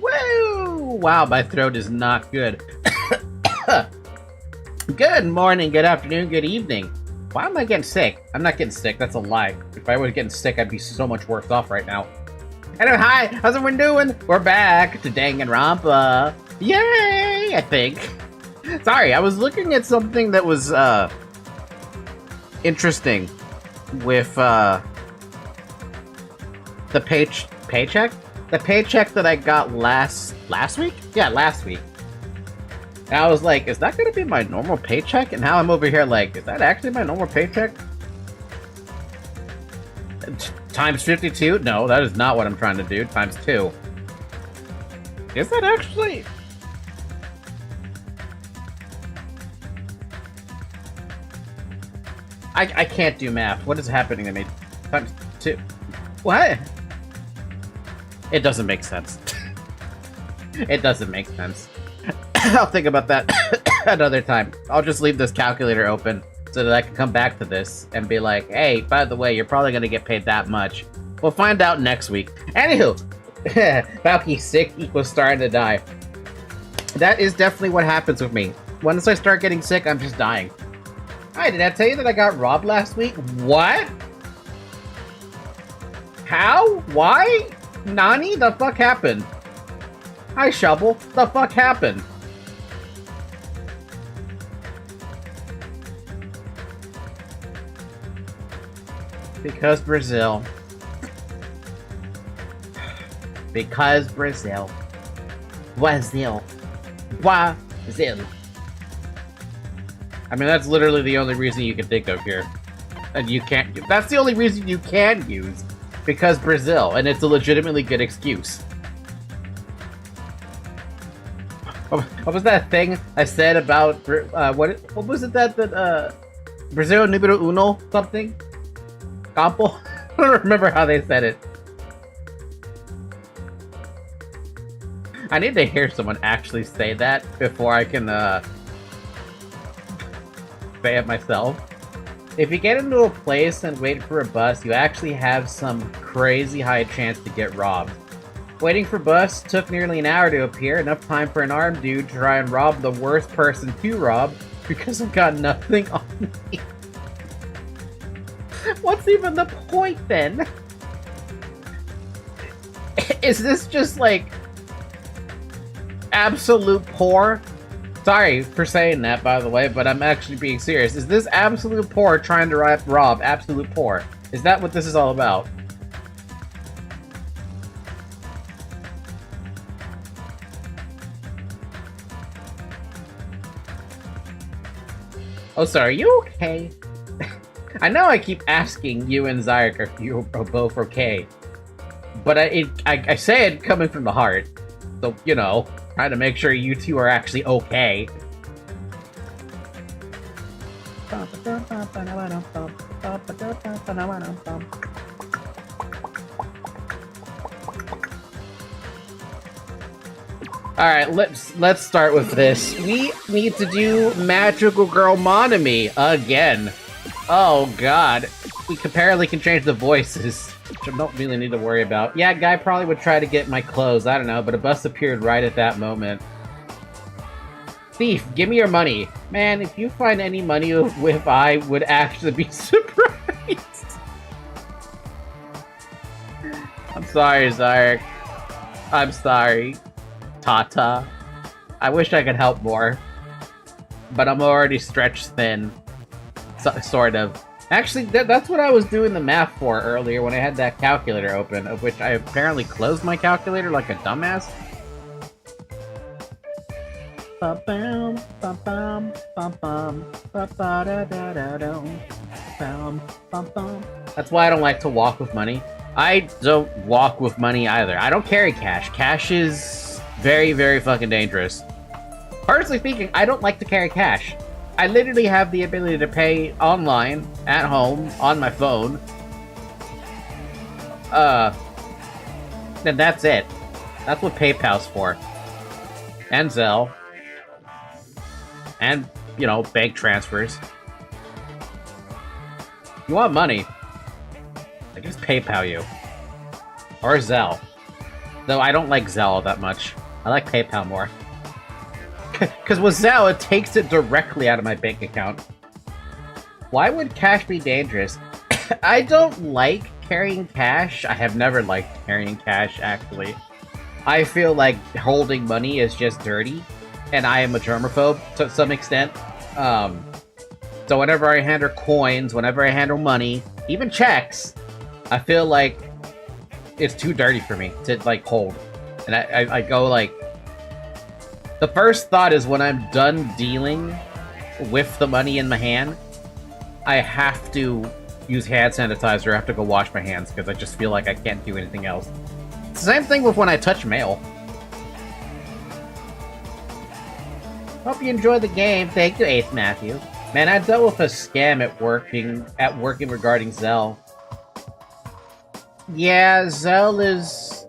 Woo! Wow, my throat is not good. Good morning, good afternoon, good evening. Why am I getting sick? I'm not getting sick, that's a lie. If I was getting sick, I'd be so much worse off right now. Anyway, hi, how's everyone doing? We're back to Danganronpa. Yay, I think. Sorry, I was looking at something that was, interesting with, the paycheck? The paycheck that I got last week? Yeah, last week. And I was like, is that gonna be my normal paycheck? And now I'm over here like, is that actually my normal paycheck? Times 52? No, that is not what I'm trying to do. Times 2. Is that actually? I can't do math. What is happening to me? Times 2. What? It doesn't make sense. It doesn't make sense. I'll think about that another time. I'll just leave this calculator open so that I can come back to this and be like, hey, by the way, you're probably going to get paid that much. We'll find out next week. Anywho, Falky sick equals starting to die. That is definitely what happens with me. Once I start getting sick, I'm just dying. Hi, did I tell you that I got robbed last week? What? How? Why? Nani? The fuck happened? Hi, Shovel. The fuck happened? Because Brazil. Because Brazil. Brazil. Brazil. I mean, that's literally the only reason you can think of here. And you can't... That's the only reason you can use. Because Brazil, and it's a legitimately good excuse. What was that thing I said about... what was it that Brazil numero uno something? Campo? I don't remember how they said it. I need to hear someone actually say that before I can say it myself. If you get into a place and wait for a bus, you actually have some crazy high chance to get robbed. Waiting for bus took nearly an hour to appear, enough time for an armed dude to try and rob the worst person to rob because I've got nothing on me. What's even the point then? Is this just like absolute poor? Sorry for saying that, by the way, but I'm actually being serious. Is this absolute poor trying to rob absolute poor? Is that what this is all about? Oh, sorry, are you okay? I know I keep asking you and Zyric if you are both okay, but I say it coming from the heart. So, you know, trying to make sure you two are actually okay. Alright, let's start with this. We need to do Magical Girl Monami again. Oh god. We apparently can change the voices, which I don't really need to worry about. Yeah, guy probably would try to get my clothes, I don't know, but a bus appeared right at that moment. Thief, give me your money. Man, if you find any money with I would actually be surprised. I'm sorry, Zarek. I'm sorry. Tata. I wish I could help more. But I'm already stretched thin. Sort of. Actually, that's what I was doing the math for earlier when I had that calculator open, of which I apparently closed my calculator like a dumbass. That's why I don't like to walk with money. I don't walk with money either. I don't carry cash. Cash is very, very fucking dangerous. Personally speaking, I don't like to carry cash. I literally have the ability to pay online, at home, on my phone. And that's it. That's what PayPal's for. And Zelle. And, you know, bank transfers. You want money? I guess PayPal you. Or Zelle. Though I don't like Zelle that much. I like PayPal more. Because with Zelle, it takes it directly out of my bank account. Why would cash be dangerous? I don't like carrying cash. I have never liked carrying cash, actually. I feel like holding money is just dirty. And I am a germaphobe to some extent. So whenever I handle coins, whenever I handle money, even checks, I feel like it's too dirty for me to, like, hold. And I go, like... The first thought is when I'm done dealing with the money in my hand, I have to use hand sanitizer. I have to go wash my hands because I just feel like I can't do anything else. It's the same thing with when I touch mail. Hope you enjoy the game. Thank you, Ace Matthew. Man, I dealt with a scam at working regarding Zelle. Yeah, Zelle is...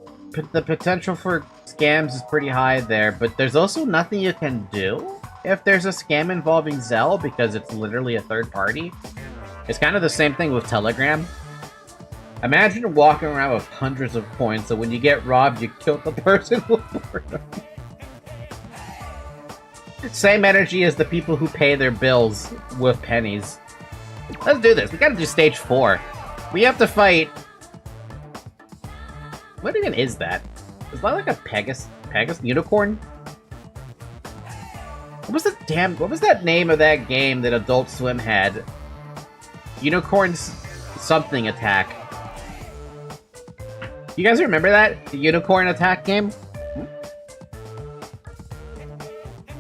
The potential for scams is pretty high there, but there's also nothing you can do if there's a scam involving Zelle because it's literally a third party. It's kind of the same thing with Telegram. Imagine walking around with hundreds of coins, so when you get robbed, you kill the person with boredom. Same energy as the people who pay their bills with pennies. Let's do this. We gotta do stage 4. We have to fight... What even is that? Is that like a Pegasus unicorn? What was that name of that game that Adult Swim had? Unicorns something attack. You guys remember that? The Unicorn Attack game?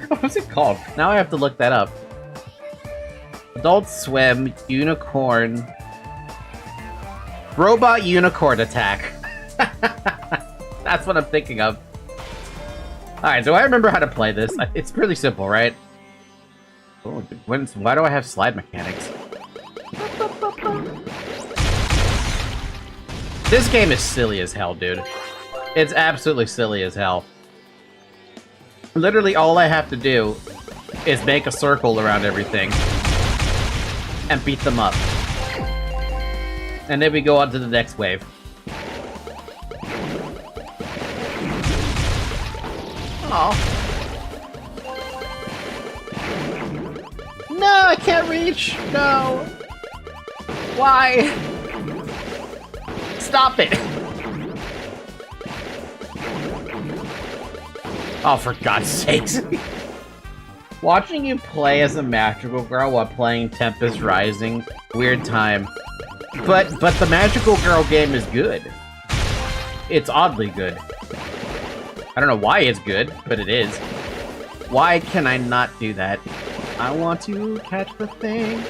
What's it called? Now I have to look that up. Adult Swim, Unicorn... Robot Unicorn Attack. That's what I'm thinking of. Alright, do I remember how to play this? It's pretty simple, right? Oh, why do I have slide mechanics? This game is silly as hell, dude. It's absolutely silly as hell. Literally all I have to do is make a circle around everything and beat them up. And then we go on to the next wave. Oh. No, I can't reach! No! Why? Stop it! Oh, for God's sakes. Watching you play as a magical girl while playing Tempest Rising, weird time. But the magical girl game is good. It's oddly good. I don't know why it's good, but it is. Why can I not do that? I want to catch the thing.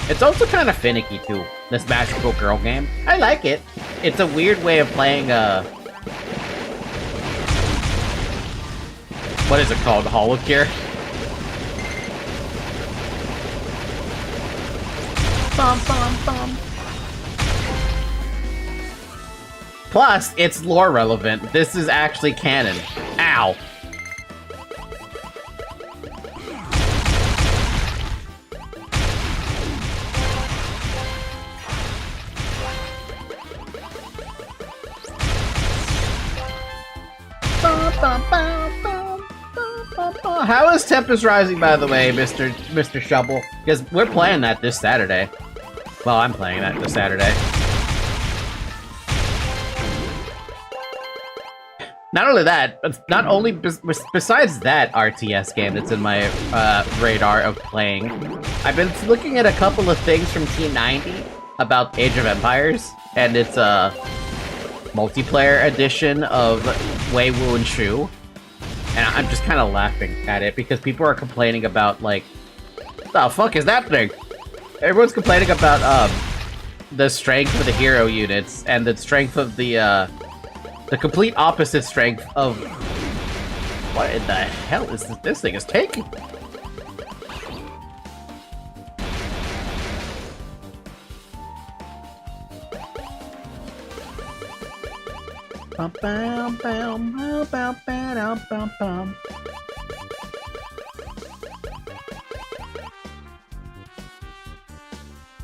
It's also kind of finicky, too, this magical girl game. I like it. It's a weird way of playing, what is it called? Holocure? Bum, bum, bum. Plus, it's lore relevant. This is actually canon. Ow. How is Tempest Rising, by the way, Mr. Shovel? Because we're playing that this Saturday. Well, I'm playing that this Saturday. Not only that, but besides that RTS game that's in my radar of playing, I've been looking at a couple of things from T90 about Age of Empires, and it's a multiplayer edition of Wei Wu and Shu. And I'm just kind of laughing at it because people are complaining about, like, what the fuck is that thing? Everyone's complaining about the strength of the hero units and the strength of the complete opposite strength of... What in the hell is this thing is taking?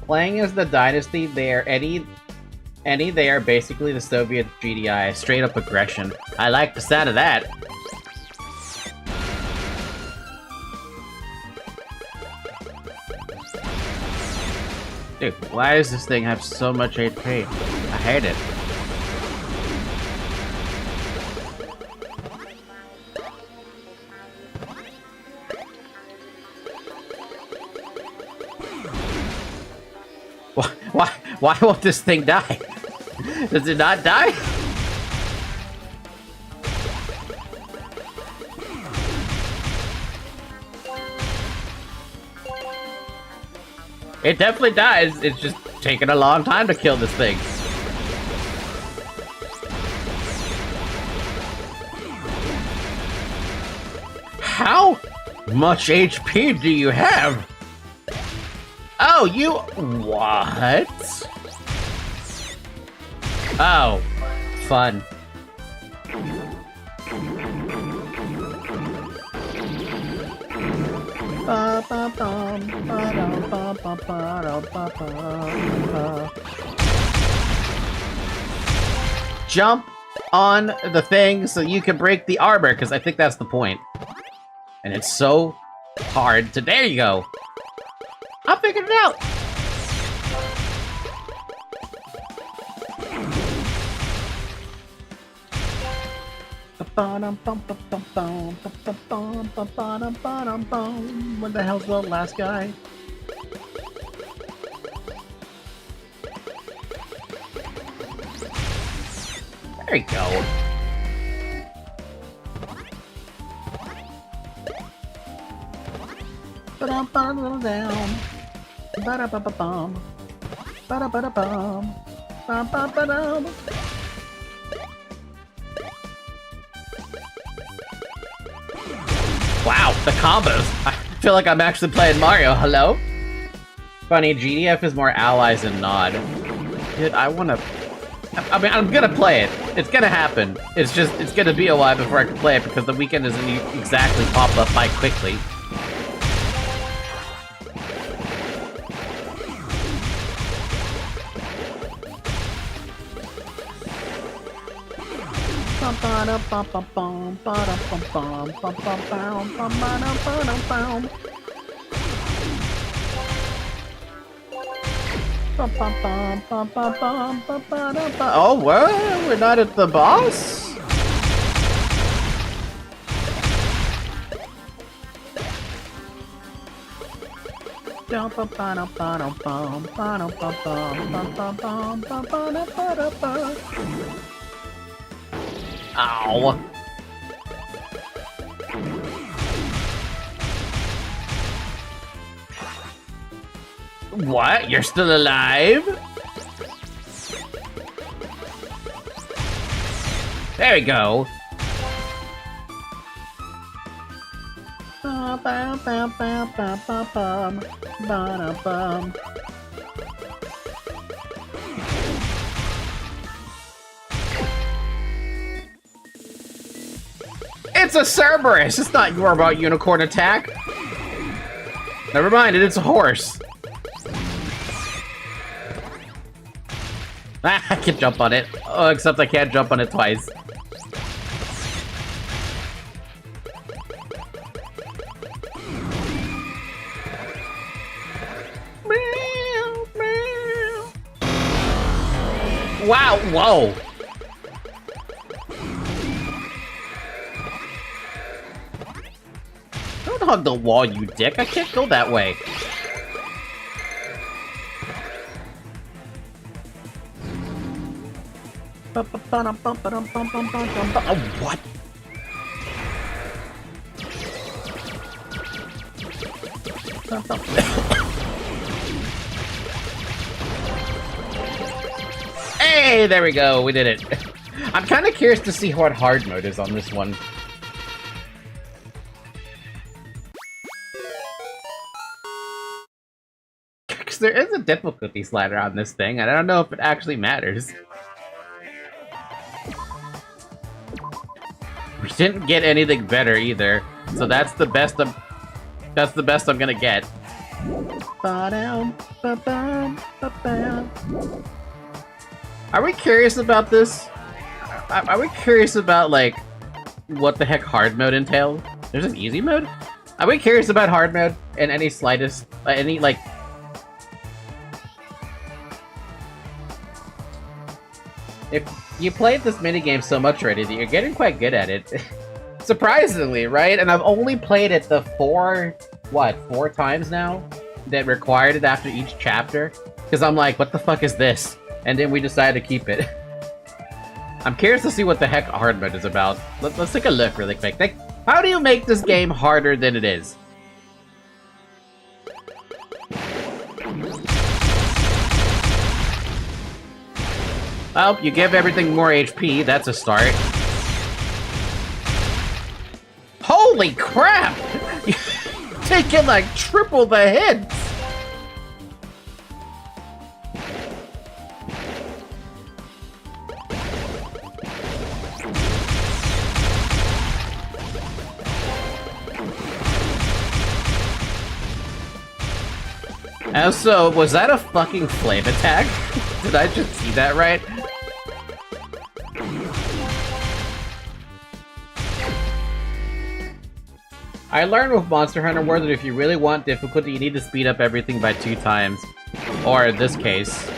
Playing as the Dynasty, they are basically the Soviet GDI, straight up aggression. I like the sound of that. Dude, why does this thing have so much HP? I hate it. Why won't this thing die? Does it not die? It definitely dies. It's just taking a long time to kill this thing. How much HP do you have? Oh, you... What? Oh, fun. Jump on the thing so you can break the armor, because I think that's the point. And it's so hard to... There you go! I figured it out! What the hell's the last guy? There you go. Ba-dum-ba-dum down. Ba-da-ba-ba-bum. Ba-da-ba-da-bum. Ba-ba-ba-dum. Wow, the combos. I feel like I'm actually playing Mario. Hello? Funny, GDF is more allies than Nod. Dude, I wanna... I mean, I'm gonna play it. It's gonna happen. It's just, it's gonna be a while before I can play it because the weekend doesn't exactly pop up by quickly. Oh, well, we're not at the boss? Ow. What? You're still alive? There we go. It's a Cerberus! It's not your about unicorn attack! Never mind, it's a horse. Ah, I can jump on it. Oh, except I can't jump on it twice. Wow, whoa! Don't hug the wall, you dick. I can't go that way. Oh, what? Hey, there we go. We did it. I'm kind of curious to see what hard mode is on this one. Because there is a difficulty slider on this thing, and I don't know if it actually matters. We didn't get anything better either, so that's the best I'm gonna get. Are we curious about this? Are we curious about, like, what the heck hard mode entails? There's an easy mode? Are we curious about hard mode in any slightest, any, like... If you played this minigame so much already that you're getting quite good at it. Surprisingly, right? And I've only played it the four times now that required it after each chapter? Because I'm like, what the fuck is this? And then we decided to keep it. I'm curious to see what the heck hard mode is about. Let's take a look really quick. Like, how do you make this game harder than it is? Well, you give everything more HP, that's a start. Holy crap! You're taking like triple the hits! Also, was that a fucking flame attack? Did I just see that right? I learned with Monster Hunter World that if you really want difficulty, you need to speed up everything by 2 times. Or in this case,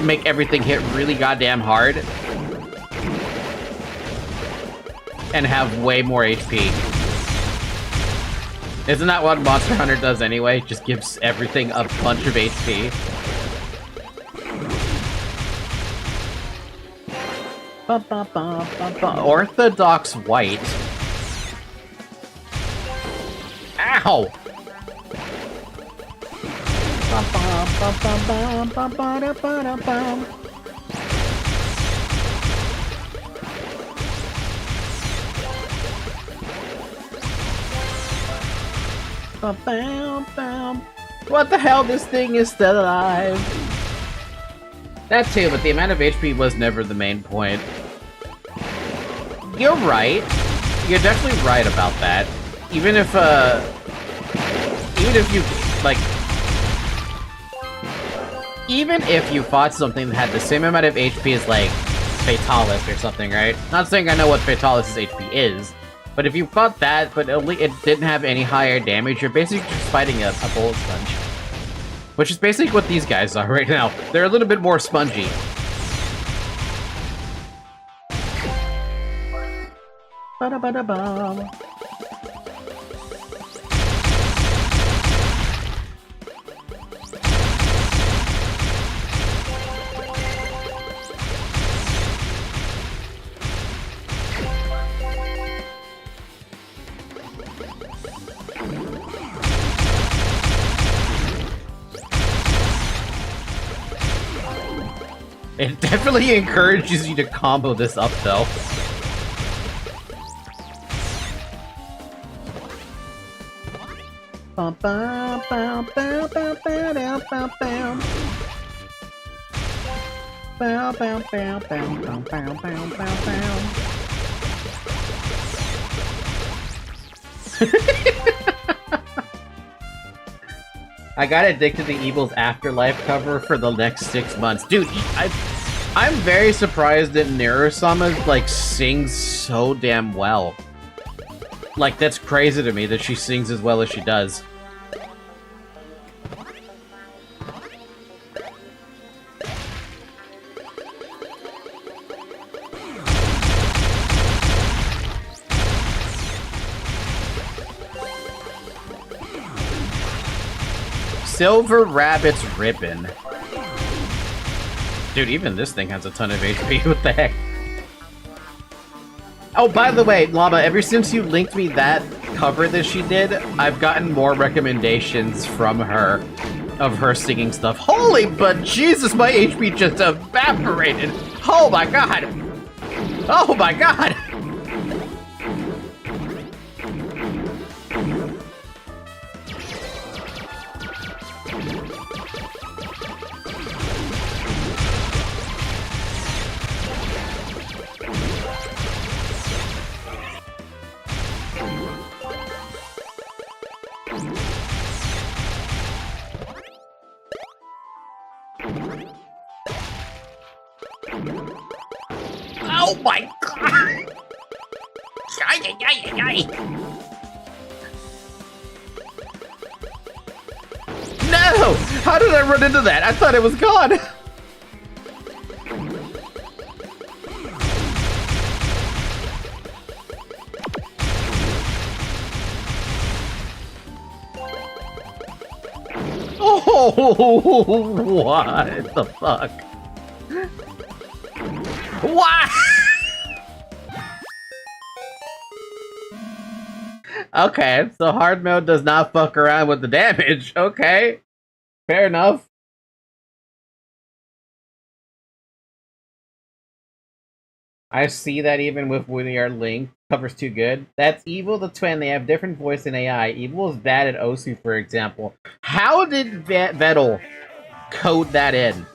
make everything hit really goddamn hard. And have way more HP. Isn't that what Monster Hunter does anyway? Just gives everything a bunch of HP. Ba, ba, ba, ba, ba. Orthodox white. Ow! Ba, ba, ba, ba, ba, ba, da, ba, da, ba. Ba, bam, bam. What the hell? This thing is still alive. That too, but the amount of HP was never the main point. You're right. You're definitely right about that. Even if you, like... Even if you fought something that had the same amount of HP as, like, Fatalis or something, right? Not saying I know what Fatalis' HP is, but if you fought that, but it didn't have any higher damage, you're basically just fighting a bullet sponge. Which is basically what these guys are right now. They're a little bit more spongy. Ba-da-ba-da-ba. It definitely encourages you to combo this up, though. I got addicted to Evil's Afterlife cover for the next 6 months. Dude, I'm very surprised that Nero-sama, like, sings so damn well. Like, that's crazy to me that she sings as well as she does. Silver Rabbit's Ribbon. Dude, even this thing has a ton of HP. What the heck? Oh, by the way, Llama, ever since you linked me that cover that she did, I've gotten more recommendations from her of her singing stuff. Holy but Jesus, my HP just evaporated! Oh my god! Oh my god! Oh my god! No! How did I run into that? I thought it was gone! Oh, what the fuck? What? Okay, so hard mode does not fuck around with the damage. Okay, fair enough. I see that even with We Are Link, cover's too good. That's Evil the Twin. They have different voice and AI. Evil is bad at Osu, for example. How did Vettel code that in?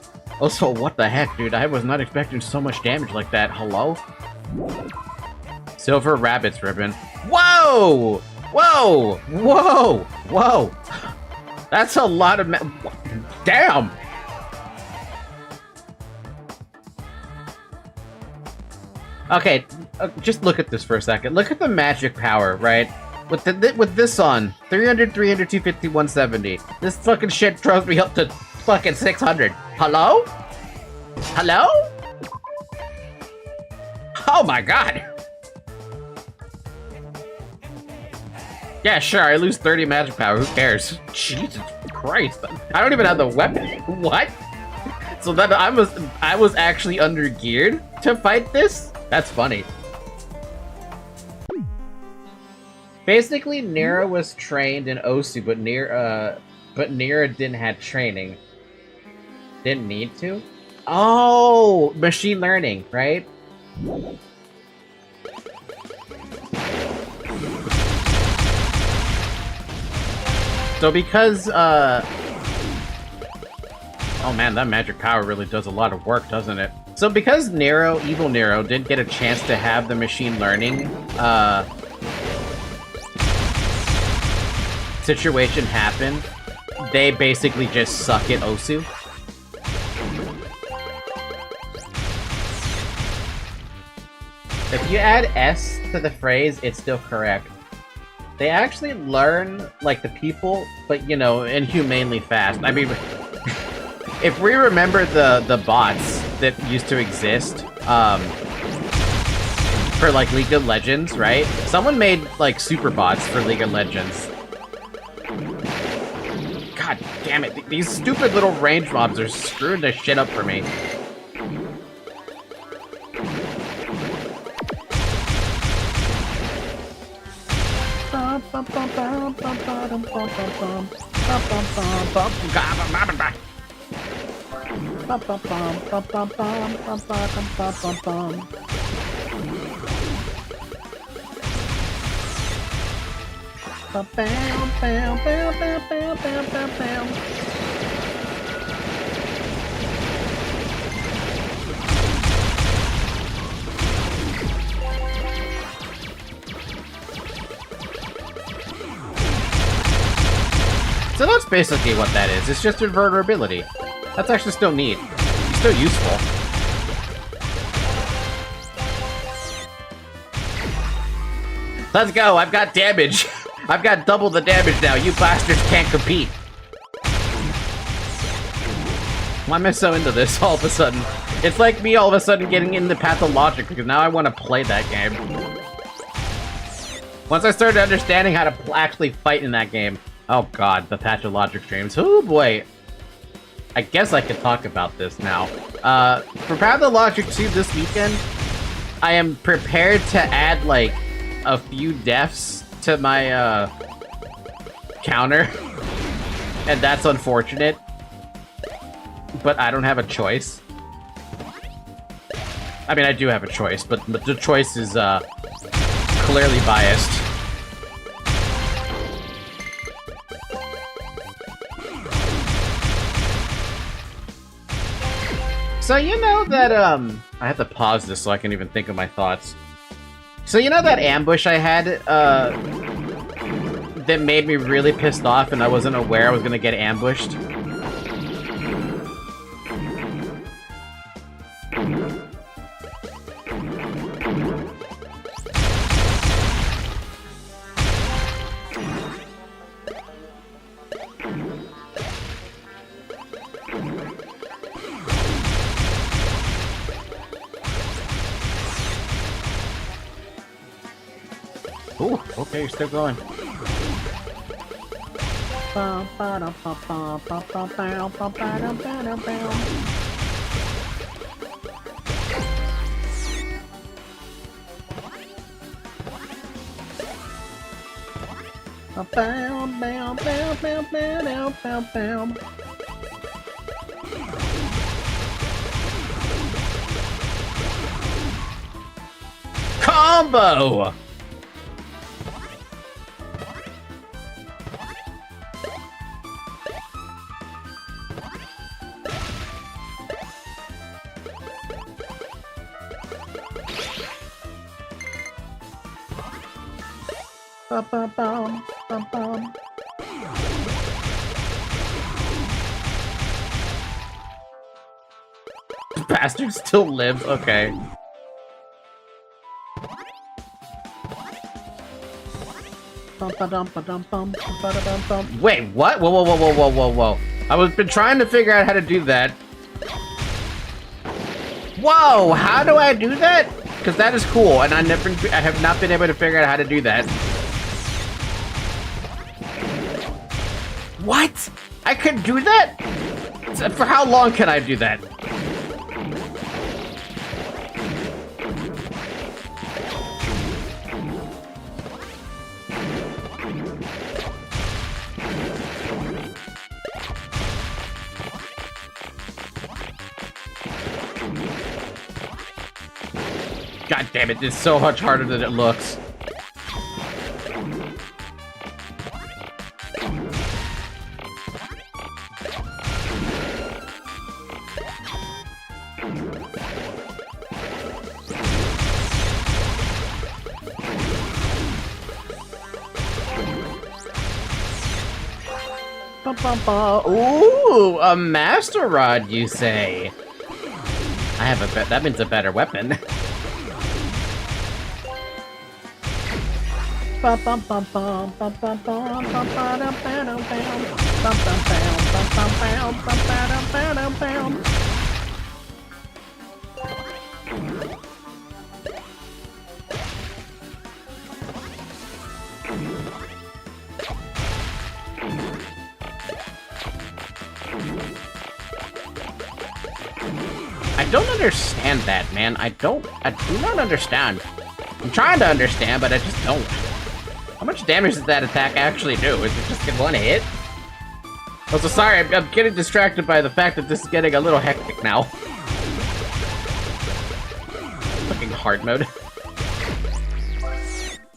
Also, what the heck, dude? I was not expecting so much damage like that. Hello? Silver Rabbit's Ribbon. Whoa! Whoa! Whoa! Whoa! That's a lot of damn! Okay, just look at this for a second. Look at the magic power, right? With this on, 300, 300, 250, 170. This fucking shit throws me up to fucking 600. Hello? Hello? Oh my god! Yeah, sure, I lose 30 magic power, who cares? Jesus Christ. I don't even have the weapon. What? So that I was actually under geared to fight this? That's funny. Basically, Nera was trained in Osu, but Nera didn't have training. Didn't need to? Oh, machine learning, right? So because, oh man, that magic power really does a lot of work, doesn't it? So because Evil Nero didn't get a chance to have the machine learning, situation happen, they basically just suck at Osu. If you add S to the phrase, it's still correct. They actually learn, like, the people, but, you know, inhumanely fast. I mean, if we remember the bots that used to exist, for, like, League of Legends, right? Someone made, like, super bots for League of Legends. God damn it, these stupid little range mobs are screwing this shit up for me. So that's basically what that is. It's just invulnerability. That's actually still neat. It's still useful. Let's go! I've got damage! I've got double the damage now. You bastards can't compete. Why am I so into this all of a sudden? It's like me all of a sudden getting into Pathologic because now I want to play that game. Once I started understanding how to actually fight in that game. Oh god, the Pathologic streams. Oh boy. I guess I could talk about this now. For Pathologic 2 this weekend, I am prepared to add, like, a few deaths to my, counter. And that's unfortunate. But I don't have a choice. I mean, I do have a choice, but the choice is, clearly biased. So you know that, I have to pause this so I can even think of my thoughts. So you know that ambush I had, that made me really pissed off and I wasn't aware I was gonna get ambushed? Ooh, okay, you're still going. Combo! Bastard still lives, okay. Wait, what? Whoa, whoa, whoa, whoa, whoa, whoa, whoa. I was been trying to figure out how to do that. Whoa, how do I do that? Because that is cool, and I have not been able to figure out how to do that. What? I could do that? For how long can I do that? God damn it, it's so much harder than it looks. Ooh, a master rod, you say? I have a bet. That means a better weapon. I don't understand that, man. I do not understand. I'm trying to understand, but I just don't. How much damage does that attack actually do? Is it just in one hit? Also, sorry, I'm getting distracted by the fact that this is getting a little hectic now. Fucking hard mode.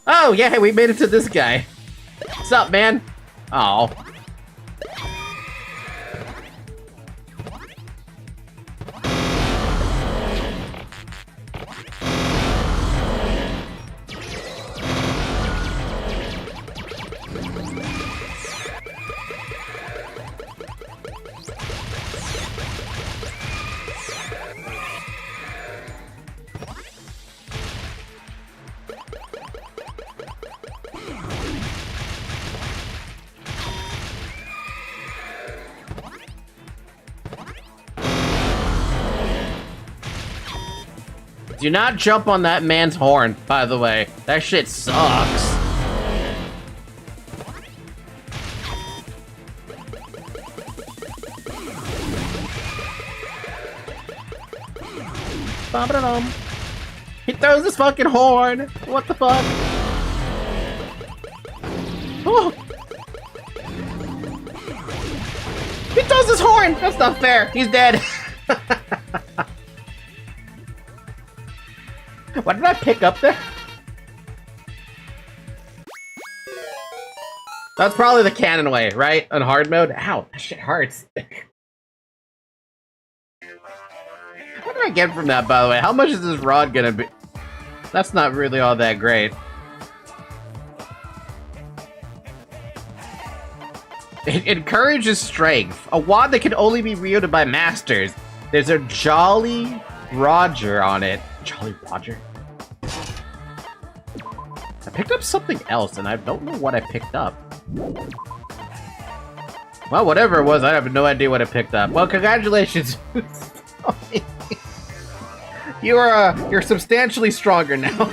Oh, yeah, we made it to this guy. What's up, man? Oh. Do not jump on that man's horn, by the way. That shit sucks. He throws his fucking horn. What the fuck? Oh. He throws his horn. That's not fair. He's dead. What did I pick up there? That's probably the canon way, right? On hard mode? Ow, that shit hurts. What did I get from that, by the way? How much is this rod gonna be? That's not really all that great. It encourages strength. A wand that can only be wielded by masters. There's a Jolly Roger on it. Jolly Roger? I picked up something else, and I don't know what I picked up. Well, whatever it was, I have no idea what I picked up. Well, congratulations. You're substantially stronger now.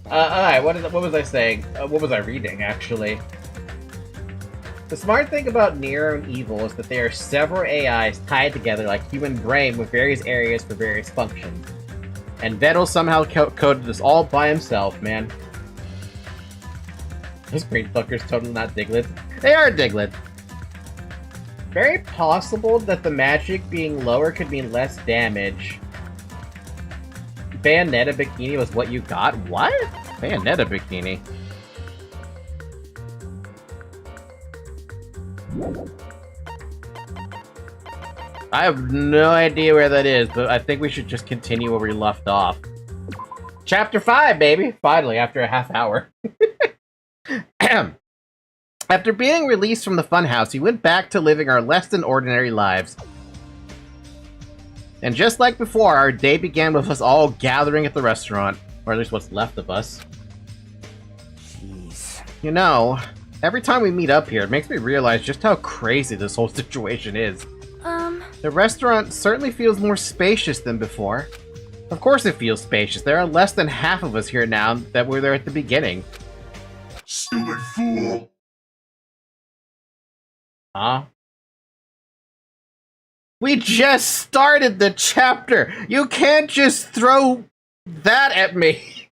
Alright, what was I saying? What was I reading, actually? The smart thing about Nero and Evil is that there are several AIs tied together like human brain with various areas for various functions. And Vettel somehow coded this all by himself, man. Those green fuckers totally not Diglets. They are Diglets. Very possible that the magic being lower could mean less damage. Bayonetta Bikini was what you got? What? Bayonetta Bikini? I have no idea where that is, but I think we should just continue where we left off. Chapter 5, baby! Finally, after a half hour. After being released from the funhouse, we went back to living our less than ordinary lives. And just like before, our day began with us all gathering at the restaurant. Or at least what's left of us. Jeez. You know, every time we meet up here, it makes me realize just how crazy this whole situation is. The restaurant certainly feels more spacious than before. Of course it feels spacious. There are less than half of us here now that were there at the beginning. Stupid fool! Huh? We just started the chapter! You can't just throw that at me!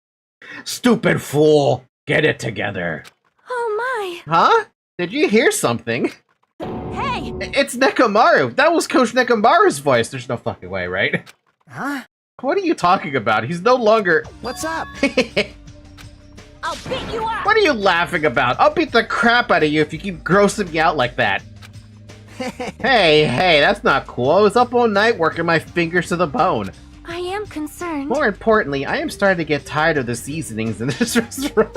Stupid fool! Get it together. Oh my! Huh? Did you hear something? Hey! It's Nekomaru! That was Coach Nekomaru's voice! There's no fucking way, right? Huh? What are you talking about? He's no longer... What's up? I'll beat you up! What are you laughing about? I'll beat the crap out of you if you keep grossing me out like that. Hey, that's not cool. I was up all night working my fingers to the bone. I am concerned. More importantly, I am starting to get tired of the seasonings in this restaurant.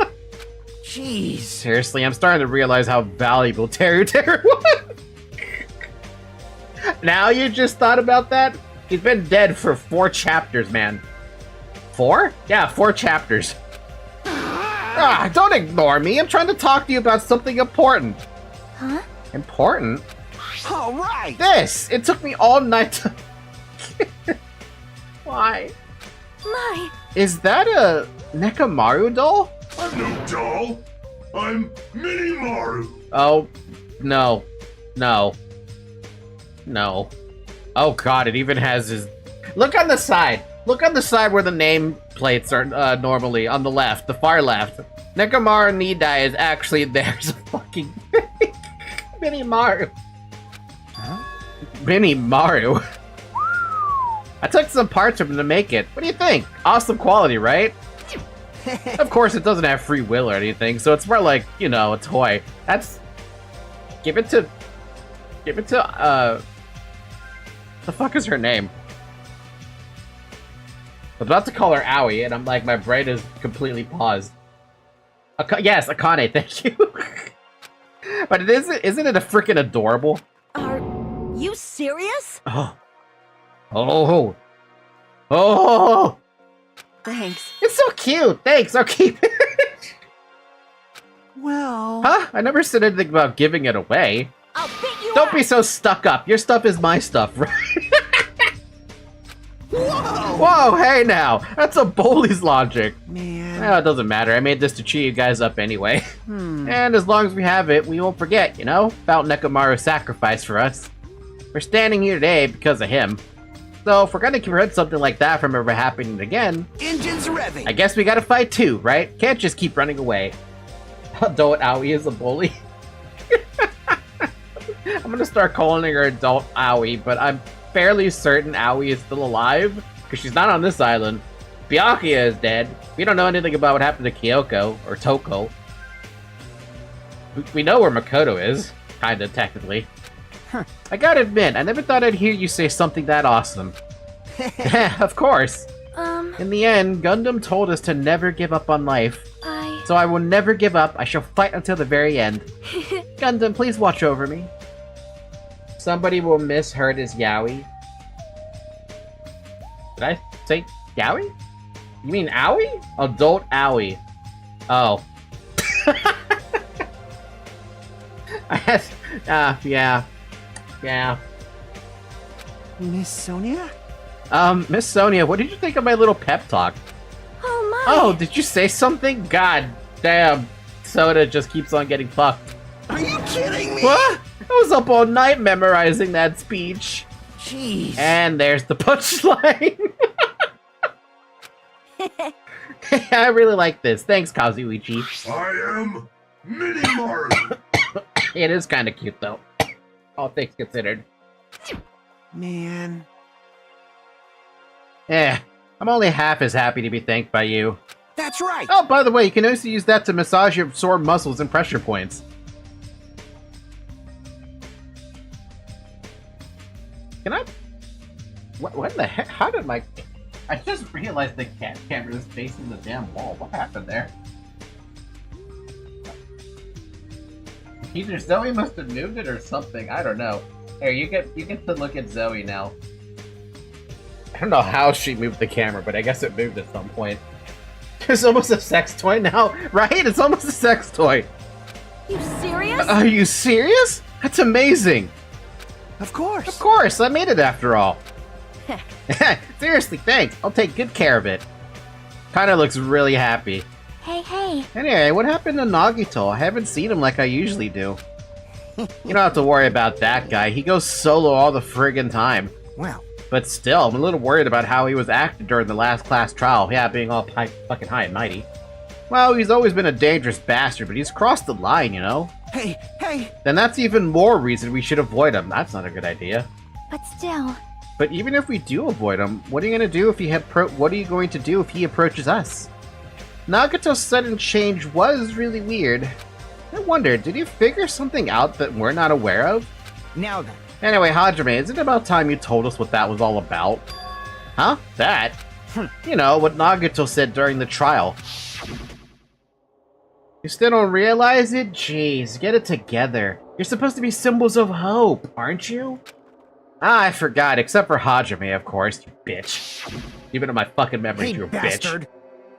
Jeez. Seriously, I'm starting to realize how valuable Teru was. Now you just thought about that? He's been dead for 4 chapters, man. 4? Yeah, 4 chapters. Don't ignore me. I'm trying to talk to you about something important. Huh? Important? All right. This! It took me all night to... Why? My! Is that a Nekomaru doll? I'm no doll. I'm Mini Maru. Oh, no. No. No. Oh god, it even has his... Look on the side! Look on the side where the name plates are normally, on the left, the far left. Nekomaru Nidai is actually there's a fucking... Mini Maru. Huh? Mini Maru? I took some parts from him to make it. What do you think? Awesome quality, right? Of course, it doesn't have free will or anything, so it's more like, you know, a toy. That's... Give it to... The fuck is her name? I was about to call her Aoi, and I'm like, my brain is completely paused. Yes, Akane, thank you. But isn't it a freaking adorable? Are you serious? Oh. Oh. Oh. Thanks. It's so cute. Thanks, I'll keep it. Well... Huh? I never said anything about giving it away. I'll beat you Don't up! be so stuck up. Your stuff is my stuff, right? Whoa! Whoa, hey now. That's a bully's logic. Man. Well, it doesn't matter. I made this to cheer you guys up anyway. And as long as we have it, we won't forget, you know? About Nekomaru's sacrifice for us. We're standing here today because of him. So if we're gonna prevent something like that from ever happening again, Engines revving. I guess we gotta fight too, right? Can't just keep running away. Adult Aoi is a bully. I'm gonna start calling her Adult Aoi, but I'm fairly certain Aoi is still alive, because she's not on this island. Byakuya is dead. We don't know anything about what happened to Kyoko, or Toko. We know where Makoto is, kinda, technically. Huh. I gotta admit, I never thought I'd hear you say something that awesome. Of course. In the end, Gundam told us to never give up on life. So I will never give up. I shall fight until the very end. Gundam, please watch over me. Somebody will misheard as Yaoi. Did I say Yaoi? You mean Aoi? Adult Aoi. Oh. I had... yeah. Yeah. Miss Sonia? Miss Sonia, what did you think of my little pep talk? Oh my! Oh, did you say something? God damn. Soda just keeps on getting fucked. Are you kidding me? What? I was up all night memorizing that speech. Jeez. And there's the punchline. I really like this. Thanks, Kazuichi. I am Mini Maru. It is kind of cute, though. All things considered. Man. I'm only half as happy to be thanked by you. That's right. Oh, by the way, you can also use that to massage your sore muscles and pressure points. Can I... What the heck? How did my... I just realized the camera is facing the damn wall. What happened there? Either Zoe must have moved it or something. I don't know. Here, you get to look at Zoe now. I don't know how she moved the camera, but I guess it moved at some point. It's almost a sex toy now, right? It's almost a sex toy. You serious? Are you serious? That's amazing. Of course. Of course, I made it after all. Seriously, thanks. I'll take good care of it. Kinda looks really happy. Hey. Anyway, what happened to Nagito? I haven't seen him like I usually do. You don't have to worry about that guy. He goes solo all the friggin' time. Well, But still, I'm a little worried about how he was acting during the last class trial. Yeah, being all fucking high and mighty. Well, he's always been a dangerous bastard, but he's crossed the line, you know? hey, Then that's even more reason we should avoid him. That's not a good idea. But still, But even if we do avoid him, what are you gonna do if what are you going to do if he approaches us? Nagato's sudden change was really weird. I wonder, did he figure something out that we're not aware of? now then. Anyway, Hajime, isn't it about time you told us what that was all about? Huh? That? You know, what Nagato said during the trial. You still don't realize it? Jeez, get it together. You're supposed to be symbols of hope, aren't you? Ah, I forgot, except for Hajime, of course, you bitch. Even in my fucking memory, Hey, you're a bastard.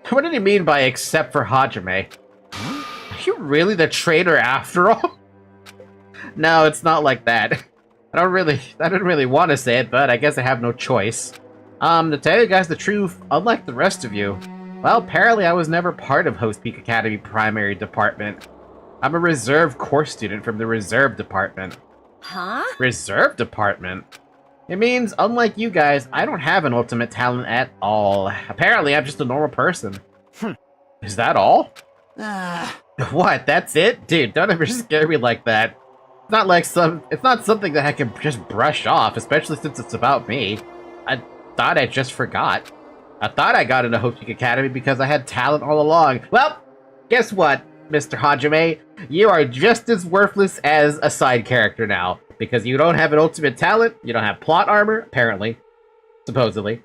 bitch. What did he mean by except for Hajime? Are you really the traitor after all? No, it's not like that. I don't really want to say it, but I guess I have no choice. To tell you guys the truth, unlike the rest of you, well, apparently I was never part of Host Peak Academy Primary Department. I'm a reserve course student from the Reserve Department. huh? Reserve Department? It means, unlike you guys, I don't have an ultimate talent at all. Apparently, I'm just a normal person. Is that all? What, that's it? Dude, don't ever scare me like that. It's not something that I can just brush off, especially since it's about me. I thought I just forgot. I thought I got into Hope Peak Academy because I had talent all along. Well, guess what, Mr. Hajime? You are just as worthless as a side character now. Because you don't have an ultimate talent, you don't have plot armor, apparently. Supposedly.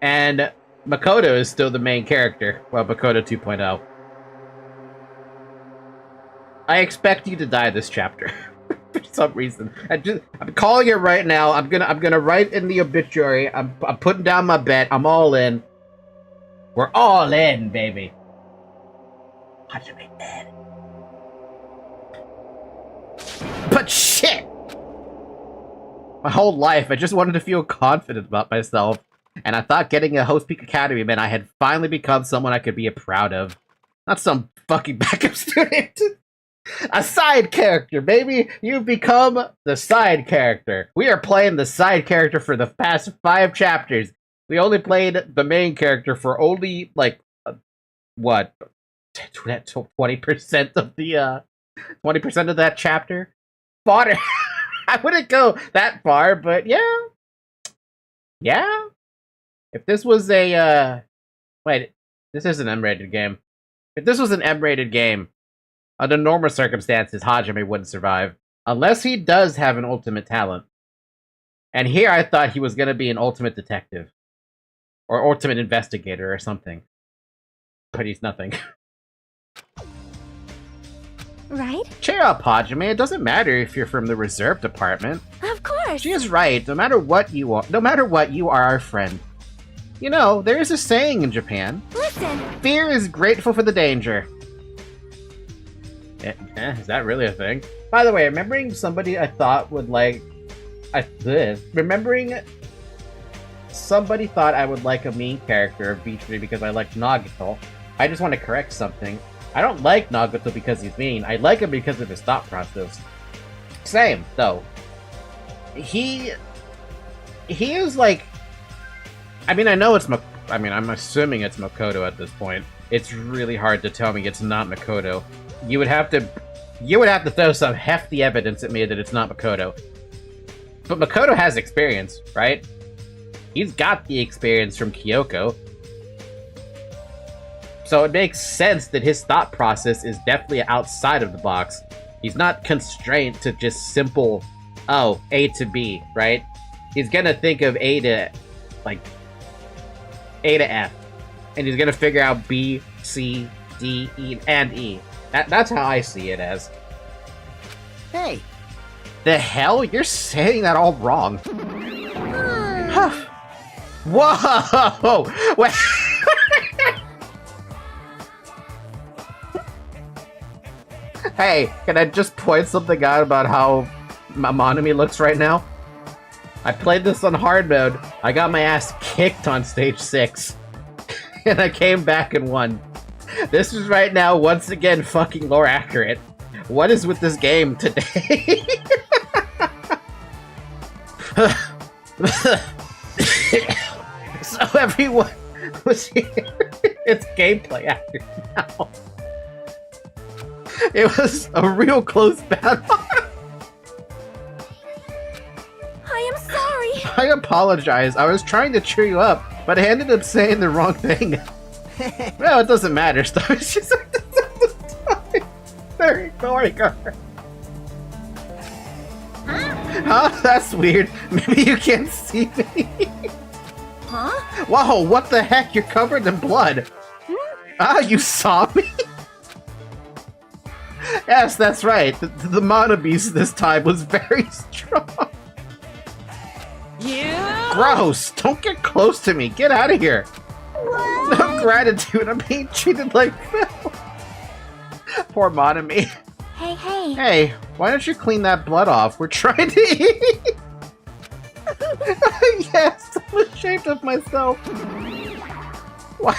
And Makoto is still the main character. Well, Makoto 2.0. I expect you to die this chapter. For some reason. I'm calling it right now. I'm gonna write in the obituary. I'm putting down my bet. I'm all in. We're all in, baby. Hajime dead. But shit! My whole life, I just wanted to feel confident about myself. And I thought getting a Host Peak Academy meant I had finally become someone I could be proud of. Not some fucking backup student. A side character, baby! You've become the side character. We are playing the side character for the past 5 chapters. We only played the main character for only, like, what? 20% of the, 20% of that chapter? Fodder! I wouldn't go that far, but yeah. Yeah? If this was a, wait, this is an M-rated game. If this was an M-rated game, under normal circumstances, Hajime wouldn't survive. Unless he does have an ultimate talent. And here I thought he was going to be an ultimate detective. Or ultimate investigator or something. But he's nothing. Right? Cheer up, Hajime. It doesn't matter if you're from the Reserve Department. Of course. She is right. No matter what, you are our friend. You know, there is a saying in Japan. Listen. Fear is grateful for the danger. Is that really a thing? By the way, remembering somebody I thought would like... remembering somebody thought I would like a mean character of B3 because I liked Nagato. I just want to correct something. I don't like Nagato because he's mean. I like him because of his thought process. Same, though. He is like... I mean, I know it's I'm assuming it's Makoto at this point. It's really hard to tell me it's not Makoto. You would have to throw some hefty evidence at me that it's not Makoto. But Makoto has experience, right? He's got the experience from Kyoko. So it makes sense that his thought process is definitely outside of the box. He's not constrained to just simple, oh, A to B, right? He's gonna think of A to F. And he's gonna figure out B, C, D, E, and E. That's how I see it as. Hey, The hell? You're saying that all wrong. Whoa! Wait. Hey, can I just point something out about how Monami looks right now? I played this on hard mode. I got my ass kicked on stage 6. And I came back and won. This is right now, once again, fucking lore accurate. What is with this game today? So everyone was here. It's gameplay after now. It was a real close battle. I am sorry. I apologize. I was trying to cheer you up, but I ended up saying the wrong thing. Well, it doesn't matter. Stuff is just very ignoring her. Huh? That's weird. Maybe you can't see me. Huh? Whoa, what the heck? You're covered in blood. Ah, you saw me? Yes, that's right. The mana beast this time was very strong. You? Gross! Don't get close to me. Get out of here. No gratitude. I'm being treated like filth. Poor Monami. Hey, hey. Hey, why don't you clean that blood off? We're trying to eat. Yes, I'm ashamed of myself. Why?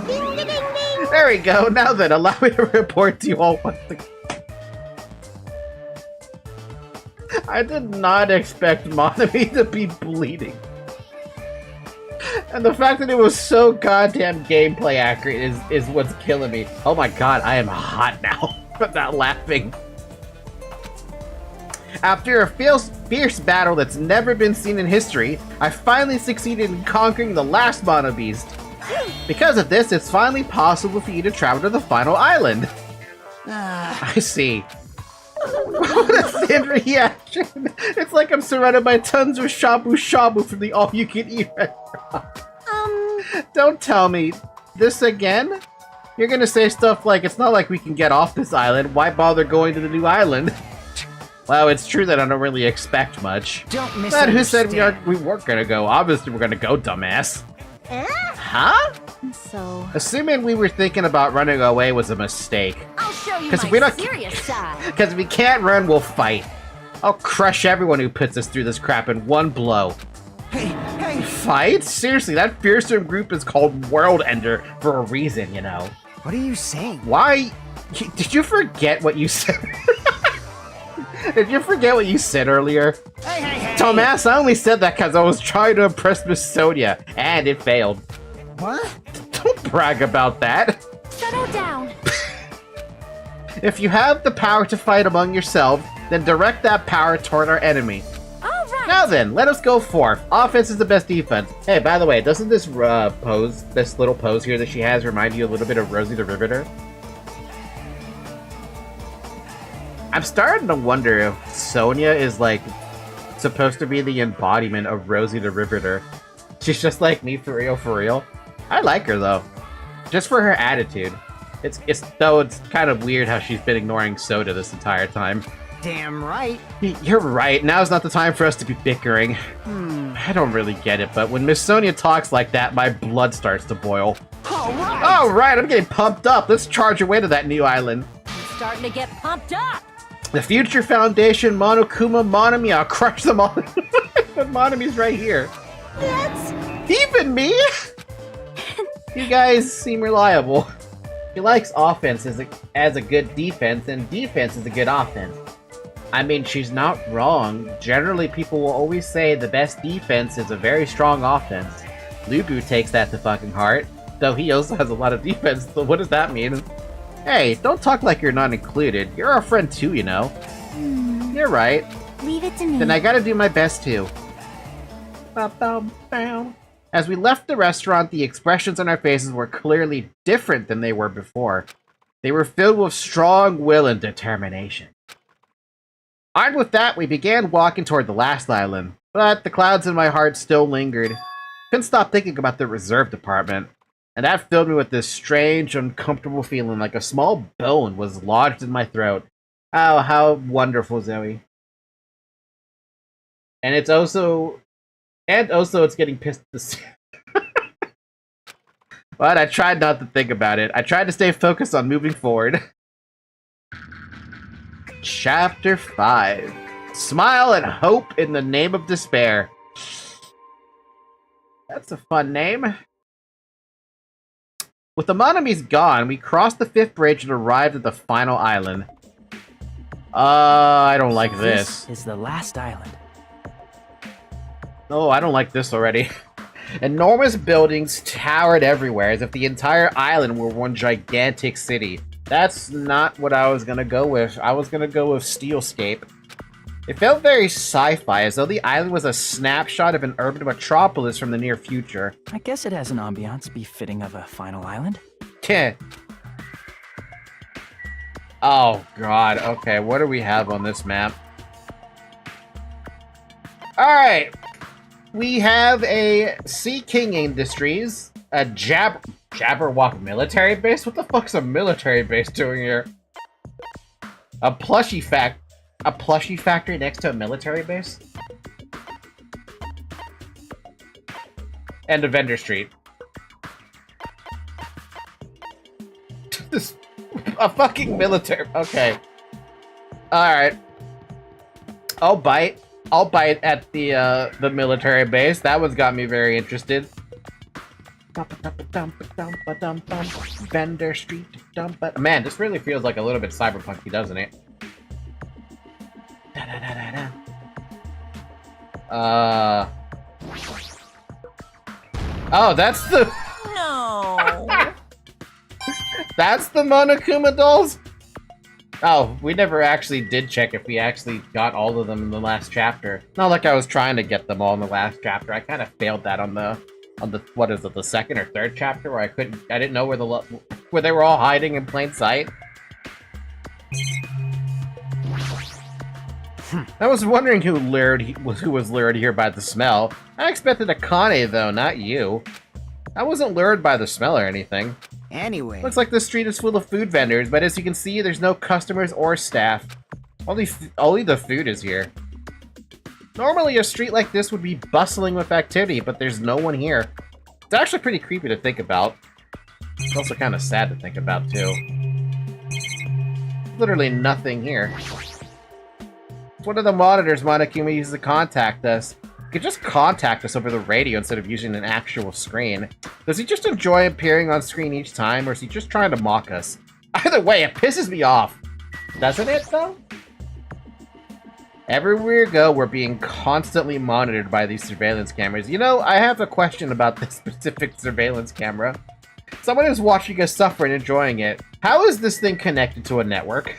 Ding, ding, ding, ding. There we go. Now then, allow me to report to you all once again. I did not expect Monami to be bleeding. And the fact that it was so goddamn gameplay accurate is what's killing me. Oh my god, I am hot now from that laughing. After a fierce battle that's never been seen in history, I finally succeeded in conquering the last Mono Beast. Because of this, it's finally possible for you to travel to the final island. I see. What a thin reaction! It's like I'm surrounded by tons of shabu shabu from the all-you-can-eat restaurant. Don't tell me. This again? You're gonna say stuff like, it's not like we can get off this island, why bother going to the new island? Well, it's true that I don't really expect much. Don't miss. But who said we weren't gonna go? Obviously we're gonna go, dumbass. Huh? So, Assuming we were thinking about running away was a mistake. I'll show you 'Cause my we don't- serious side. Because if we can't run, we'll fight. I'll crush everyone who puts us through this crap in one blow. Hey, Fight? Seriously, that fearsome group is called World Ender for a reason, you know. what are you saying? Why? Did you forget what you said? Did you forget what you said earlier? Hey. Dumbass, I only said that because I was trying to impress Miss Sonia, and it failed. What? Don't brag about that. Settle down. If you have the power to fight among yourselves, then direct that power toward our enemy. All right. Now then, let us go forth. Offense is the best defense. Hey, by the way, doesn't this pose, this little pose here that she has, remind you a little bit of Rosie the Riveter? I'm starting to wonder if Sonia is, like, supposed to be the embodiment of Rosie the Riveter. She's just like me, for real, for real. I like her, though. Just for her attitude. It's kind of weird how she's been ignoring Soda this entire time. Damn right. You're right, now's not the time for us to be bickering. I don't really get it, but when Miss Sonia talks like that, my blood starts to boil. Alright, I'm getting pumped up. Let's charge away to that new island. I'm starting to get pumped up. The Future Foundation, Monokuma, Monami, I'll crush them all. But Monami's right here. That's... Even me? You guys seem reliable. She likes offense as a good defense, and defense is a good offense. I mean, she's not wrong. Generally, people will always say the best defense is a very strong offense. Lubu takes that to fucking heart, though he also has a lot of defense, so what does that mean? Hey, don't talk like you're not included. You're our friend too, you know. You're right. Leave it to me. Then I gotta do my best too. Ba-bum-bum. As we left the restaurant, the expressions on our faces were clearly different than they were before. They were filled with strong will and determination. Armed with that, we began walking toward the last island, but the clouds in my heart still lingered. Couldn't stop thinking about the reserve department, and that filled me with this strange, uncomfortable feeling like a small bone was lodged in my throat. Oh, how wonderful, Zoe. And it's also it's getting pissed to see. But I tried not to think about it. I tried to stay focused on moving forward. Chapter 5. Smile and hope in the name of despair. That's a fun name. With the Monomi's gone, we crossed the 5th bridge and arrived at the final island. I don't like this. This is the last island. Oh, I don't like this already. Enormous buildings towered everywhere, as if the entire island were one gigantic city. That's not what I was gonna go with. I was gonna go with Steelscape. It felt very sci-fi, as though the island was a snapshot of an urban metropolis from the near future. I guess it has an ambiance befitting of a final island. Keh. Oh god, okay, what do we have on this map? Alright. We have a Sea King Industries, a Jabberwock military base? What the fuck's a military base doing here? A plushie factory next to a military base? And a vendor street. This... a fucking military... Okay. Alright. I'll bite at the military base. That one's got me very interested. Vendor street. Man, this really feels like a little bit cyberpunky, doesn't it? Oh, that's the... No. That's the Monokuma dolls? Oh, we never actually did check if we actually got all of them in the last chapter. Not like I was trying to get them all in the last chapter. I kind of failed that on the what is it, the 2nd or 3rd chapter, where I didn't know where they were all hiding in plain sight. I was wondering who was lured here by the smell. I expected Akane though, not you. I wasn't lured by the smell or anything. Anyway. Looks like this street is full of food vendors, but as you can see, there's no customers or staff. Only the food is here. Normally, a street like this would be bustling with activity, but there's no one here. It's actually pretty creepy to think about. It's also kind of sad to think about, too. Literally nothing here. It's one of the monitors Monokuma uses to contact us. He could just contact us over the radio instead of using an actual screen. Does he just enjoy appearing on screen each time, or is he just trying to mock us? Either way, it pisses me off. Doesn't it, though? Everywhere we go, we're being constantly monitored by these surveillance cameras. You know, I have a question about this specific surveillance camera. Someone is watching us suffer and enjoying it. How is this thing connected to a network?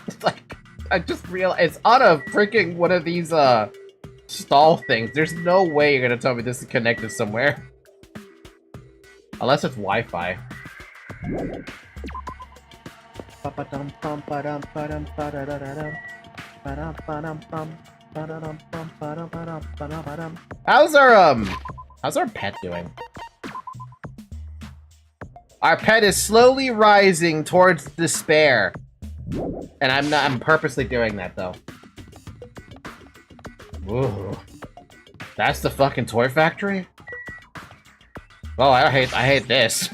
It's like... I just realized it's on a freaking one of these stall things. There's no way you're gonna tell me this is connected somewhere. Unless it's Wi-Fi. How's our pet doing? Our pet is slowly rising towards despair. And I'm purposely doing that, though. Ooh. That's the fucking toy factory? Oh, I hate this.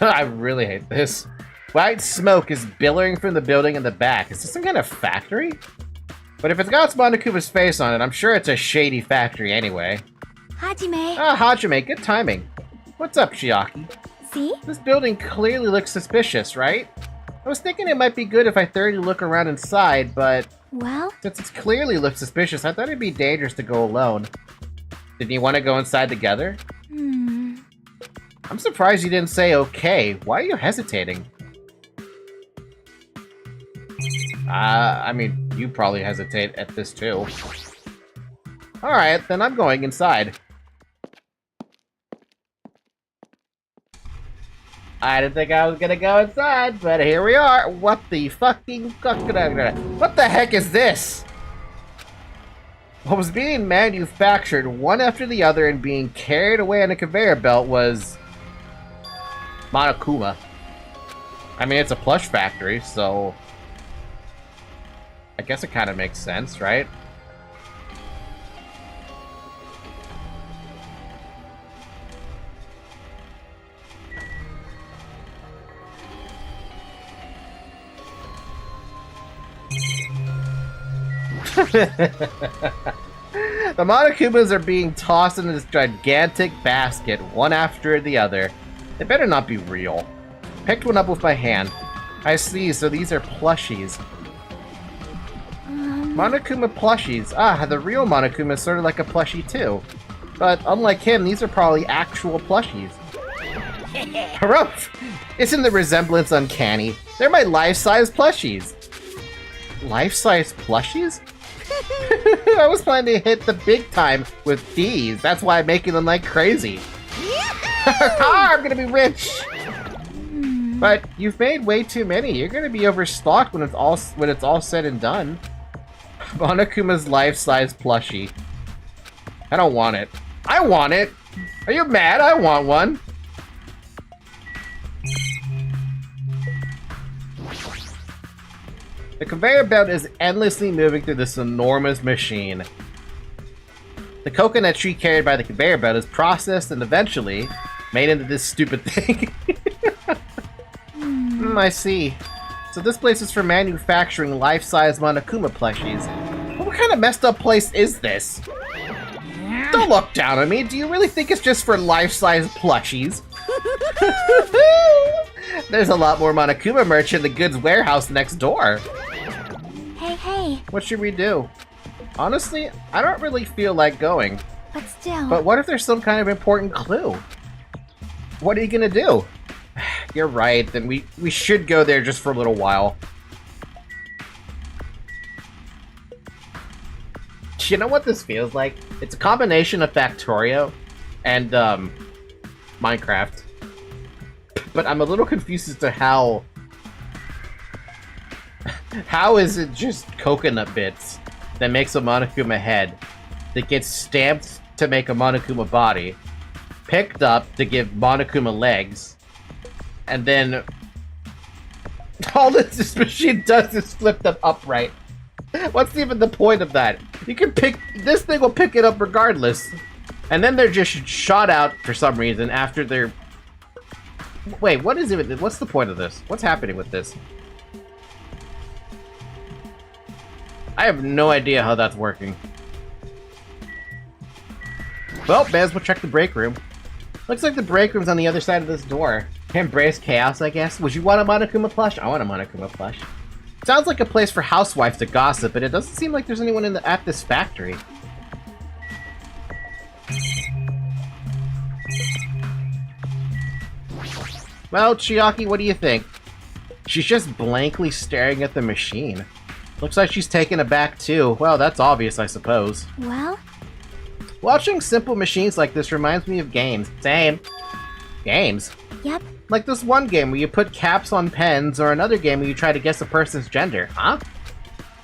I really hate this. White smoke is billowing from the building in the back. Is this some kind of factory? But if it's got Monokuma's face on it, I'm sure it's a shady factory anyway. Hajime. Ah, Hajime, good timing. What's up, Chiaki? See? This building clearly looks suspicious, right? I was thinking it might be good if I thoroughly look around inside, but... Well? Since it clearly looks suspicious, I thought it'd be dangerous to go alone. Didn't you want to go inside together? I'm surprised you didn't say okay. Why are you hesitating? I mean, you probably hesitate at this too. Alright, then I'm going inside. I didn't think I was gonna go inside, but here we are. What the fucking... What the heck is this? What was being manufactured one after the other and being carried away on a conveyor belt was... Monokuma. I mean, it's a plush factory, so... I guess it kind of makes sense, right? The Monokumas are being tossed into this gigantic basket, one after the other. They better not be real. Picked one up with my hand. I see, so these are plushies. Monokuma plushies. Ah, the real Monokuma is sort of like a plushie too. But unlike him, these are probably actual plushies. Harumph! Isn't the resemblance uncanny? They're my life-size plushies. Life-size plushies? I was planning to hit the big time with these. That's why I'm making them like crazy. I'm gonna be rich! But you've made way too many. You're gonna be overstocked when it's all said and done. Monokuma's life-size plushie. I don't want it. I want it! Are you mad? I want one. The conveyor belt is endlessly moving through this enormous machine. The coconut tree carried by the conveyor belt is processed and eventually made into this stupid thing. I see. So this place is for manufacturing life-size Monokuma plushies. What kind of messed up place is this? Don't look down on me. Do you really think it's just for life-size plushies? There's a lot more Monokuma merch in the goods warehouse next door. Hey. What should we do? Honestly, I don't really feel like going. But still. But what if there's some kind of important clue? What are you gonna do? You're right, then we should go there just for a little while. You know what this feels like? It's a combination of Factorio and Minecraft. But I'm a little confused as to how is it just coconut bits that makes a Monokuma head that gets stamped to make a Monokuma body, picked up to give Monokuma legs, and then all this machine does is flip them upright. What's even the point of that? You can pick, this thing will pick it up regardless. And then they're just shot out for some reason after they're... Wait, what is it? What's the point of this? What's happening with this? I have no idea how that's working. Well, may as well check the break room. Looks like the break room's on the other side of this door. Embrace chaos, I guess. Would you want a Monokuma plush? I want a Monokuma plush. Sounds like a place for housewives to gossip, but it doesn't seem like there's anyone at this factory. Well, Chiaki, what do you think? She's just blankly staring at the machine. Looks like she's taken aback too. Well, that's obvious, I suppose. Well? Watching simple machines like this reminds me of games. Same. Games? Yep. Like this one game where you put caps on pens, or another game where you try to guess a person's gender. Huh?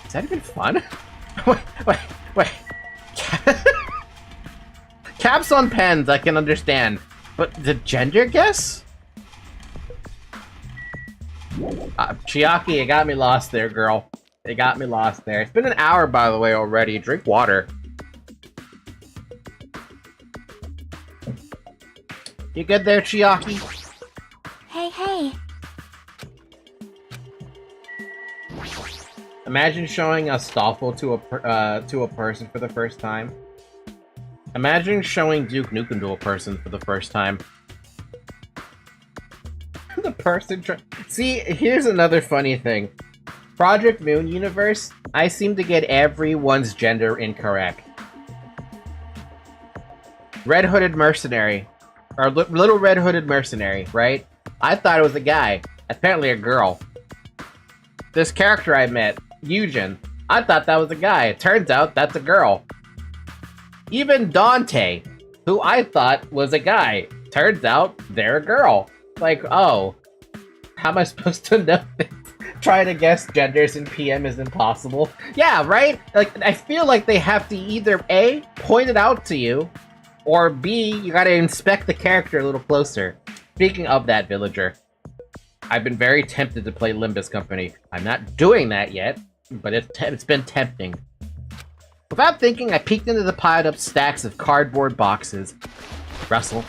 Is that even fun? Wait. Caps on pens, I can understand. But the gender guess? Chiaki, you got me lost there, girl. You got me lost there. It's been an hour, by the way, already. Drink water. You good there, Chiaki? Hey. Imagine showing a Stoffel to a person for the first time. Imagine showing Duke Nukem to a person for the first time. The person See, here's another funny thing. Project Moon Universe, I seem to get everyone's gender incorrect. Red Hooded Mercenary. Or Little Red Hooded Mercenary, right? I thought it was a guy. Apparently a girl. This character I met, Eugen, I thought that was a guy. It turns out that's a girl. Even Dante, who I thought was a guy. Turns out they're a girl. Like, oh. How am I supposed to know this? Trying to guess genders in PM is impossible. Yeah, right? Like, I feel like they have to either A, point it out to you, or B, you gotta inspect the character a little closer. Speaking of that, villager, I've been very tempted to play Limbus Company. I'm not doing that yet, but it's been tempting. Without thinking, I peeked into the piled up stacks of cardboard boxes. Rustle.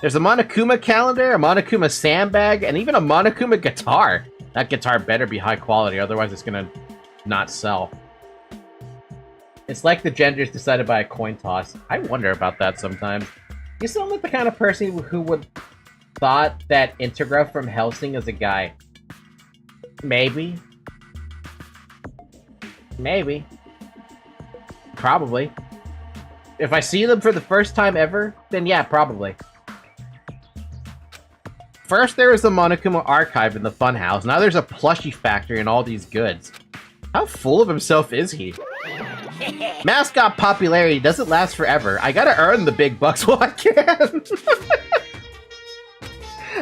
There's a Monokuma calendar, a Monokuma sandbag, and even a Monokuma guitar. That guitar better be high quality, otherwise it's gonna not sell. It's like the gender's decided by a coin toss. I wonder about that sometimes. You sound like the kind of person who would thought that Integra from Helsing is a guy. Maybe. Maybe. Probably. If I see them for the first time ever, then yeah, probably. First there was the Monokuma archive in the funhouse, now there's a plushie factory and all these goods. How full of himself is he? Mascot popularity doesn't last forever. I gotta earn the big bucks while I can.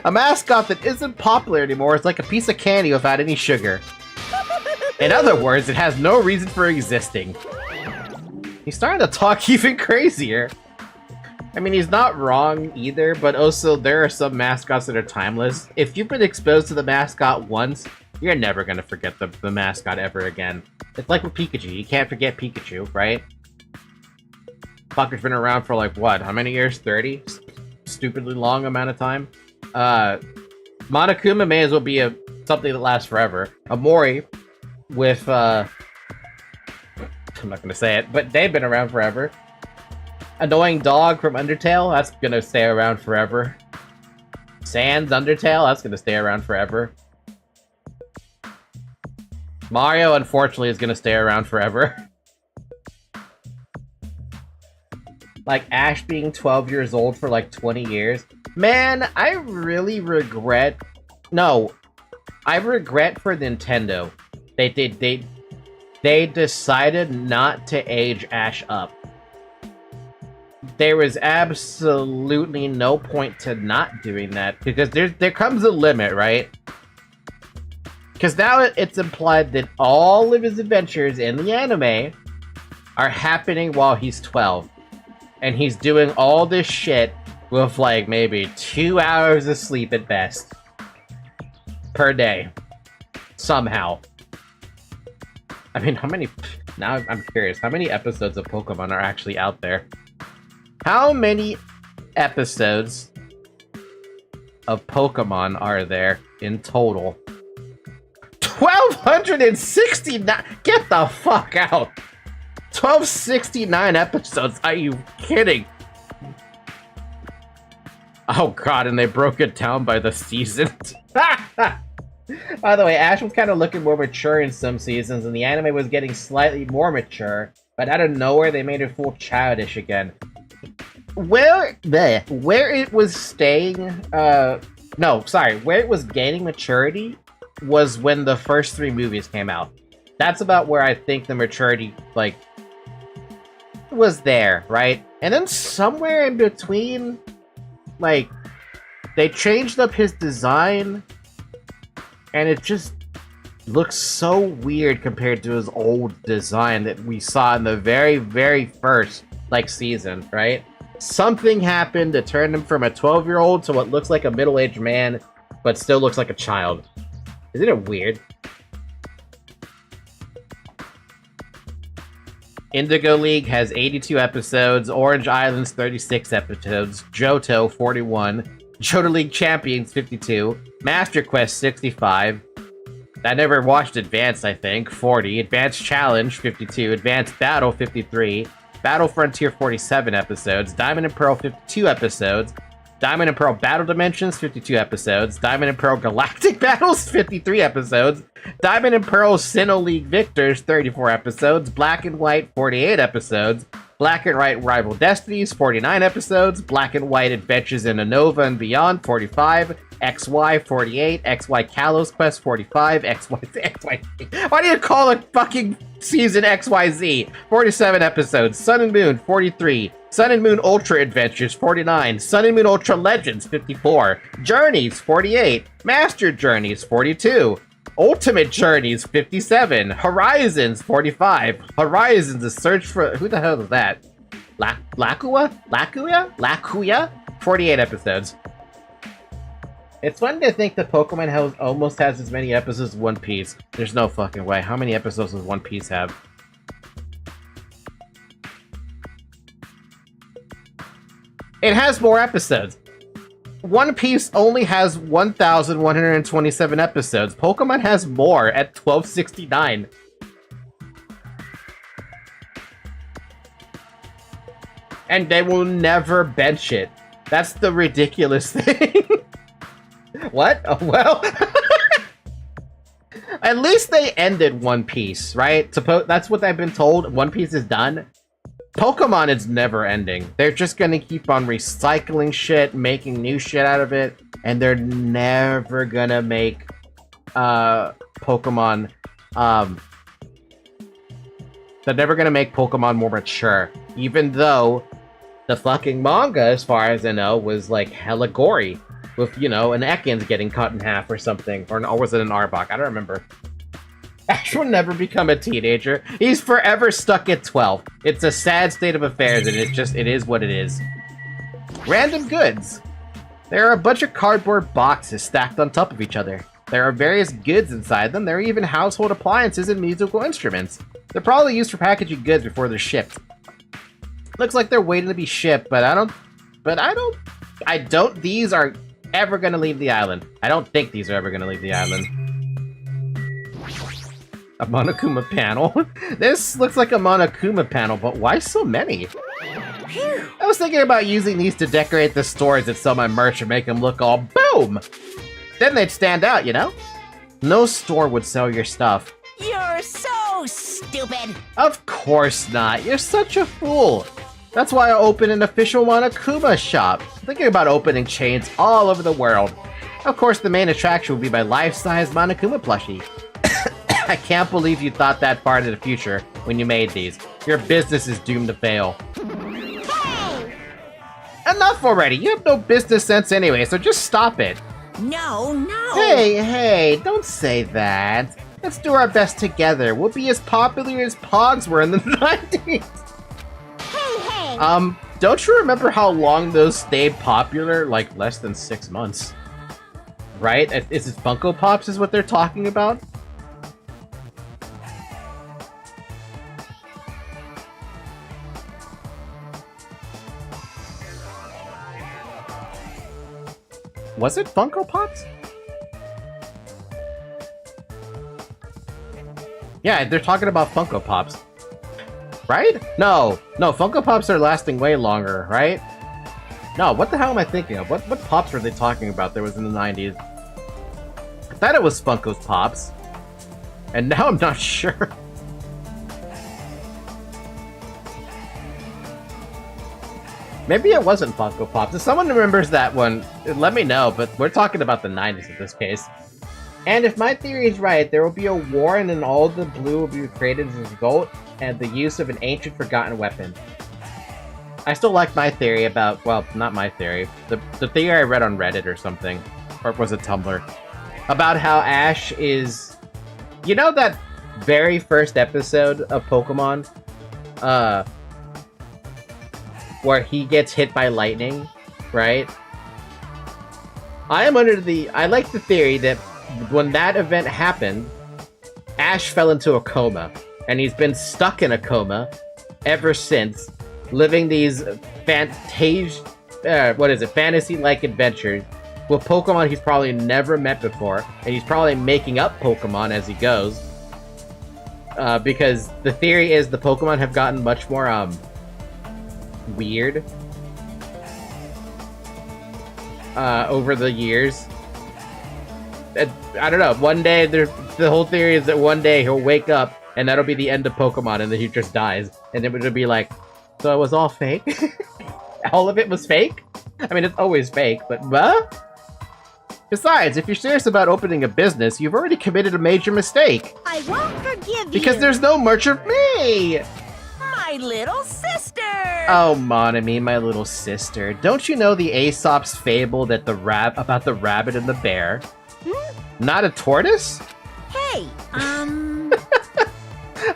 A mascot that isn't popular anymore is like a piece of candy without any sugar. In other words, it has no reason for existing. He's starting to talk even crazier. I mean, he's not wrong either, but also there are some mascots that are timeless. If you've been exposed to the mascot once, you're never gonna forget the mascot ever again. It's like with Pikachu. You can't forget Pikachu, right? Fucker's been around for like, what, how many years? 30? Stupidly long amount of time. Monokuma may as well be something that lasts forever. Amori with, I'm not gonna say it, but they've been around forever. Annoying Dog from Undertale, that's gonna stay around forever. Sans Undertale, that's gonna stay around forever. Mario, unfortunately, is gonna stay around forever. Like, Ash being 12 years old for like 20 years. Man, I really regret... No. I regret for Nintendo. They decided not to age Ash up. There was absolutely no point to not doing that, because there comes a limit, right? Because now it's implied that all of his adventures in the anime are happening while he's 12. And he's doing all this shit with like maybe 2 hours of sleep at best. Per day. Somehow. I mean, how many... Now I'm curious, how many episodes of Pokemon are actually out there? How many episodes of Pokemon are there in total? 1,269! Get the fuck out! 1,269 episodes, are you kidding? Oh god, and they broke it down by the seasons. By the way, Ash was kind of looking more mature in some seasons, and the anime was getting slightly more mature, but out of nowhere they made it full childish again. Where it was staying, where it was gaining maturity was when the first 3 movies came out. That's about where I think the maturity, like, was there, right? And then somewhere in between, like, they changed up his design, and it just looks so weird compared to his old design that we saw in the very, very first, like, season, right? Something happened to turn him from a 12-year-old to what looks like a middle-aged man, but still looks like a child. Isn't it weird? Indigo League has 82 episodes, Orange Islands 36 episodes, Johto 41, Johto League Champions 52, Master Quest 65, I never watched Advanced, I think, 40, Advanced Challenge 52, Advanced Battle 53, Battle Frontier 47 episodes, Diamond and Pearl 52 episodes, Diamond and Pearl Battle Dimensions, 52 episodes. Diamond and Pearl Galactic Battles, 53 episodes. Diamond and Pearl Sinnoh League Victors, 34 episodes. Black and White, 48 episodes. Black and White Rival Destinies, 49 episodes. Black and White Adventures in Unova and Beyond, 45. XY, 48. XY Kalos Quest, 45. XY... Why do you call it fucking season XYZ? 47 episodes. Sun and Moon, 43. Sun and Moon Ultra Adventures, 49. Sun and Moon Ultra Legends, 54. Journeys, 48. Master Journeys, 42. Ultimate Journeys, 57. Horizons, 45. Horizons, a search for... Who the hell is that? Lakuya? 48 episodes. It's fun to think that Pokemon almost has as many episodes as One Piece. There's no fucking way. How many episodes does One Piece have? It has more episodes. One Piece only has 1,127 episodes. Pokemon has more at 1,269. And they will never bench it. That's the ridiculous thing. What? Oh, well. At least they ended One Piece, right? That's what I've been told. One Piece is done. Pokemon is never ending. They're just gonna keep on recycling shit, making new shit out of it, and they're never gonna make Pokemon they're never gonna make Pokemon more mature. Even though the fucking manga, as far as I know, was like hella gory. With, you know, an Ekans getting cut in half or something. Or was it an Arbok? I don't remember. Ash will never become a teenager. He's forever stuck at 12. It's a sad state of affairs, and it is what it is. Random goods. There are a bunch of cardboard boxes stacked on top of each other. There are various goods inside them. There are even household appliances and musical instruments. They're probably used for packaging goods before they're shipped. Looks like they're waiting to be shipped, but I don't. These are ever gonna leave the island. I don't think these are ever gonna leave the island. A Monokuma panel? This looks like a Monokuma panel, but why so many? I was thinking about using these to decorate the stores that sell my merch and make them look all boom! Then they'd stand out, you know? No store would sell your stuff. You're so stupid! Of course not. You're such a fool. That's why I opened an official Monokuma shop. Thinking about opening chains all over the world. Of course, the main attraction would be my life-size Monokuma plushie. I can't believe you thought that far into the future when you made these. Your business is doomed to fail. Hey! Enough already! You have no business sense anyway, so just stop it. No. Hey, don't say that. Let's do our best together. We'll be as popular as Pogs were in the 90s. Hey! Don't you remember how long those stayed popular? Like, less than 6 months. Right? Is it Funko Pops is what they're talking about? Was it Funko Pops? Yeah, they're talking about Funko Pops. Right? No, Funko Pops are lasting way longer, right? No, what the hell am I thinking of? What Pops were they talking about that was in the 90s? I thought it was Funko's Pops. And now I'm not sure. Maybe it wasn't Funko Pops. If someone remembers that one, let me know, but we're talking about the 90s in this case. And if my theory is right, there will be a war and then all the blue will be created as a result, and the use of an ancient forgotten weapon. I still like my theory about, well, not my theory, the theory I read on Reddit or something, or was it Tumblr, about how Ash is, you know that very first episode of Pokemon, where he gets hit by lightning, right? I like the theory that when that event happened, Ash fell into a coma, and he's been stuck in a coma ever since, living these fantasy-like adventures with Pokemon he's probably never met before, and he's probably making up Pokemon as he goes, because the theory is the Pokemon have gotten much more, weird, over the years. I don't know, one day, the whole theory is that one day he'll wake up, and that'll be the end of Pokemon, and then he just dies. And it would be like, so it was all fake? All of it was fake? I mean, it's always fake, but Besides, if you're serious about opening a business, you've already committed a major mistake. I won't forgive you! Because there's no merch of me! My little sister! Oh, Monami, my little sister. Don't you know the Aesop's fable that about the rabbit and the bear? Not a tortoise? Hey,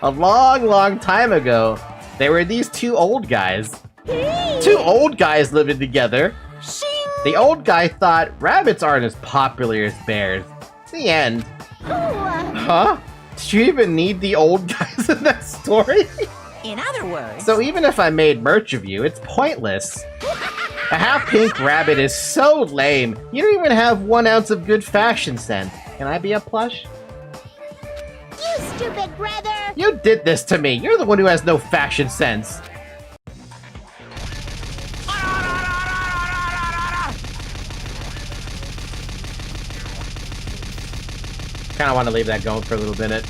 A long, long time ago, there were these two old guys. Hey. Two old guys living together. Shing! The old guy thought rabbits aren't as popular as bears. The end. Huh? Did you even need the old guys in that story? In other words... So even if I made merch of you, it's pointless. A half-pink rabbit is so lame. You don't even have 1 ounce of good fashion sense. Can I be a plush? You stupid brother! You did this to me. You're the one who has no fashion sense. Kinda wanna leave that going for a little minute.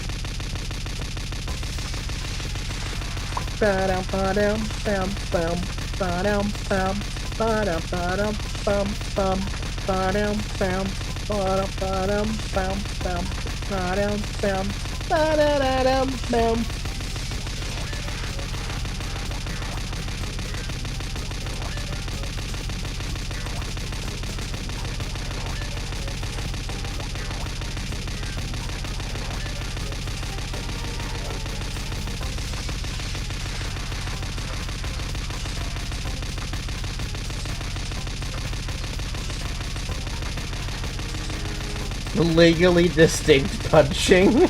Legally distinct punching.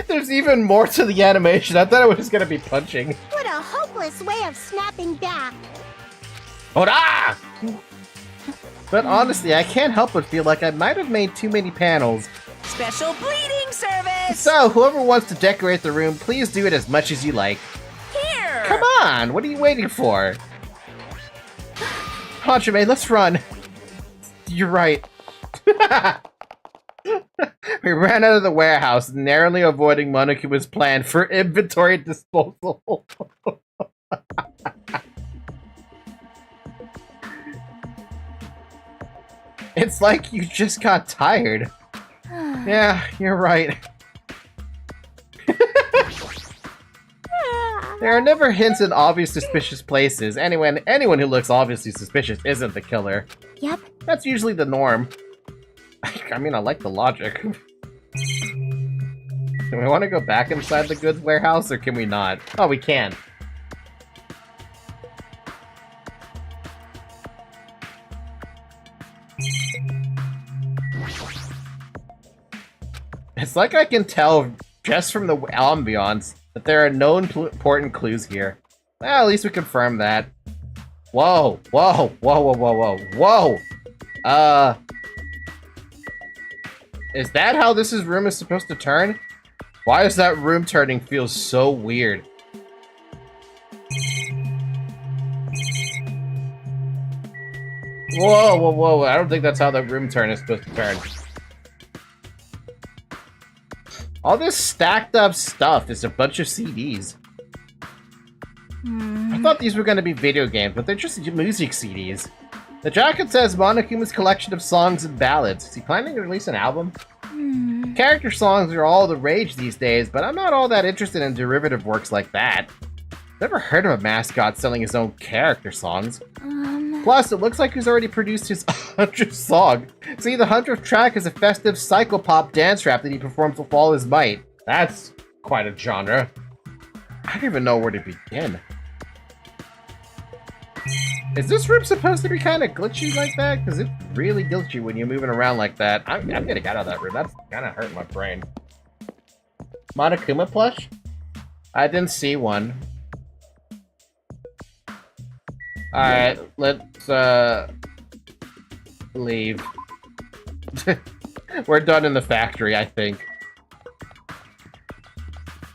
There's even more to the animation. I thought it was gonna be punching. What a hopeless way of snapping back. Hola! But honestly, I can't help but feel like I might have made too many panels. Special bleeding service. So, whoever wants to decorate the room, please do it as much as you like. Here. Come on! What are you waiting for? Hajime, let's run. You're right. We ran out of the warehouse, narrowly avoiding Monokuma's plan for inventory disposal. It's like you just got tired. Yeah, you're right. There are never hints in obvious suspicious places. Anyone who looks obviously suspicious isn't the killer. Yep. That's usually the norm. I mean, I like the logic. Do we want to go back inside the goods warehouse, or can we not? Oh, we can. It's like I can tell just from the ambiance that there are no important clues here. Well, at least we confirmed that. Whoa, whoa, whoa, whoa, whoa, whoa, whoa! Is that how this room is supposed to turn? Why does that room turning feel so weird? Whoa, whoa, whoa, I don't think that's how that room turn is supposed to turn. All this stacked up stuff is a bunch of CDs. I thought these were going to be video games, but they're just music CDs. The jacket says Monokuma's collection of songs and ballads. Is he planning to release an album? Character songs are all the rage these days, but I'm not all that interested in derivative works like that. Never heard of a mascot selling his own character songs. Plus, it looks like he's already produced his 100th song. See, the 100th track is a festive psychopop dance rap that he performs with all his might. That's quite a genre. I don't even know where to begin. Is this room supposed to be kind of glitchy like that? Because it's really glitchy when you're moving around like that. I'm gonna get out of that room. That's kind of hurting my brain. Monokuma plush? I didn't see one. Alright, let's, leave. We're done in the factory, I think.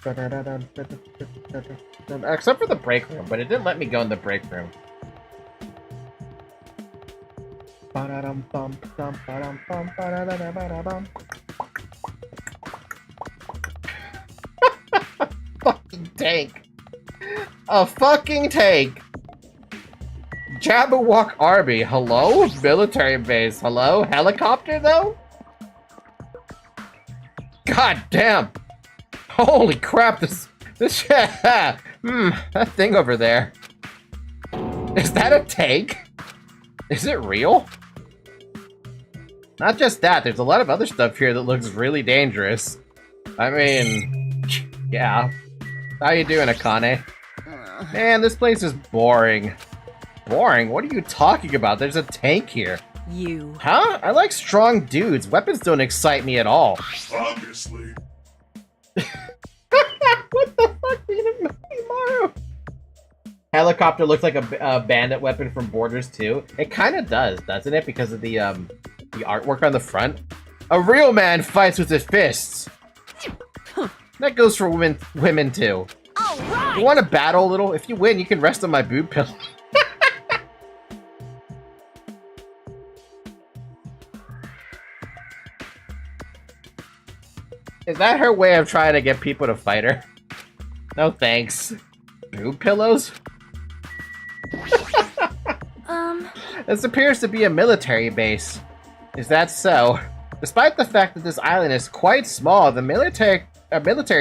Except for the break room, but it didn't let me go in the break room. Fucking tank. A fucking tank. Jabberwock Army, hello? Military base, hello? Helicopter, though? God damn! Holy crap, this that thing over there. Is that a tank? Is it real? Not just that, there's a lot of other stuff here that looks really dangerous. I mean, yeah. How you doing, Akane? Man, this place is boring. Boring? What are you talking about? There's a tank here. You. Huh? I like strong dudes. Weapons don't excite me at all. Obviously. What the fuck, Maru? Helicopter looks like a bandit weapon from Borders 2. It kind of does, doesn't it? Because of the artwork on the front. A real man fights with his fists. That goes for women too. All right. You want to battle a little? If you win, you can rest on my boob pillow. Is that her way of trying to get people to fight her? No thanks. Boob pillows? This appears to be a military base. Is that so? Despite the fact that this island is quite small, the military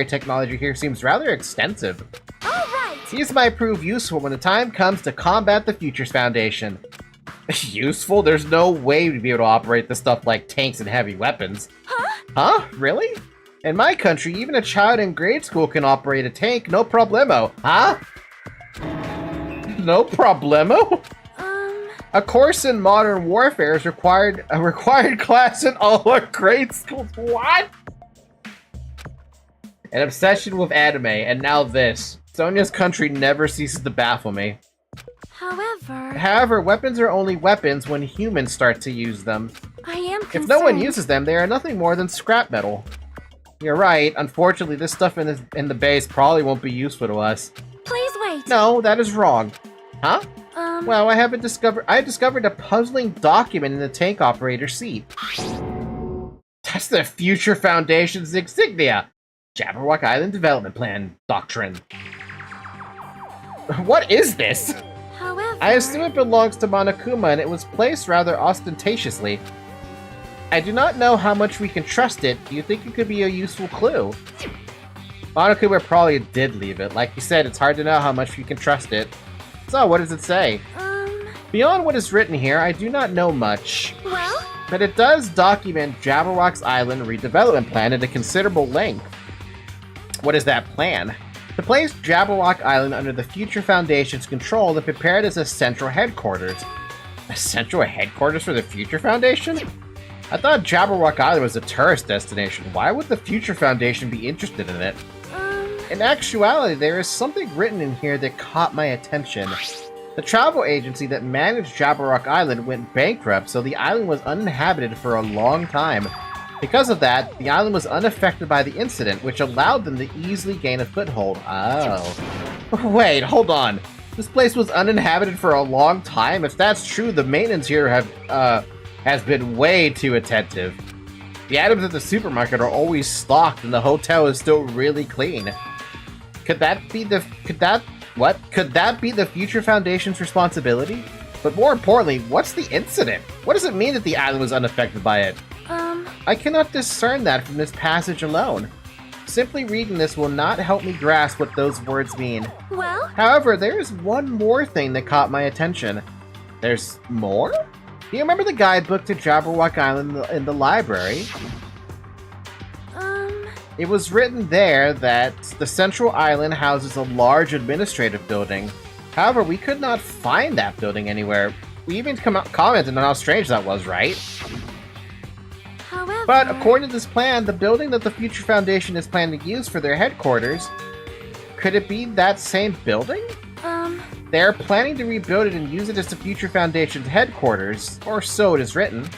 technology here seems rather extensive. All right. These might prove useful when the time comes to combat the Futures Foundation. Useful? There's no way we'd be able to operate this stuff like tanks and heavy weapons. Huh? Huh? Really? In my country, even a child in grade school can operate a tank, no problemo. Huh? No problemo? A course in modern warfare is a required class in all our grade schools. What? An obsession with anime, and now this. Sonia's country never ceases to baffle me. However, weapons are only weapons when humans start to use them. I am concerned. If no one uses them, they are nothing more than scrap metal. You're right. Unfortunately, this stuff in the base probably won't be useful to us. Please wait. No, that is wrong. Huh? Well, I discovered a puzzling document in the tank operator's seat. That's the Future Foundation's insignia. Jabberwock Island Development Plan Doctrine. What is this? However, I assume it belongs to Monokuma and it was placed rather ostentatiously. I do not know how much we can trust it. Do you think it could be a useful clue? Monokuma probably did leave it. Like you said, it's hard to know how much we can trust it. So, what does it say? Beyond what is written here, I do not know much. Well? But it does document Jabberwock's Island redevelopment plan at a considerable length. What is that plan? To place Jabberwock Island under the Future Foundation's control and prepared as a central headquarters. A central headquarters for the Future Foundation? I thought Jabberwock Island was a tourist destination. Why would the Future Foundation be interested in it? In actuality, there is something written in here that caught my attention. The travel agency that managed Jabberwock Island went bankrupt, so the island was uninhabited for a long time. Because of that, the island was unaffected by the incident, which allowed them to easily gain a foothold. Oh. Wait, hold on. This place was uninhabited for a long time? If that's true, the maintenance here has been way too attentive. The items at the supermarket are always stocked and the hotel is still really clean. Could that be the Future Foundation's responsibility? But more importantly, what's the incident? What does it mean that the island was unaffected by it? I cannot discern that from this passage alone. Simply reading this will not help me grasp what those words mean. Well? However, there is one more thing that caught my attention. There's more? Do you remember the guidebook to Jabberwock Island in the library? It was written there that the central island houses a large administrative building. However, we could not find that building anywhere. We even commented on how strange that was, right? However, But according to this plan, the building that the Future Foundation is planning to use for their headquarters, could it be that same building? They are planning to rebuild it and use it as the Future Foundation's headquarters, or so it is written.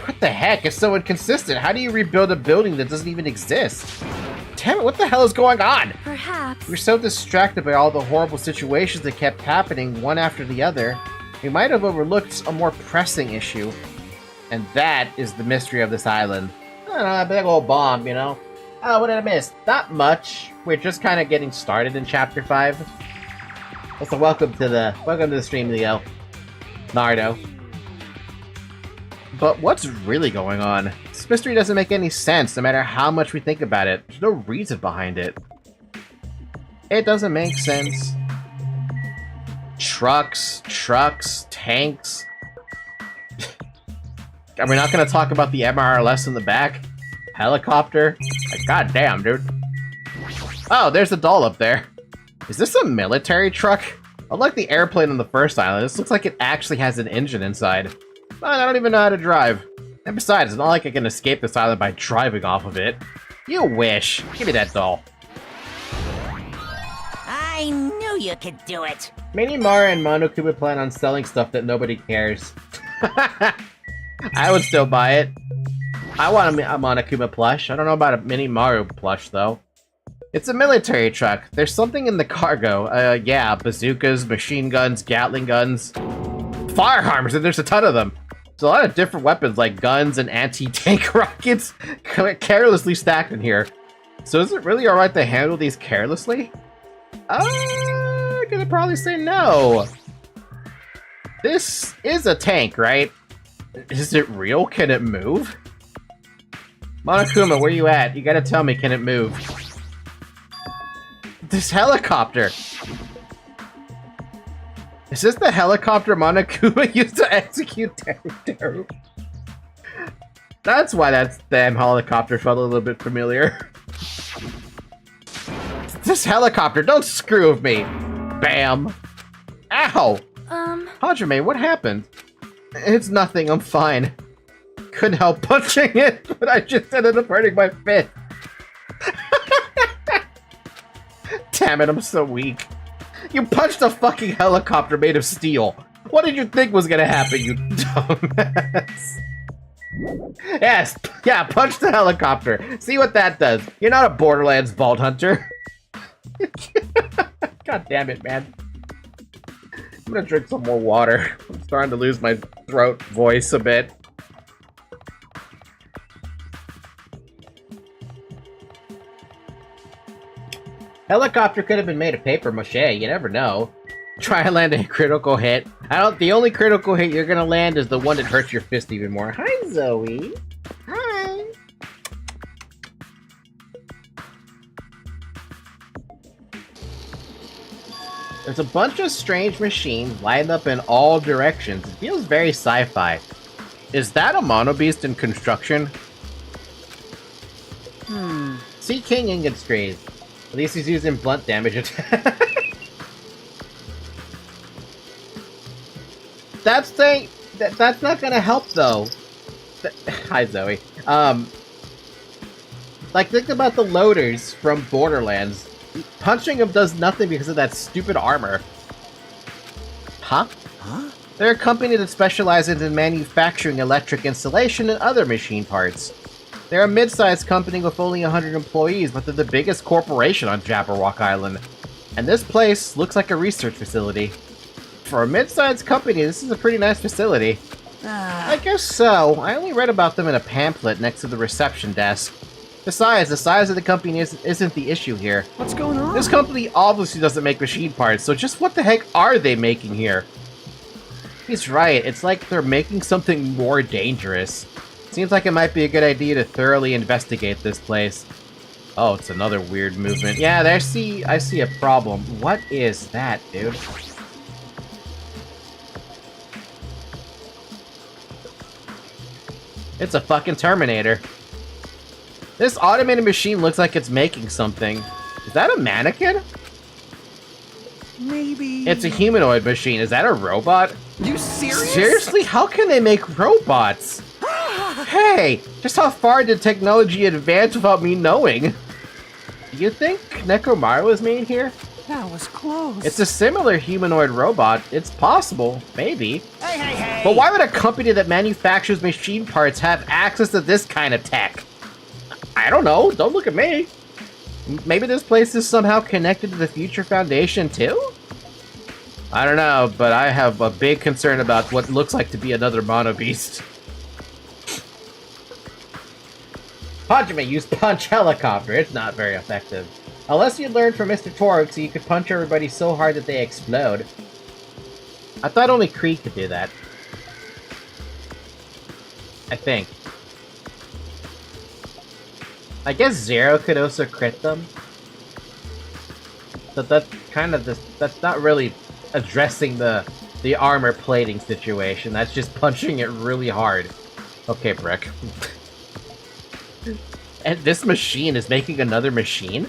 What the heck? It's so inconsistent. How do you rebuild a building that doesn't even exist? Damn it, what the hell is going on? perhaps. We were so distracted by all the horrible situations that kept happening one after the other, we might have overlooked a more pressing issue. And that is the mystery of this island. I don't know, a big old bomb, you know? Oh, what did I miss? Not much. We're just kind of getting started in Chapter 5. Also, welcome to the stream, Leo. Nardo. But what's really going on? This mystery doesn't make any sense, no matter how much we think about it. There's no reason behind it. It doesn't make sense. Trucks, tanks. Are we not going to talk about the MRLS in the back? Helicopter? Like, goddamn, dude. Oh, there's a doll up there. Is this a military truck? Unlike the airplane on the first island, this looks like it actually has an engine inside. But I don't even know how to drive. And besides, it's not like I can escape this island by driving off of it. You wish. Give me that doll. I knew you could do it. Mini Mara and Monokuma plan on selling stuff that nobody cares. I would still buy it. I want a Monokuma plush. I don't know about a Mini Maru plush, though. It's a military truck. There's something in the cargo. Yeah, bazookas, machine guns, Gatling guns, firearms, and there's a ton of them. There's a lot of different weapons, like guns and anti-tank rockets, carelessly stacked in here. So is it really alright to handle these carelessly? I'm gonna probably say no. This is a tank, right? Is it real? Can it move? Monokuma, where you at? You gotta tell me, can it move? This helicopter! Is this the helicopter Monokuma used to execute Teru? That's why that damn helicopter felt a little bit familiar. This helicopter, don't screw with me! Bam! Ow! Hajime, what happened? It's nothing, I'm fine. Couldn't help punching it, but I just ended up hurting my fist. Damn it, I'm so weak. You punched a fucking helicopter made of steel. What did you think was gonna happen, you dumbass? Yes, yeah, punch the helicopter. See what that does. You're not a Borderlands Vault Hunter. God damn it, man. I'm gonna drink some more water. I'm starting to lose my throat voice a bit. Helicopter could have been made of paper mache, you never know. Try to land a critical hit. The only critical hit you're gonna land is the one that hurts your fist even more. Hi, Zoe. Hi. There's a bunch of strange machines lined up in all directions. It feels very sci-fi. Is that a monobeast in construction? Sea King ingot strays. At least he's using blunt damage attack. That's not gonna help though. Hi Zoe. Like think about the loaders from Borderlands. Punching them does nothing because of that stupid armor. Huh? They're a company that specializes in manufacturing electric installation and other machine parts. They're a mid-sized company with only 100 employees, but they're the biggest corporation on Jabberwock Island. And this place looks like a research facility. For a mid-sized company, this is a pretty nice facility. I guess so. I only read about them in a pamphlet next to the reception desk. Besides, the size of the company isn't the issue here. What's going on? This company obviously doesn't make machine parts, so just what the heck are they making here? He's right, it's like they're making something more dangerous. Seems like it might be a good idea to thoroughly investigate this place. Oh, it's another weird movement. Yeah, I see a problem. What is that, dude? It's a fucking Terminator. This automated machine looks like it's making something. Is that a mannequin? Maybe... It's a humanoid machine. Is that a robot? You serious? Seriously? How can they make robots? Hey! Just how far did technology advance without me knowing? Do you think Nekomaru was made here? That was close. It's a similar humanoid robot. It's possible. Maybe. Hey! But why would a company that manufactures machine parts have access to this kind of tech? I don't know. Don't look at me. Maybe this place is somehow connected to the Future Foundation, too? I don't know, but I have a big concern about what looks like to be another Mono Beast. Hajime used Punch Helicopter. It's not very effective. Unless you learned from Mr. Torg so you could punch everybody so hard that they explode. I thought only Creed could do that. I think. I guess Zero could also crit them. But that's kind of that's not really addressing the armor plating situation. That's just punching it really hard. Okay, Brick. And this machine is making another machine?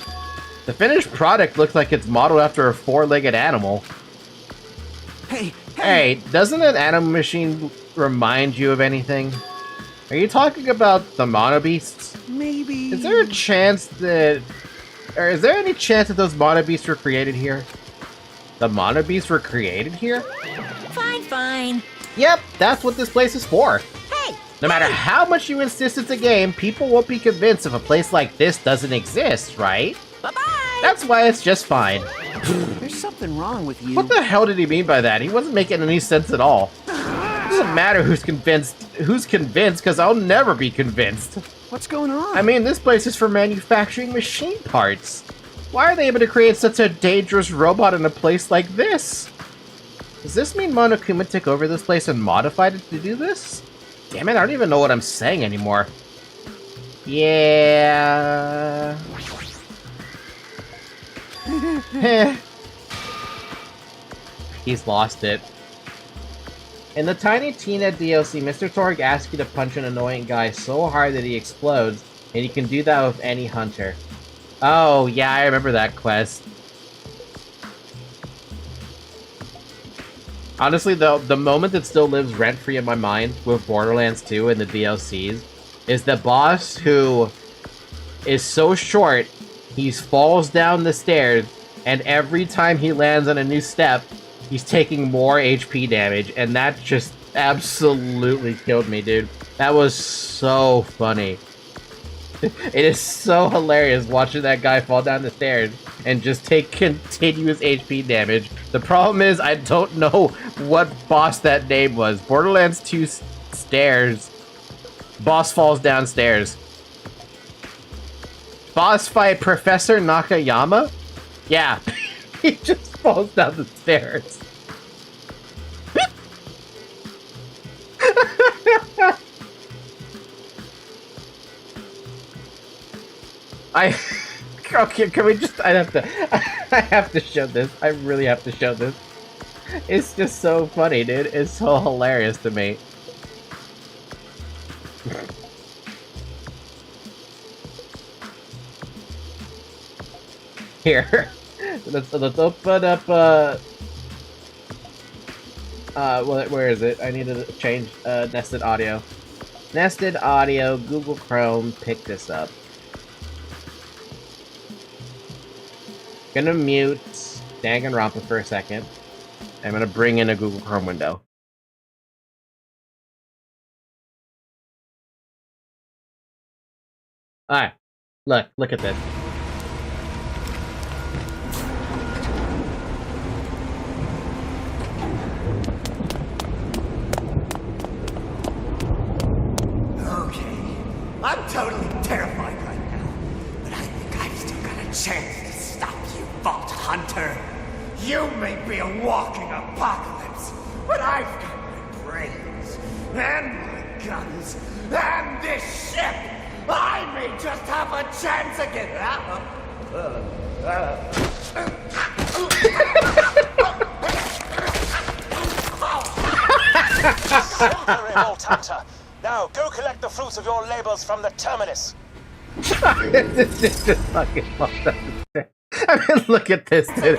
The finished product looks like it's modeled after a four-legged animal. Hey, doesn't an animal machine remind you of anything? Are you talking about the Mono Beasts? Maybe... Is there a chance that... Or is there any chance that those Mono Beasts were created here? The Mono Beasts were created here? Fine. Yep, that's what this place is for. Hey! No matter how much you insist it's a game, people won't be convinced if a place like this doesn't exist, right? Bye-bye! That's why it's just fine. There's something wrong with you. What the hell did he mean by that? He wasn't making any sense at all. It doesn't matter who's convinced, because I'll never be convinced. What's going on? I mean, this place is for manufacturing machine parts. Why are they able to create such a dangerous robot in a place like this? Does this mean Monokuma took over this place and modified it to do this? Damn it, I don't even know what I'm saying anymore. Yeah... He's lost it. In the Tiny Tina DLC, Mr. Torg asks you to punch an annoying guy so hard that he explodes, and you can do that with any hunter. Oh, yeah, I remember that quest. Honestly, though, the moment that still lives rent-free in my mind with Borderlands 2 and the DLCs is the boss who is so short, he falls down the stairs, and every time he lands on a new step, he's taking more HP damage, and that just absolutely killed me, dude. That was so funny. It is so hilarious watching that guy fall down the stairs and just take continuous HP damage. The problem is, I don't know what boss that name was. Borderlands 2 stairs. Boss falls downstairs. Boss fight Professor Nakayama? Yeah. He just falls down the stairs. Okay, can we just, I have to show this. I really have to show this. It's just so funny, dude. It's so hilarious to me. Here. Let's open up, where is it? I need to change, nested audio. Nested audio, Google Chrome, pick this up. Gonna mute Danganronpa for a second. I'm gonna bring in a Google Chrome window. Alright. Look at this. Okay. I'm totally terrified right now. But I think I've still got a chance to stop you, Vault Hunter. You may be a walking apocalypse, but I've got my brains, and my guns, and this ship! I may just have a chance again! Simple, Revolt Hunter. Now, go collect the fruits of your labors from the terminus. This just fucking fucked up. I mean, look at this, dude.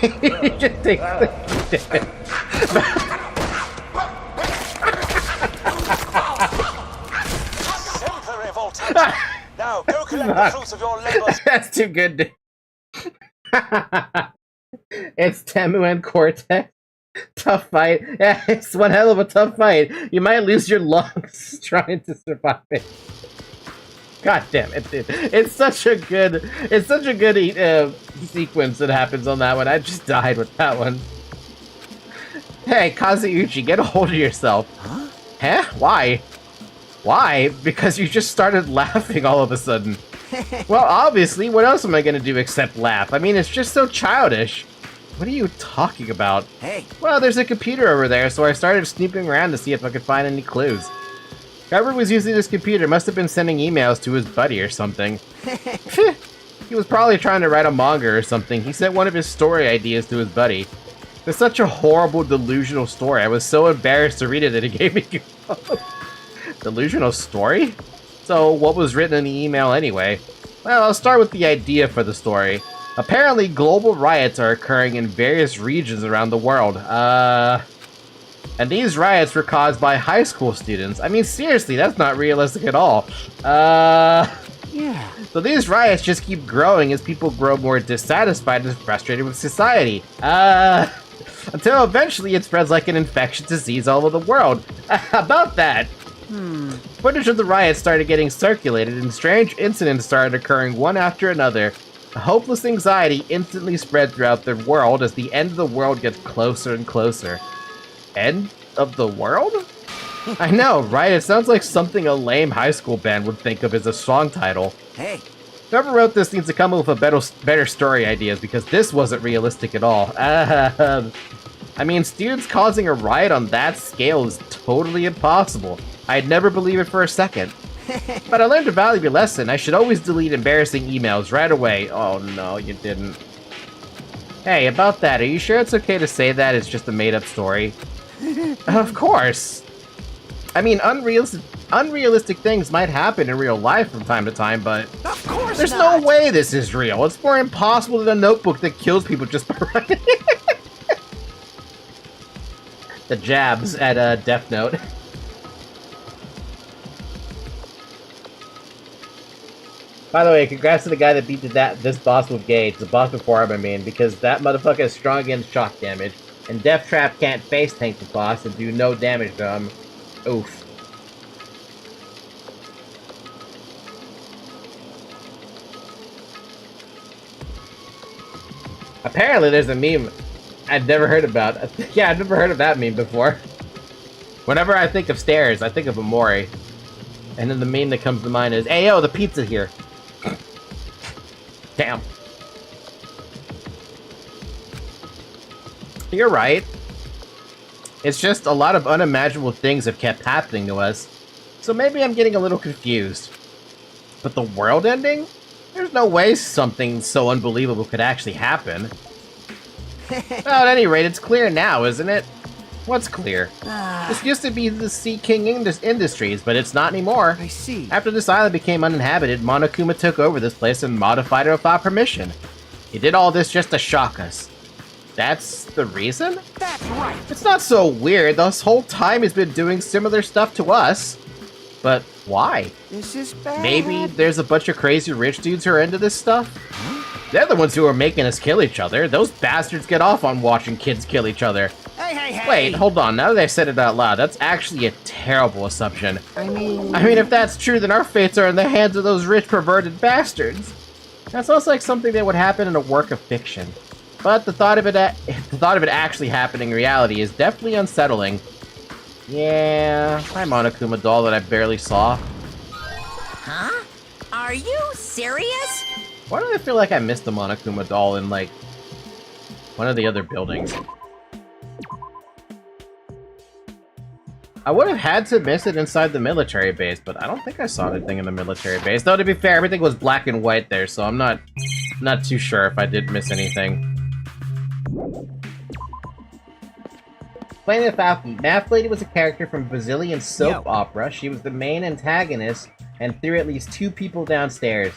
He just takes the Simple, Revolt Hunter. Now, go collect the fruits of your labors. That's too good, dude. It's Temu and Cortex. Tough fight. Yeah, it's one hell of a tough fight. You might lose your lungs trying to survive it. God damn it, dude. It's such a good sequence that happens on that one. I just died with that one. Hey, Kazuuchi, get a hold of yourself. Huh? Huh? Why? Why? Because you just started laughing all of a sudden. Well, obviously, what else am I gonna do except laugh? I mean, it's just so childish. What are you talking about? Hey. Well, there's a computer over there, so I started snooping around to see if I could find any clues. Whoever was using this computer must have been sending emails to his buddy or something. He was probably trying to write a manga or something. He sent one of his story ideas to his buddy. It's such a horrible, delusional story. I was so embarrassed to read it that it gave me goosebumps. Delusional story? So, what was written in the email anyway? Well, I'll start with the idea for the story. Apparently, global riots are occurring in various regions around the world. And these riots were caused by high school students. I mean, seriously, that's not realistic at all. Yeah. So these riots just keep growing as people grow more dissatisfied and frustrated with society. Until eventually it spreads like an infectious disease all over the world. About that. Footage of the riot started getting circulated, and strange incidents started occurring one after another. A hopeless anxiety instantly spread throughout the world as the end of the world gets closer and closer. End of the world? I know, right? It sounds like something a lame high school band would think of as a song title. Hey, Whoever wrote this needs to come up with better story ideas, because this wasn't realistic at all. I mean, students causing a riot on that scale is totally impossible. I'd never believe it for a second. But I learned a valuable lesson. I should always delete embarrassing emails right away. Oh no, you didn't. Hey, about that, are you sure it's okay to say that it's just a made-up story? Of course! I mean, unrealistic things might happen in real life from time to time, but of course there's not. no way this is real. It's more impossible than a notebook that kills people just by writing it. The jabs at Death Note. By the way, congrats to the guy that beat this boss with Gage, the boss before him, I mean, because that motherfucker is strong against shock damage, and Death Trap can't face tank the boss and do no damage to him. Oof. Apparently there's a meme I've never heard about. Yeah, I've never heard of that meme before. Whenever I think of stairs, I think of Amori. And then the meme that comes to mind is, hey yo, the pizza here. Damn. You're right. It's just a lot of unimaginable things have kept happening to us. So maybe I'm getting a little confused. But the world ending? There's no way something so unbelievable could actually happen. Well, at any rate, it's clear now, isn't it? What's clear? This used to be the Sea King Industries, but it's not anymore. I see. After this island became uninhabited, Monokuma took over this place and modified it without permission. He did all this just to shock us. That's the reason? That's right. It's not so weird. This whole time he's been doing similar stuff to us. But why? This is bad. Maybe there's a bunch of crazy rich dudes who are into this stuff? They're the ones who are making us kill each other. Those bastards get off on watching kids kill each other. Hey. Wait, hold on. Now that I said it out loud, that's actually a terrible assumption. I mean, if that's true, then our fates are in the hands of those rich, perverted bastards. That sounds like something that would happen in a work of fiction. But the thought of it actually happening in reality is definitely unsettling. Yeah, hi Monokuma doll that I barely saw. Huh? Are you serious? Why do I feel like I missed the Monokuma doll in, like, one of the other buildings? I would have had to miss it inside the military base, but I don't think I saw anything in the military base. Though, to be fair, everything was black and white there, so I'm not too sure if I did miss anything. Explaining the Falcon, Math Lady was a character from Brazilian soap opera. She was the main antagonist and threw at least 2 people downstairs.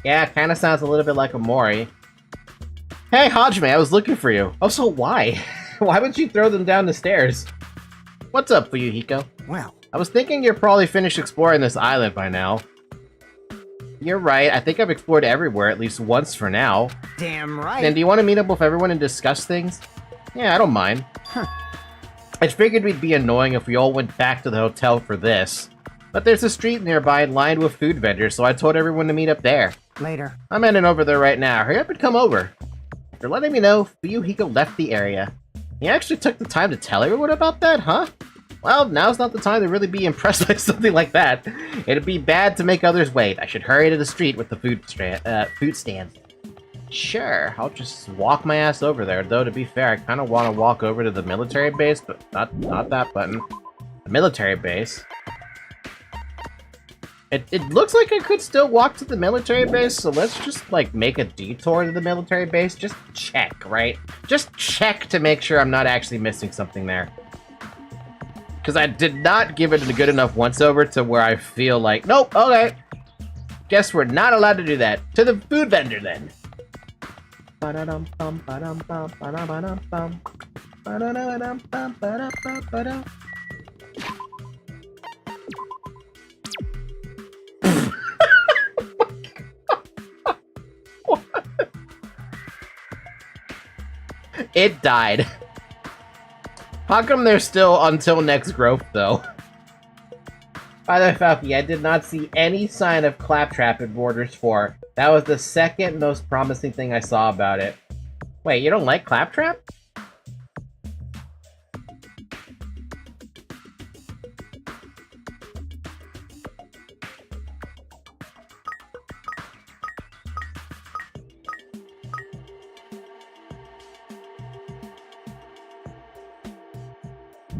Yeah, kinda sounds a little bit like Amori. Hey, Hajime, I was looking for you. Oh, so why? Why would you throw them down the stairs? What's up, Fuyuhiko? well, I was thinking you're probably finished exploring this island by now. You're right, I think I've explored everywhere at least once for now. damn right. Then do you want to meet up with everyone and discuss things? Yeah, I don't mind. I figured we'd be annoying if we all went back to the hotel for this. But there's a street nearby lined with food vendors, so I told everyone to meet up there. Later. I'm heading over there right now. Hurry up and come over. After letting me know, Fuyuhiko left the area. He actually took the time to tell everyone about that, huh? Well, now's not the time to really be impressed by something like that. It'd be bad to make others wait. I should hurry to the street with the food stands. Sure, I'll just walk my ass over there. Though, to be fair, I kind of want to walk over to the military base, but not that button. The military base. It looks like I could still walk to the military base, so let's just, like, make a detour to the military base. Just check, right? Just check to make sure I'm not actually missing something there. Because I did not give it a good enough once-over to where I feel like, nope, okay. Guess we're not allowed to do that. To the food vendor, then. Ba-da-dum-bum, ba-dum-bum, ba-da-ba-dum-bum. Ba-da-da-dum-bum, ba-da-ba-ba-dum. It died. How come they're still until next growth, though? By the way, Falky, I did not see any sign of Claptrap in Borders 4. That was the second most promising thing I saw about it. Wait, you don't like Claptrap?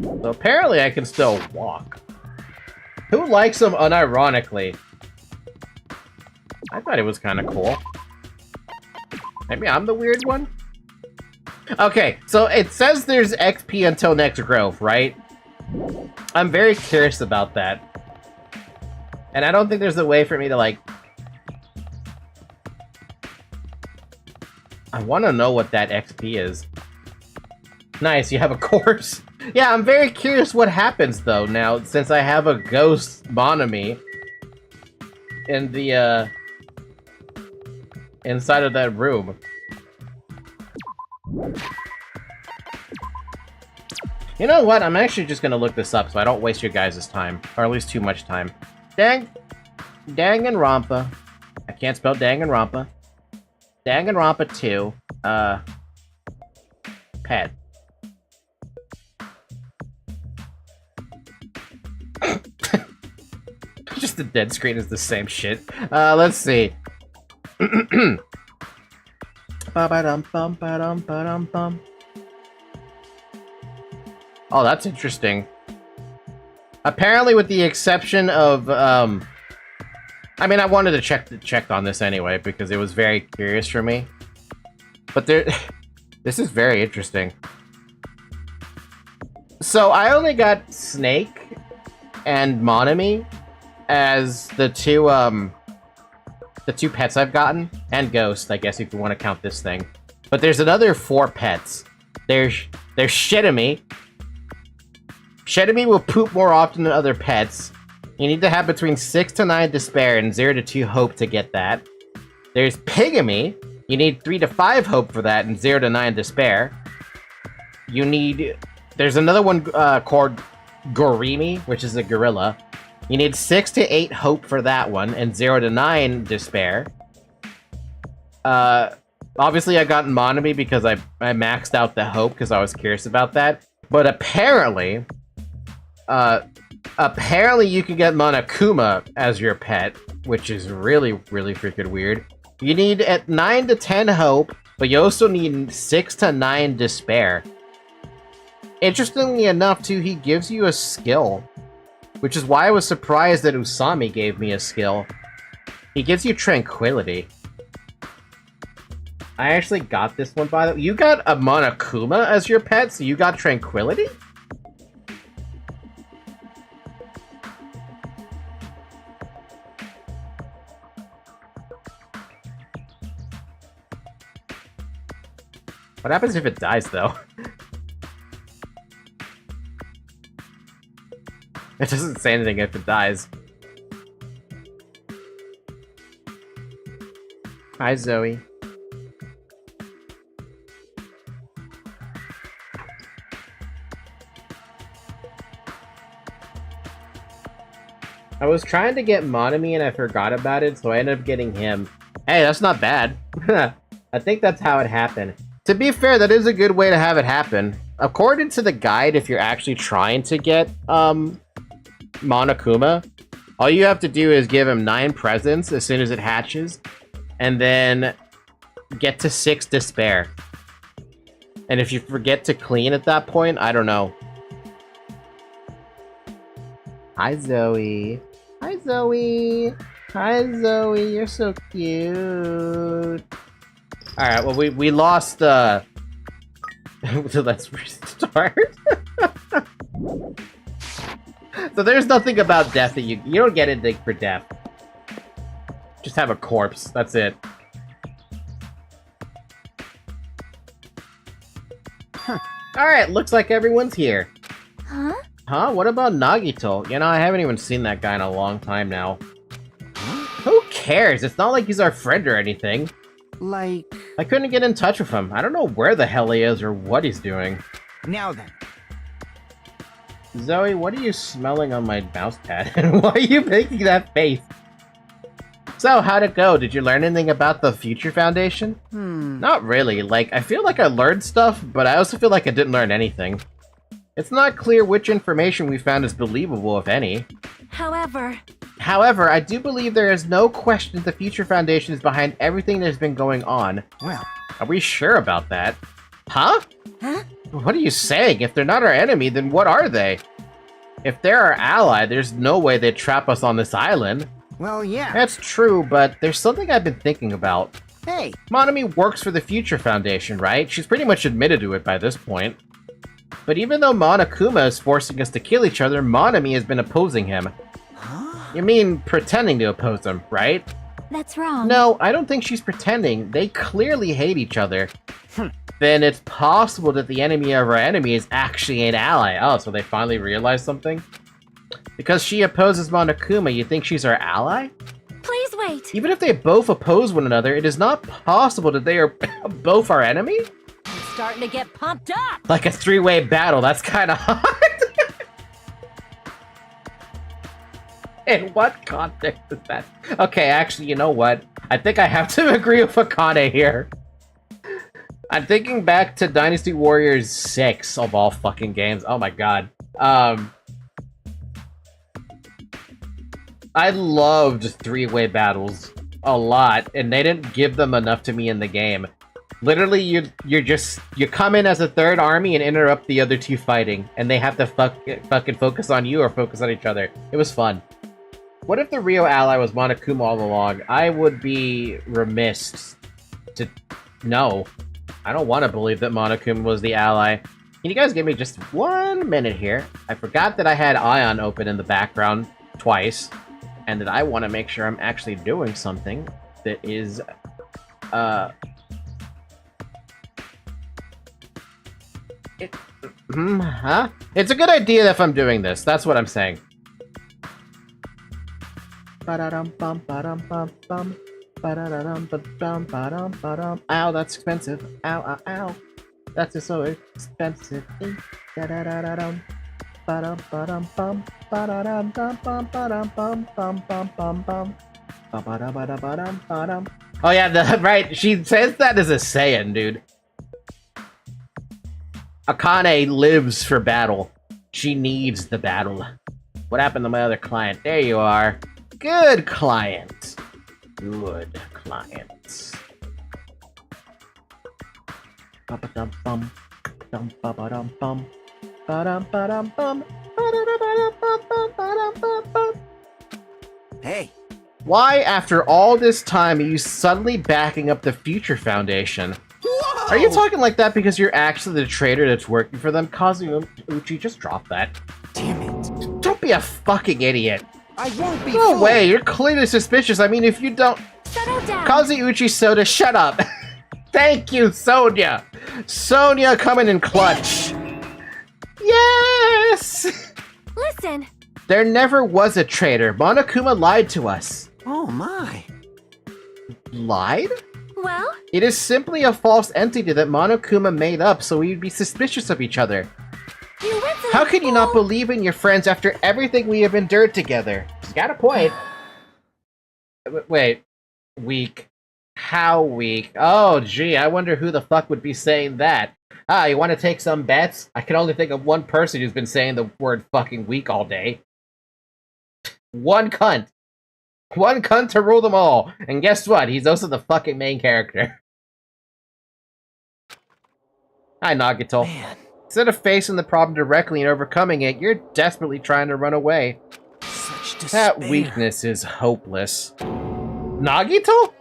So apparently I can still walk. Who likes him unironically? I thought it was kind of cool. Maybe I'm the weird one? Okay, so it says there's XP until next growth, right? I'm very curious about that. And I don't think there's a way for me to, like... I want to know what that XP is. Nice, you have a corpse. Yeah, I'm very curious what happens, though, now, since I have a ghost Monami in the, inside of that room. You know what? I'm actually just gonna look this up so I don't waste your guys' time. Or at least too much time. Danganronpa. I can't spell Danganronpa. Danganronpa 2. Pet. Just the dead screen is the same shit. Let's see. Oh, that's interesting. Apparently, with the exception of, I mean, I wanted to check on this anyway, because it was very curious for me. But this is very interesting. So, I only got Snake and Monami as the two pets I've gotten, and Ghost, I guess, if you want to count this thing. But there's another 4 pets. There's Shitami. Shitami will poop more often than other pets. You need to have between 6 to 9 despair and 0 to 2 hope to get that. There's Pigamy. You need 3 to 5 hope for that and 0 to 9 despair. There's another one called Gorimi, which is a gorilla. You need 6 to 8 hope for that one, and 0 to 9 despair. Obviously I got Monami because I maxed out the hope because I was curious about that. But apparently you can get Monokuma as your pet, which is really, really freaking weird. You need at 9 to 10 hope, but you also need 6 to 9 despair. Interestingly enough, too, he gives you a skill. Which is why I was surprised that Usami gave me a skill. He gives you Tranquility. I actually got this one, by the way. You got a Monokuma as your pet, so you got Tranquility? What happens if it dies, though? It doesn't say anything if it dies. Hi, Zoe. I was trying to get Monami and I forgot about it, so I ended up getting him. Hey, that's not bad. I think that's how it happened. To be fair, that is a good way to have it happen. According to the guide, if you're actually trying to get, Monokuma, all you have to do is give him 9 presents as soon as it hatches, and then get to 6 despair. And if you forget to clean at that point, I don't know. Hi, Zoe. Hi, Zoe. Hi, Zoe. You're so cute. Alright, well, we lost, so let's restart. So there's nothing about death that you don't get anything for death. Just have a corpse. That's it. Alright, looks like everyone's here. Huh? Huh? What about Nagito? You know, I haven't even seen that guy in a long time now. Who cares? It's not like he's our friend or anything. Like... I couldn't get in touch with him. I don't know where the hell he is or what he's doing. Now then. Zoe, what are you smelling on my mouse pad? And why are you making that face? So, how'd it go? Did you learn anything about the Future Foundation? Not really. Like, I feel like I learned stuff, but I also feel like I didn't learn anything. It's not clear which information we found is believable, if any. However, I do believe there is no question that the Future Foundation is behind everything that has been going on. Well, Are we sure about that? Huh? huh? What are you saying? If they're not our enemy, then what are they? If they're our ally, there's no way they'd trap us on this island. well, yeah. That's true, but there's something I've been thinking about. Hey, Monami works for the Future Foundation, right? She's pretty much admitted to it by this point. But even though Monokuma is forcing us to kill each other, Monami has been opposing him. You mean pretending to oppose him, right? That's wrong. No, I don't think she's pretending. They clearly hate each other. Then it's possible that the enemy of our enemy is actually an ally. Oh, so they finally realized something? Because she opposes Monokuma, you think she's our ally? Please wait. Even if they both oppose one another, it is not possible that they are both our enemy? I'm starting to get pumped up. Like a three-way battle, that's kind of hard. In what context is that? Okay, actually, you know what? I think I have to agree with Akane here. I'm thinking back to Dynasty Warriors 6 of all fucking games. Oh my god. I loved three-way battles a lot, and they didn't give them enough to me in the game. Literally, you come in as a third army and interrupt the other two fighting, and they have to fucking focus on you or focus on each other. It was fun. What if the real ally was Monokuma all along? I would be remiss to... No. I don't want to believe that Monokuma was the ally. Can you guys give me just 1 minute here? I forgot that I had Ion open in the background twice, and that I want to make sure I'm actually doing something that is... huh? It's a good idea if I'm doing this. That's what I'm saying. Ow, that's expensive. Ow, ow, ow. That's just so expensive. Oh yeah, right. She says that as a Saiyan, dude. Akane lives for battle. She needs the battle. What happened to my other client? There you are. Good client. Good client. Ba-ba-dum-bum. Dum-ba-ba-dum-bum. Ba-dum-ba-dum-bum. Ba-da-ba-dum-bum-bum-ba-dum-bum-bum. hey. Why, after all this time, are you suddenly backing up the Future Foundation? Whoa! Are you talking like that because you're actually the traitor that's working for them? Kazuuchi, just drop that. Damn it. Don't be a fucking idiot. I won't be No fooled. way, you're clearly suspicious. I mean, if you don't... Settle down. Kazuuchi Soda, shut up! Thank you, Sonia! Sonia coming in clutch. Yes! Listen. There never was a traitor. Monokuma lied to us. Oh, my. Lied? Well, It is simply a false entity that Monokuma made up so we'd be suspicious of each other. you went How can you not believe in your friends after everything we have endured together? She's got a point. Wait. Weak. How weak? Oh, gee, I wonder who the fuck would be saying that. Ah, you want to take some bets? I can only think of one person who's been saying the word fucking weak all day. One cunt. One cunt to rule them all. And guess what? He's also the fucking main character. Hi, Nagito. Man, Instead of facing the problem directly and overcoming it, you're desperately trying to run away. such despair. That weakness is hopeless. Nagito?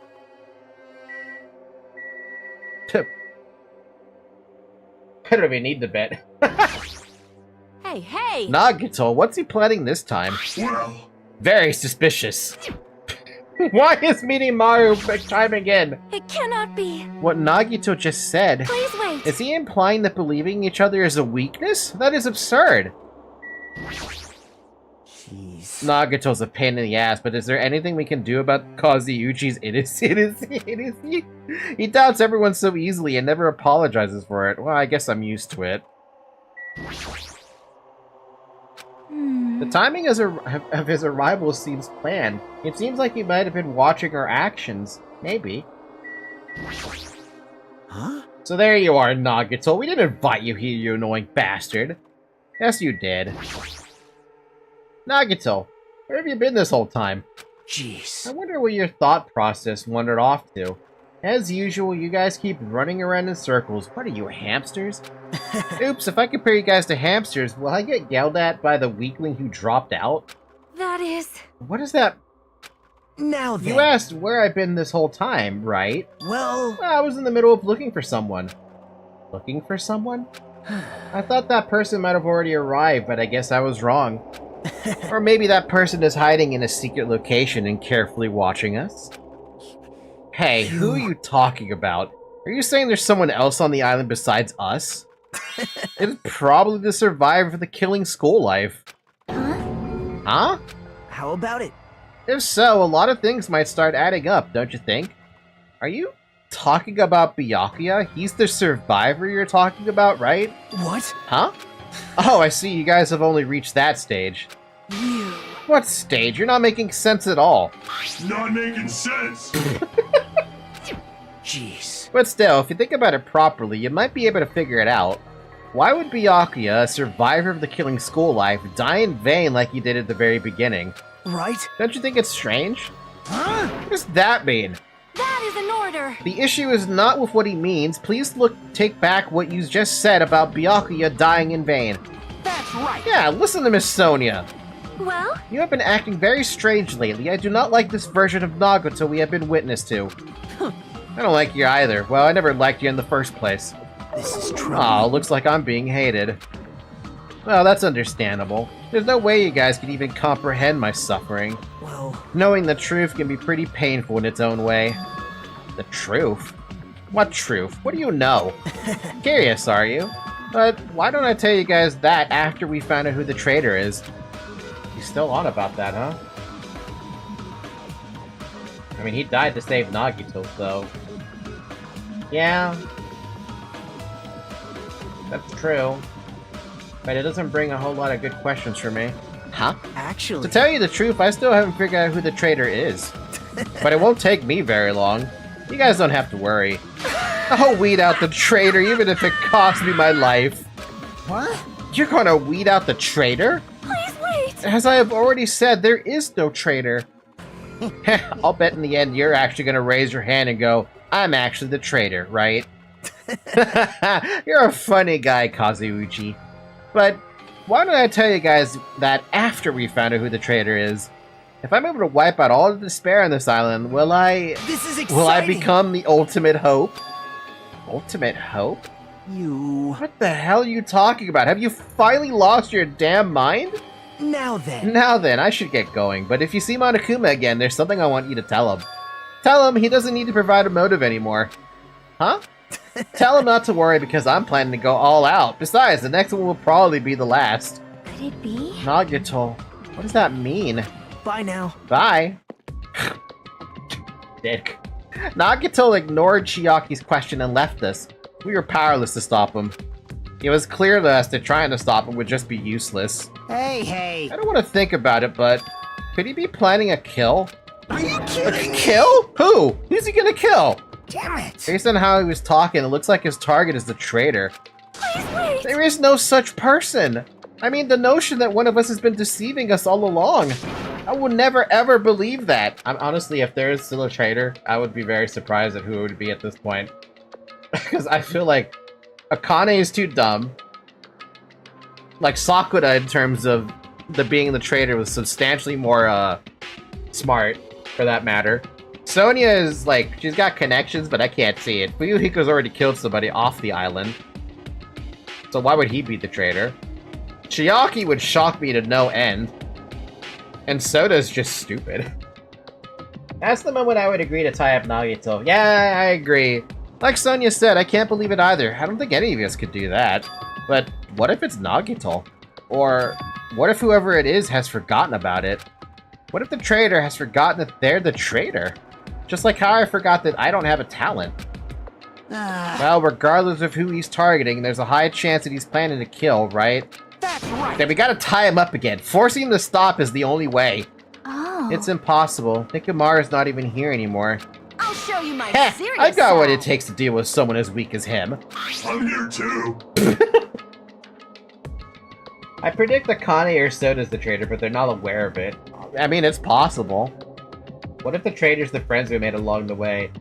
I don't even need the bet. Hey, hey. Nagito, what's he planning this time? Well, Very suspicious. Why is meeting Maru chiming in? It cannot be. What Nagito just said. Please wait. Is he implying that believing each other is a weakness? That is absurd. Jeez. Nagito's a pain in the ass, but is there anything we can do about Kazuuchi's idiocy? He doubts everyone so easily and never apologizes for it. Well, I guess I'm used to it. The timing of his arrival seems planned. It seems like he might have been watching our actions. Maybe. Huh? So there you are, Nagito. We didn't invite you here, you annoying bastard. Yes, you did. Nagito, where have you been this whole time? Jeez. I wonder where your thought process wandered off to. As usual, you guys keep running around in circles. What are you, hamsters? Oops, if I compare you guys to hamsters, will I get yelled at by the weakling who dropped out? That is... What is that? Now then. You asked where I've been this whole time, right? Well... I was in the middle of looking for someone. Looking for someone? I thought that person might have already arrived, but I guess I was wrong. Or maybe that person is hiding in a secret location and carefully watching us? Hey, who are you talking about? Are you saying there's someone else on the island besides us? It's probably the survivor of the killing school life. Huh? How about it? If so, a lot of things might start adding up, don't you think? Are you talking about Byakuya? He's the survivor you're talking about, right? What? Huh? Oh, I see you guys have only reached that stage. You... What stage? You're not making sense at all. Not making sense. Jeez. But still, if you think about it properly, you might be able to figure it out. Why would Byakuya, a survivor of the killing school life, die in vain like he did at the very beginning? Right? Don't you think it's strange? Huh? What does that mean? That is an order! The issue is not with what he means. Please take back what you just said about Byakuya dying in vain. That's right. Yeah, listen to Miss Sonia. Well, You have been acting very strange lately. I do not like this version of Nagito we have been witness to. I don't like you either. Well, I never liked you in the first place. This is trouble. Aw, looks like I'm being hated. Well, that's understandable. There's no way you guys can even comprehend my suffering. Well, Knowing the truth can be pretty painful in its own way. The truth? What truth? What do you know? Curious, are you? But why don't I tell you guys that after we found out who the traitor is? He's still on about that, huh? I mean, he died to save Nagito, so... Yeah. That's true. But it doesn't bring a whole lot of good questions for me. Huh? actually... To tell you the truth, I still haven't figured out who the traitor is. But it won't take me very long. You guys don't have to worry. I'll weed out the traitor even if it costs me my life. What? You're gonna weed out the traitor? please wait! As I have already said, there is no traitor. I'll bet in the end you're actually gonna raise your hand and go, I'm actually the traitor, right? You're a funny guy, Kazuuchi. But why don't I tell you guys that after we found out who the traitor is? If I'm able to wipe out all the despair on this island, will I become the ultimate hope? Ultimate hope? You... What the hell are you talking about? Have you finally lost your damn mind? Now then. Now then, I should get going, but if you see Monokuma again, there's something I want you to tell him. Tell him he doesn't need to provide a motive anymore. Huh? Tell him not to worry because I'm planning to go all out. Besides, the next one will probably be the last. Could it be? Nagito, what does that mean? Bye now. Bye. Dick. Nagito ignored Chiaki's question and left us. We were powerless to stop him. It was clear to us that trying to stop him would just be useless. Hey. I don't want to think about it, but could he be planning a kill? Are you kidding me? Kill? Who? Who's he gonna kill? Damn it. Based on how he was talking, it looks like his target is the traitor. Please wait! There is no such person. I mean, the notion that one of us has been deceiving us all along. I would never ever believe that. Honestly, if there is still a traitor, I would be very surprised at who it would be at this point. Because I feel like Akane is too dumb. Like Sakura, in terms of being the traitor, was substantially more smart, for that matter. Sonia is like, she's got connections, but I can't see it. Fuyuhiko's already killed somebody off the island. So why would he be the traitor? Chiaki would shock me to no end. And Soda's just stupid. That's the moment I would agree to tie up Nagito. Yeah, I agree. Like Sonia said, I can't believe it either. I don't think any of us could do that. But what if it's Nagito? Or what if whoever it is has forgotten about it? What if the traitor has forgotten that they're the traitor? Just like how I forgot that I don't have a talent. Well, regardless of who he's targeting, there's a high chance that he's planning to kill, right? That's right. Then we gotta tie him up again. Forcing him to stop is the only way. Oh. It's impossible. Nikamara's not even here anymore. I'll show you my Heh, serious I got what it side. takes to deal with someone as weak as him. I'm here too. I predict Akane or Soda's the traitor, but they're not aware of it. I mean, it's possible. What if the traitor's the friends we made along the way?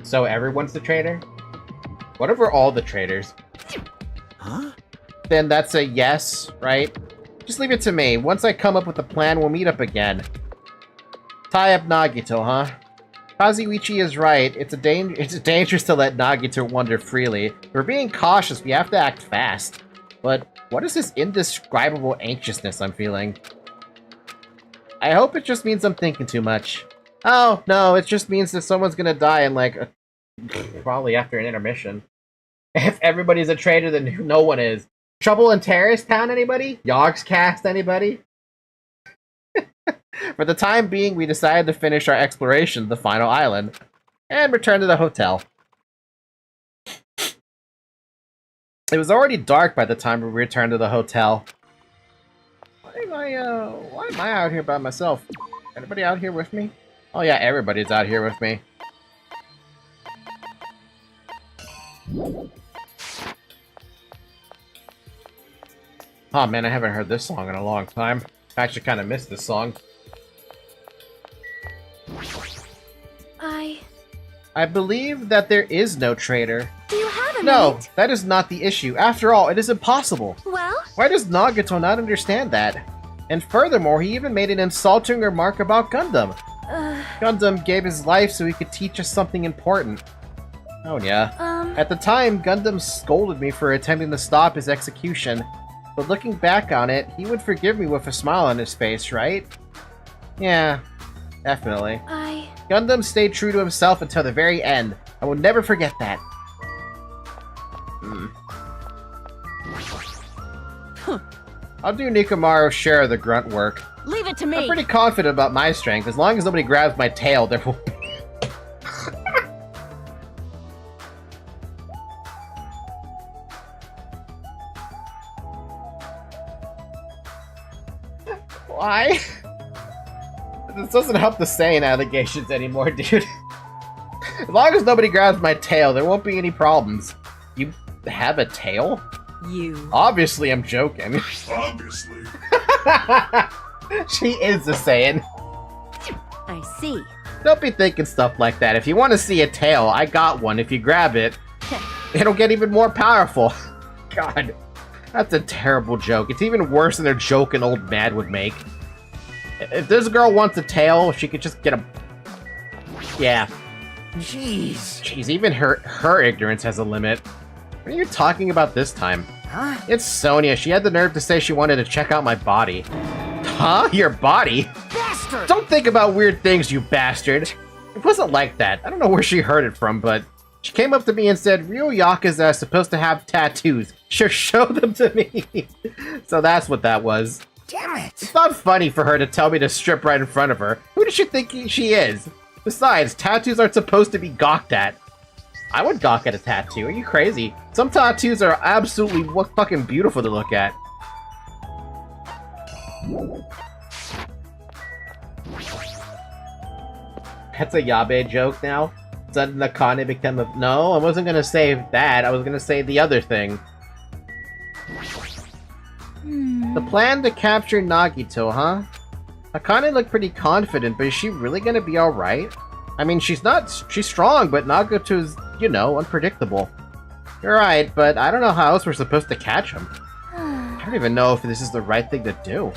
So everyone's the traitor? What if we're all the traitors? Huh? Then that's a yes, right? Just leave it to me. Once I come up with a plan, we'll meet up again. Tie up Nagito, huh? Kazuichi is right. It's dangerous to let Nagito wander freely. If we're being cautious, we have to act fast. But what is this indescribable anxiousness I'm feeling? I hope it just means I'm thinking too much. Oh, no, it just means that someone's gonna die in like... probably after an intermission. If everybody's a traitor, then no one is. Trouble in Terrace Town, anybody? Yogg's Cast, anybody? For the time being, we decided to finish our exploration of the final island and return to the hotel. It was already dark by the time we returned to the hotel. Why am I out here by myself? Anybody out here with me? Oh yeah, everybody's out here with me. Oh man, I haven't heard this song in a long time. I actually kind of missed this song. I believe that there is no traitor. Do you have a No, mate? that is not the issue. After all, it is impossible. Well, Why does Nagito not understand that? And furthermore, he even made an insulting remark about Gundam. Gundam gave his life so he could teach us something important. Oh yeah. At the time, Gundam scolded me for attempting to stop his execution. But looking back on it, he would forgive me with a smile on his face, right? Yeah, definitely. Gundam stayed true to himself until the very end. I will never forget that. I'll do Nikamaro's share of the grunt work. Leave it to I'm me. pretty confident about my strength. As long as nobody grabs my tail, there will be... Why? This doesn't help the Saiyan allegations anymore, dude. As long as nobody grabs my tail, there won't be any problems. You have a tail? You. Obviously, I'm joking. Obviously. She is a Saiyan. I see. Don't be thinking stuff like that. If you want to see a tail, I got one. If you grab it, it'll get even more powerful. God, that's a terrible joke. It's even worse than a joke an old man would make. If this girl wants a tail, she could just get a... Yeah. Jeez, even her ignorance has a limit. What are you talking about this time? Huh? It's Sonia. She had the nerve to say she wanted to check out my body. Huh? Your body? Bastard! Don't think about weird things, you bastard. It wasn't like that. I don't know where she heard it from, but she came up to me and said, real Yakuza are supposed to have tattoos. Sure, show them to me. So that's what that was. Damn it! It's not funny for her to tell me to strip right in front of her. Who does she think she is? Besides, tattoos aren't supposed to be gawked at. I would gawk at a tattoo. Are you crazy? Some tattoos are absolutely fucking beautiful to look at. That's a Yabe joke now? Sudden Akane become a... No, I wasn't gonna say that. I was gonna say the other thing. The plan to capture Nagito, huh? Akane looked pretty confident, but is she really gonna be alright? I mean, she's strong, but Nagito's, you know, unpredictable. You're right, but I don't know how else we're supposed to catch him. I don't even know if this is the right thing to do.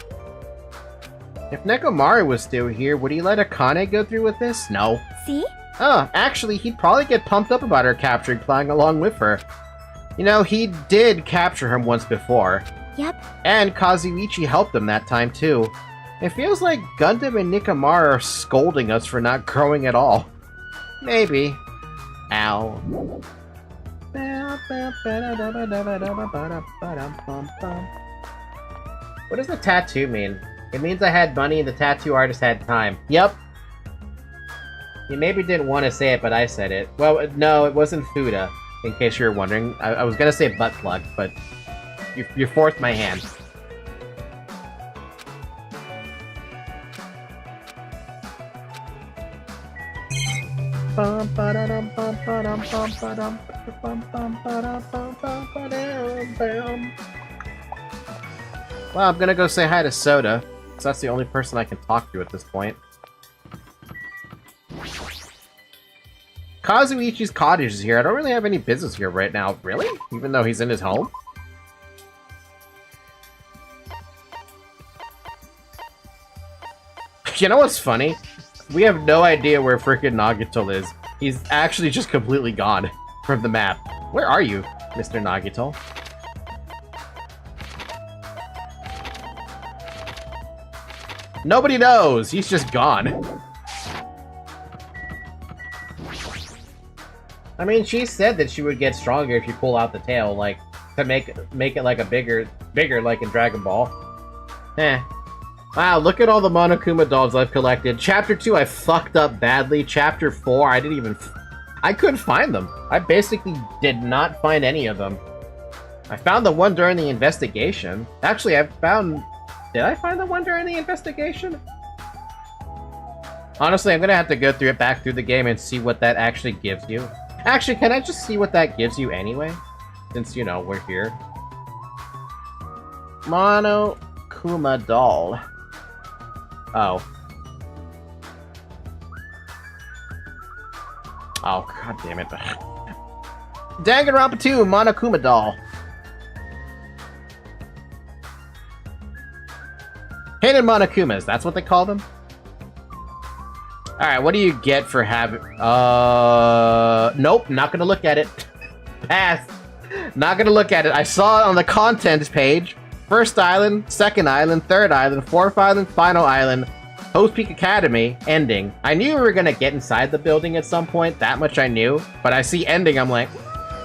If Nekomaru was still here, would he let Akane go through with this? No. see? Oh, actually, he'd probably get pumped up about her capturing playing along with her. You know, he did capture him once before. Yep. And Kazuichi helped him that time, too. It feels like Gundam and Nikamaru are scolding us for not growing at all. Maybe. Ow. What does the tattoo mean? It means I had money and the tattoo artist had time. Yep. You maybe didn't want to say it, but I said it. Well, no, it wasn't Fuda, in case you were wondering. I was gonna say butt plug, but you forced my hand. Well, I'm gonna go say hi to Soda, because that's the only person I can talk to at this point. Kazuichi's cottage is here. I don't really have any business here right now. Really? Even though he's in his home? You know what's funny? We have no idea where frickin' Nagito is. He's actually just completely gone from the map. Where are you, Mr. Nagito? Nobody knows! He's just gone. I mean, she said that she would get stronger if you pull out the tail, like, to make it like a bigger like in Dragon Ball. Eh. Wow, look at all the Monokuma dolls I've collected. Chapter 2, I fucked up badly. Chapter 4, I couldn't find them. I basically did not find any of them. I found the one during the investigation. Actually, did I find the one during the investigation? Honestly, I'm gonna have to go back through the game and see what that actually gives you. Actually, can I just see what that gives you anyway? Since, you know, we're here. Monokuma doll. Oh. Oh, god damn it. Danganronpa 2, Monokuma doll. Hidden Monokumas, that's what they call them? Alright, what do you get for having... Nope, not gonna look at it. Pass. Not gonna look at it. I saw it on the contents page. First island, second island, third island, fourth island, final island, Host Peak Academy, ending. I knew we were gonna get inside the building at some point, that much I knew. But I see ending, I'm like,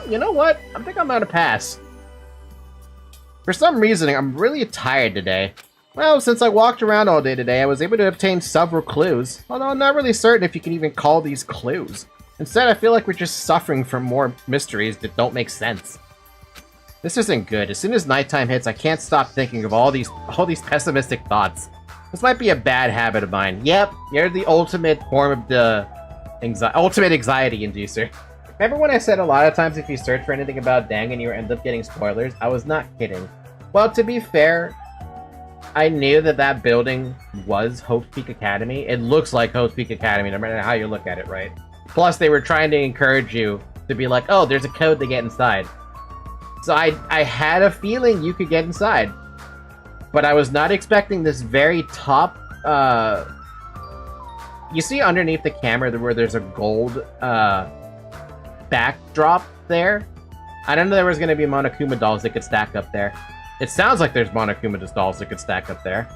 you know what? I think I'm gonna pass. For some reason, I'm really tired today. Well, since I walked around all day today, I was able to obtain several clues. Although I'm not really certain if you can even call these clues. Instead, I feel like we're just suffering from more mysteries that don't make sense. This isn't good. As soon as nighttime hits, I can't stop thinking of all these pessimistic thoughts. This might be a bad habit of mine. Yep, you're the ultimate form of the ultimate anxiety inducer. Remember when I said a lot of times if you search for anything about Dangan, you end up getting spoilers? I was not kidding. Well, to be fair, I knew that building was Hope Peak Academy. It looks like Hope Peak Academy, no matter how you look at it, right? Plus, they were trying to encourage you to be like, oh, there's a code to get inside. So I had a feeling you could get inside. But I was not expecting this very top, you see underneath the camera where there's a gold, backdrop there? I didn't know there was going to be Monokuma dolls that could stack up there. It sounds like there's Monokuma dolls that could stack up there.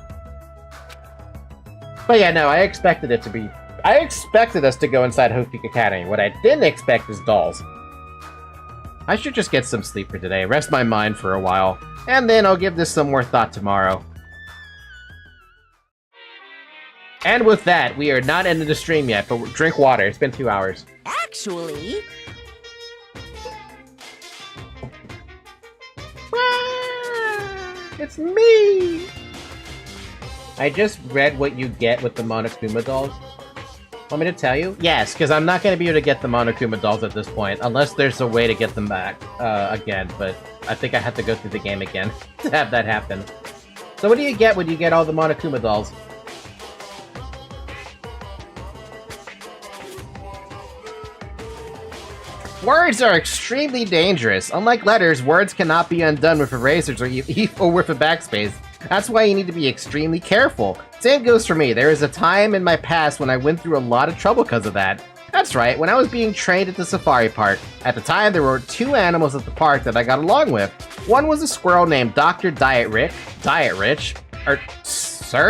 But yeah, no, I expected us to go inside Hope Peak Academy. What I didn't expect is dolls. I should just get some sleep for today, rest my mind for a while, and then I'll give this some more thought tomorrow. And with that, we are not ending the stream yet, but drink water. It's been 2 hours. Actually... It's me! I just read what you get with the Monokuma dolls. Want me to tell you? Yes, because I'm not going to be able to get the Monokuma dolls at this point, unless there's a way to get them back again, but I think I have to go through the game again to have that happen. So what do you get when you get all the Monokuma dolls? Words are extremely dangerous. Unlike letters, words cannot be undone with erasers or with a backspace. That's why you need to be extremely careful. Same goes for me. There is a time in my past when I went through a lot of trouble because of that. That's right, when I was being trained at the safari park. At the time, there were 2 animals at the park that I got along with. One was a squirrel named Dr. Sir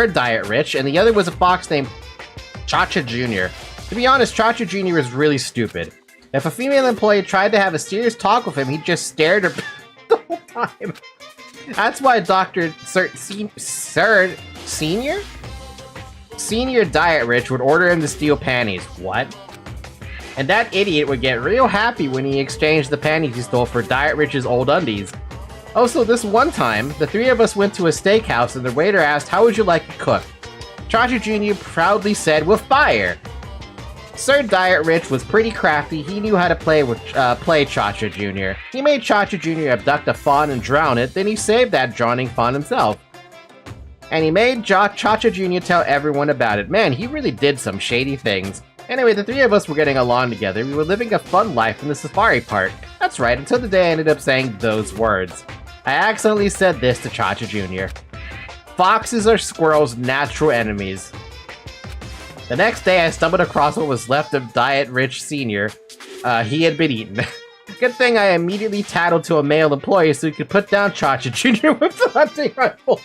Diet Rich, and the other was a fox named Cha-Cha Jr. To be honest, Cha-Cha Jr. is really stupid. If a female employee tried to have a serious talk with him, he just stared at her the whole time. That's why Senior Diet Rich would order him to steal panties. What? And that idiot would get real happy when he exchanged the panties he stole for Diet Rich's old undies. Also, this one time, the 3 of us went to a steakhouse and the waiter asked, "How would you like it cooked?" Cha-Cha Jr. proudly said, "With fire." Sir Diet Rich was pretty crafty. He knew how to play Cha-Cha Jr. He made Cha-Cha Jr. abduct a fawn and drown it, then he saved that drowning fawn himself. And he made Cha-Cha Jr. tell everyone about it. Man, he really did some shady things. Anyway, the three of us were getting along together. We were living a fun life in the safari park. That's right, until the day I ended up saying those words. I accidentally said this to Cha-Cha Jr. Foxes are squirrels' natural enemies. The next day, I stumbled across what was left of Diet Rich Sr. He had been eaten. Good thing I immediately tattled to a male employee so he could put down Cha-Cha Jr. with the hunting rifle.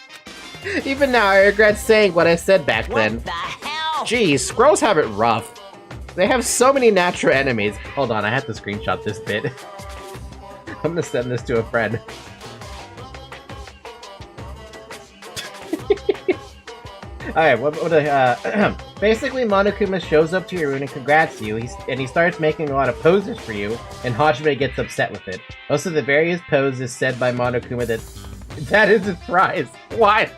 Even now, I regret saying what I said back then. What the hell? Geez, squirrels have it rough. They have so many natural enemies. Hold on, I have to screenshot this bit. I'm gonna send this to a friend. Alright, basically Monokuma shows up to your room and congrats you, and he starts making a lot of poses for you, and Hajime gets upset with it. Most of the various poses said by Monokuma that is his prize. What?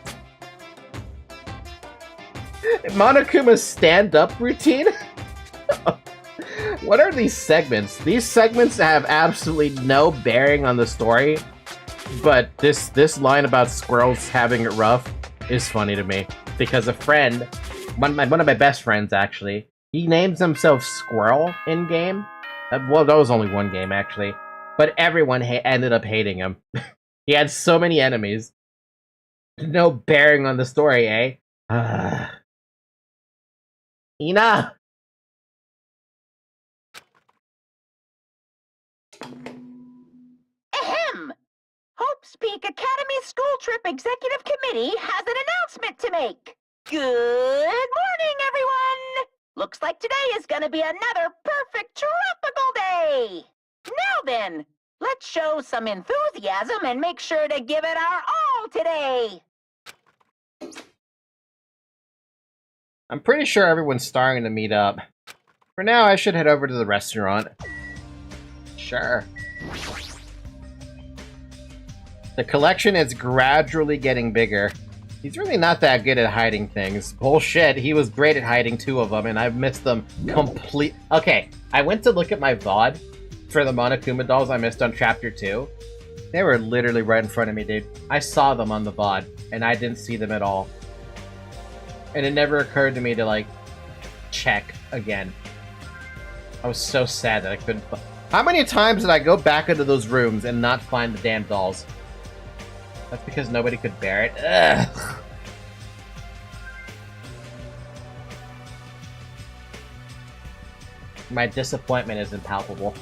Monokuma's stand-up routine? What are these segments? These segments have absolutely no bearing on the story, but this line about squirrels having it rough is funny to me. Because a friend, one of my best friends actually, he names himself Squirrel in-game. Well, that was only one game actually. But everyone ended up hating him. He had so many enemies. No bearing on the story, eh? Ina! Ahem! Hope's Peak Academy School Trip Executive Committee has an announcement to make. Good morning, everyone! Looks like today is gonna be another perfect tropical day! Now then, let's show some enthusiasm and make sure to give it our all today! I'm pretty sure everyone's starting to meet up. For now, I should head over to the restaurant. Sure. The collection is gradually getting bigger. He's really not that good at hiding things. Bullshit, he was great at hiding two of them, and I've missed them complete. Okay, I went to look at my VOD for the Monokuma dolls I missed on Chapter 2. They were literally right in front of me, dude. I saw them on the VOD, and I didn't see them at all. And it never occurred to me to, like, check again. I was so sad that I couldn't. How many times did I go back into those rooms and not find the damn dolls? That's because nobody could bear it. Ugh. My disappointment is impalpable.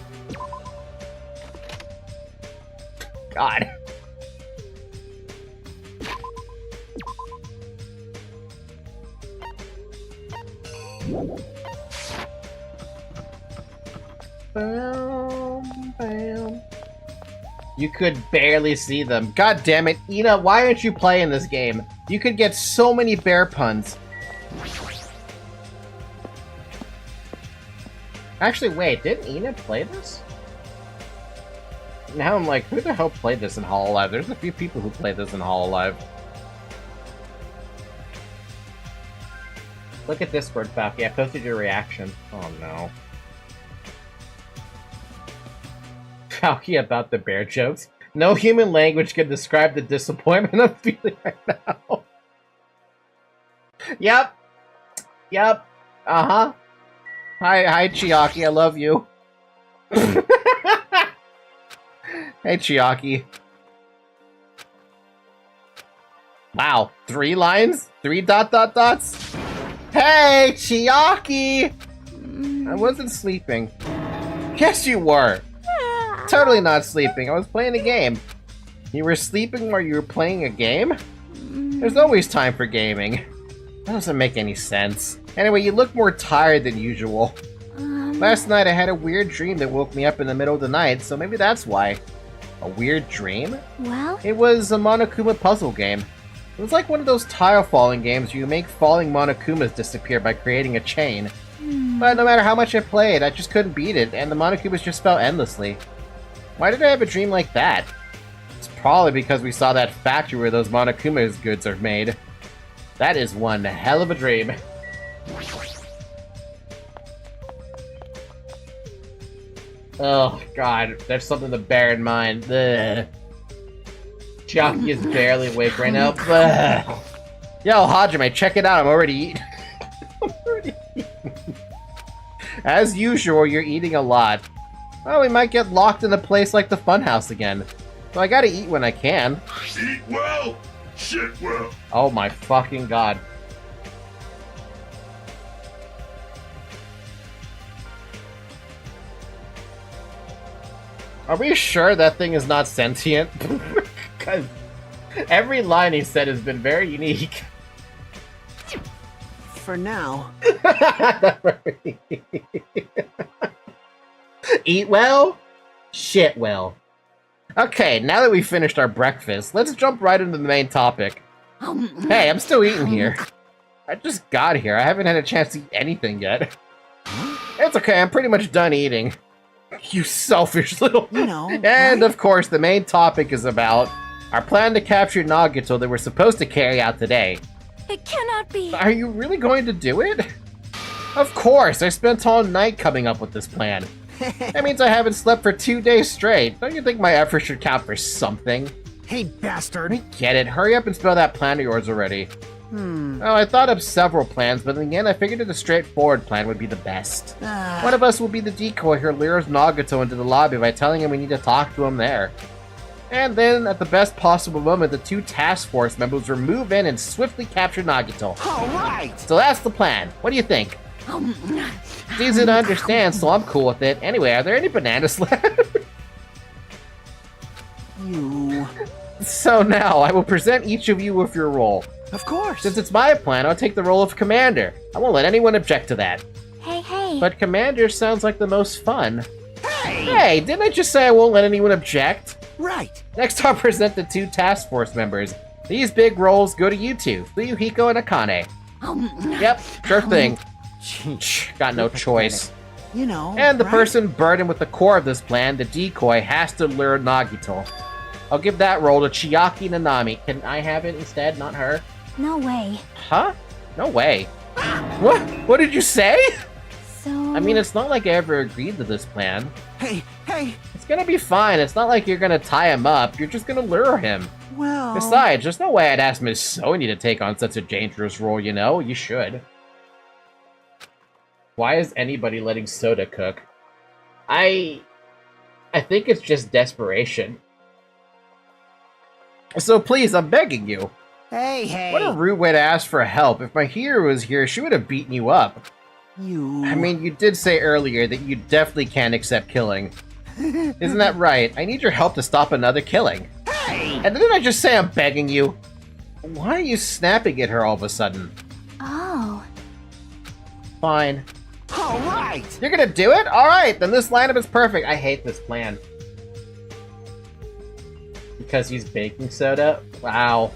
God. Bam, bam. You could barely see them. God damn it, Ina, why aren't you playing this game? You could get so many bear puns. Actually, wait, didn't Ina play this? Now I'm like, who the hell played this in Hololive? There's a few people who played this in Hololive. Look at Discord, Falky. I posted your reaction. Oh no. Falky about the bear jokes. No human language can describe the disappointment I'm feeling right now. Yep. Yep. Uh-huh. Hi, Chiaki. I love you. Hey, Chiaki. Wow. 3 lines? 3 ... Hey, Chiaki! I wasn't sleeping. Yes, you were. Totally not sleeping. I was playing a game. You were sleeping while you were playing a game? There's always time for gaming. That doesn't make any sense. Anyway, you look more tired than usual. Last night I had a weird dream that woke me up in the middle of the night, so maybe that's why. A weird dream? Well? It was a Monokuma puzzle game. It was like one of those tile falling games where you make falling Monokumas disappear by creating a chain. But no matter how much I played, I just couldn't beat it, and the Monokumas just fell endlessly. Why did I have a dream like that? It's probably because we saw that factory where those Monokuma's goods are made. That is one hell of a dream. Oh, God. There's something to bear in mind. Ugh. Chiaki is barely awake right now. Ugh. Yo, Hajime, check it out. I'm already eating. As usual, you're eating a lot. Well, we might get locked in a place like the funhouse again. So I gotta eat when I can. Eat well, shit well. Oh my fucking god. Are we sure that thing is not sentient? Because every line he said has been very unique. For now. Eat well, shit well. Okay, now that we've finished our breakfast, let's jump right into the main topic. Hey, I'm still eating here. I just got here. I haven't had a chance to eat anything yet. It's okay, I'm pretty much done eating. You selfish little... You know, And, right? of course, the main topic is about our plan to capture Nagato that we're supposed to carry out today. It cannot be. Are you really going to do it? Of course, I spent all night coming up with this plan. That means I haven't slept for 2 days straight. Don't you think my effort should count for something? Hey, bastard. Get it. Hurry up and spell that plan of yours already. Oh, I thought of several plans, but in the end I figured that a straightforward plan would be the best. One of us will be the decoy who lures Nagato into the lobby by telling him we need to talk to him there. And then, at the best possible moment, the 2 task force members will move in and swiftly capture Nagato. All right. So that's the plan. What do you think? It's easy to understand, so I'm cool with it. Anyway, are there any bananas left? You. So now, I will present each of you with your role. Of course. Since it's my plan, I'll take the role of commander. I won't let anyone object to that. Hey. But commander sounds like the most fun. Hey, didn't I just say I won't let anyone object? Right. Next, I'll present the 2 task force members. These big roles go to you two, Fuyuhiko and Akane. Yep, sure thing. Got no choice. You know. And the right? person burdened with the core of this plan, the decoy, has to lure Nagito. I'll give that role to Chiaki Nanami. Can I have it instead, not her? No way. Huh? No way. What? What did you say? So... I mean, it's not like I ever agreed to this plan. Hey. It's gonna be fine. It's not like you're gonna tie him up. You're just gonna lure him. Well. Besides, there's no way I'd ask Miss Sony to take on such a dangerous role, you know? You should. Why is anybody letting Soda cook? I think it's just desperation. So please, I'm begging you. Hey. What a rude way to ask for help. If my hero was here, she would have beaten you up. You. I mean, you did say earlier that you definitely can't accept killing. Isn't that right? I need your help to stop another killing. Hey. And didn't I just say I'm begging you? Why are you snapping at her all of a sudden? Oh. Fine. All right. You're gonna do it? Alright, then this lineup is perfect. I hate this plan. Because he's baking soda? Wow.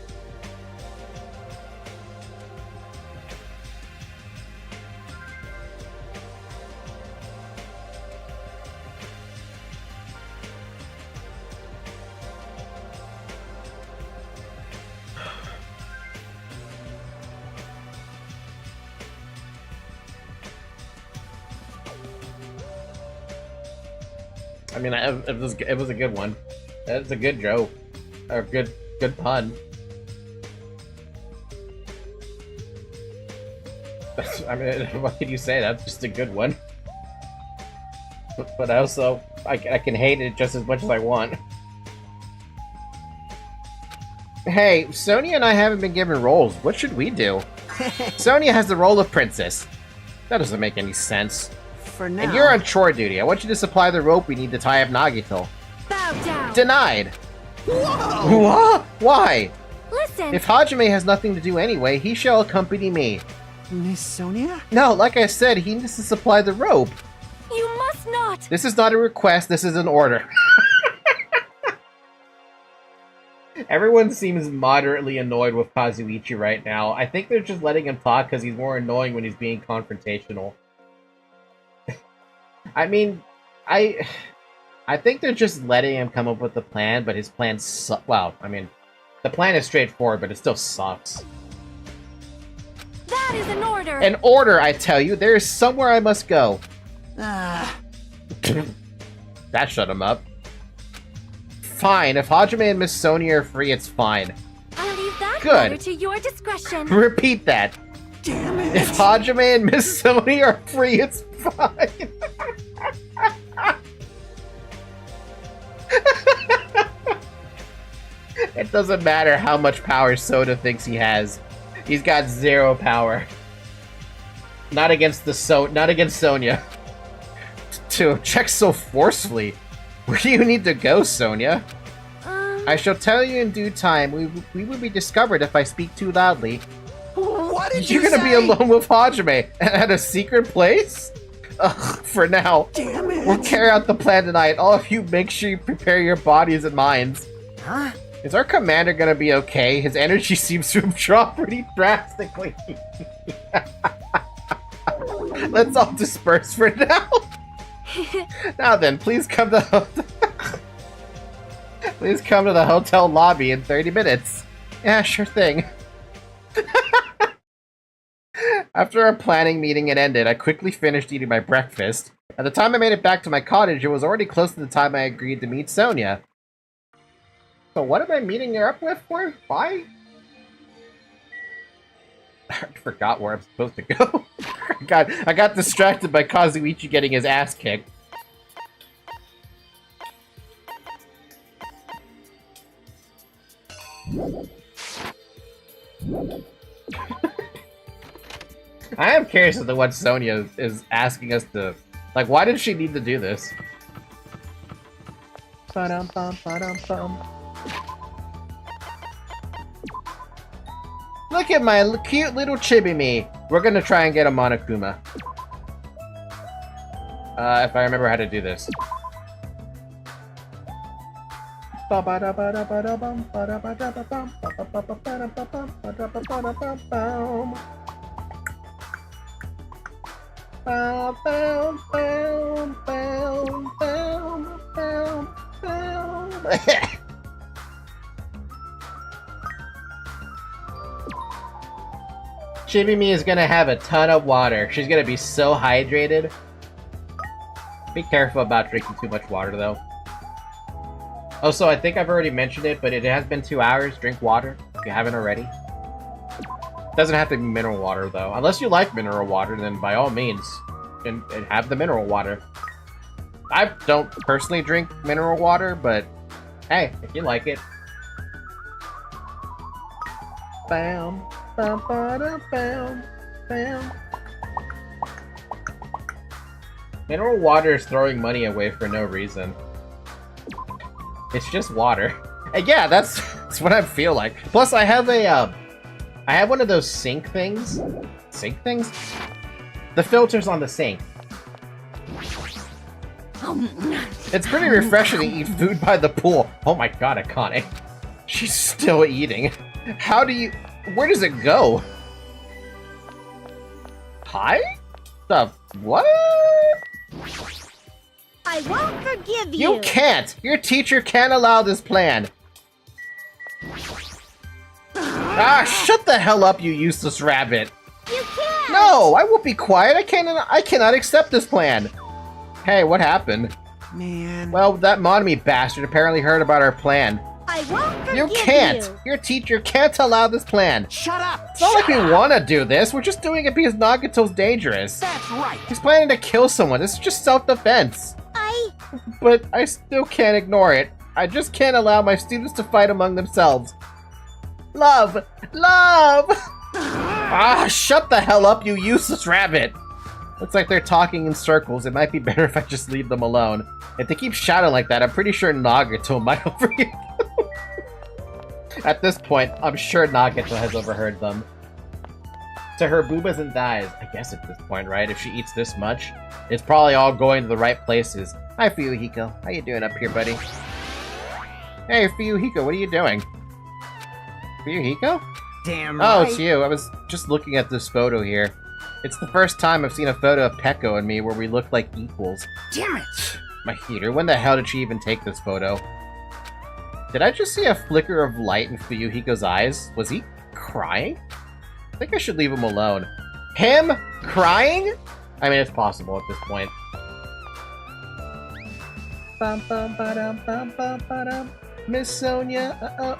I mean, it was a good one. It's a good joke. Or good pun. I mean, what can you say? That's just a good one. But also, I can hate it just as much as I want. Hey, Sonia and I haven't been given roles. What should we do? Sonia has the role of princess. That doesn't make any sense. For now. And you're on chore duty. I want you to supply the rope we need to tie up Nagito. Bow down. Denied! Whoa. What? Why? Listen. If Hajime has nothing to do anyway, he shall accompany me. Miss Sonia? No, like I said, he needs to supply the rope. You must not. This is not a request, this is an order. Everyone seems moderately annoyed with Kazuichi right now. I think they're just letting him talk because he's more annoying when he's being confrontational. I mean, I think they're just letting him come up with the plan, but his plan well, I mean, the plan is straightforward, but it still sucks. That is an order. An order, I tell you. There is somewhere I must go. That shut him up. Fine, if Hajime and Miss Sonia are free, it's fine. I'll leave that Good. matter to your discretion. Repeat that. Damn it! If Hajime and Miss Sonia are free, it's fine. It doesn't matter how much power Soda thinks he has. He's got 0 power. Not against Sonia. To check so forcefully. Where do you need to go, Sonia? I shall tell you in due time. We will be discovered if I speak too loudly. What did You're you gonna say? be alone with Hajime at a secret place? Ugh, for now. Damn it! We'll carry out the plan tonight. All of you make sure you prepare your bodies and minds. Huh? Is our commander gonna be okay? His energy seems to have dropped pretty drastically. Let's all disperse for now. Now then, please come to the hotel lobby in 30 minutes. Yeah, sure thing. After our planning meeting had ended, I quickly finished eating my breakfast. By the time I made it back to my cottage, it was already close to the time I agreed to meet Sonia. So what am I meeting her up with for? Why? I forgot where I'm supposed to go. I got distracted by Kazuichi getting his ass kicked. I am curious as to what Sonia is asking us to... Like, why did she need to do this? Ba-dum-bum. Look at my cute little chibi me. We're gonna try and get a Monokuma. If I remember how to do this. Chibi-me is gonna have a ton of water. She's gonna be so hydrated. Be careful about drinking too much water, though. Also, I think I've already mentioned it, but it has been 2 hours. Drink water if you haven't already. Doesn't have to be mineral water, though. Unless you like mineral water, then by all means, and have the mineral water. I don't personally drink mineral water, but hey, if you like it. Bam. Bam, bam, bam, bam. Mineral water is throwing money away for no reason. It's just water. And yeah, that's what I feel like. Plus, I have I have one of those sink things. Sink things? The filters on the sink. It's pretty refreshing to eat food by the pool. Oh my god, Akane. She's still eating. How do you... Where does it go? Hi? The... what? I won't forgive you. You can't! Your teacher can't allow this plan. Ah, shut the hell up, you useless rabbit. You can't. No, I won't be quiet. I cannot accept this plan. Hey, what happened? Man. Well, that Monami bastard apparently heard about our plan. I won't forgive You can't! Your teacher can't allow this plan. Shut up! It's not like we want to do this. We're just doing it because Nagato's dangerous. That's right. He's planning to kill someone. This is just self-defense. But I still can't ignore it. I just can't allow my students to fight among themselves. Love! Love! Ah, shut the hell up, you useless rabbit! Looks like they're talking in circles. It might be better if I just leave them alone. If they keep shouting like that, I'm pretty sure Nagato might overhear them. At this point, I'm sure Nagato has overheard them. To her boobas and thighs. I guess at this point, right? If she eats this much, it's probably all going to the right places. Hi, Fuyuhiko. How you doing up here, buddy? Hey, Fuyuhiko, what are you doing? Fuyuhiko? Damn Oh, right. it's you. I was just looking at this photo here. It's the first time I've seen a photo of Peko and me where we look like equals. Damn it! My heater, when the hell did she even take this photo? Did I just see a flicker of light in Fuyuhiko's eyes? Was he crying? I think I should leave him alone. Him? Crying? I mean, it's possible at this point. Miss Sonia,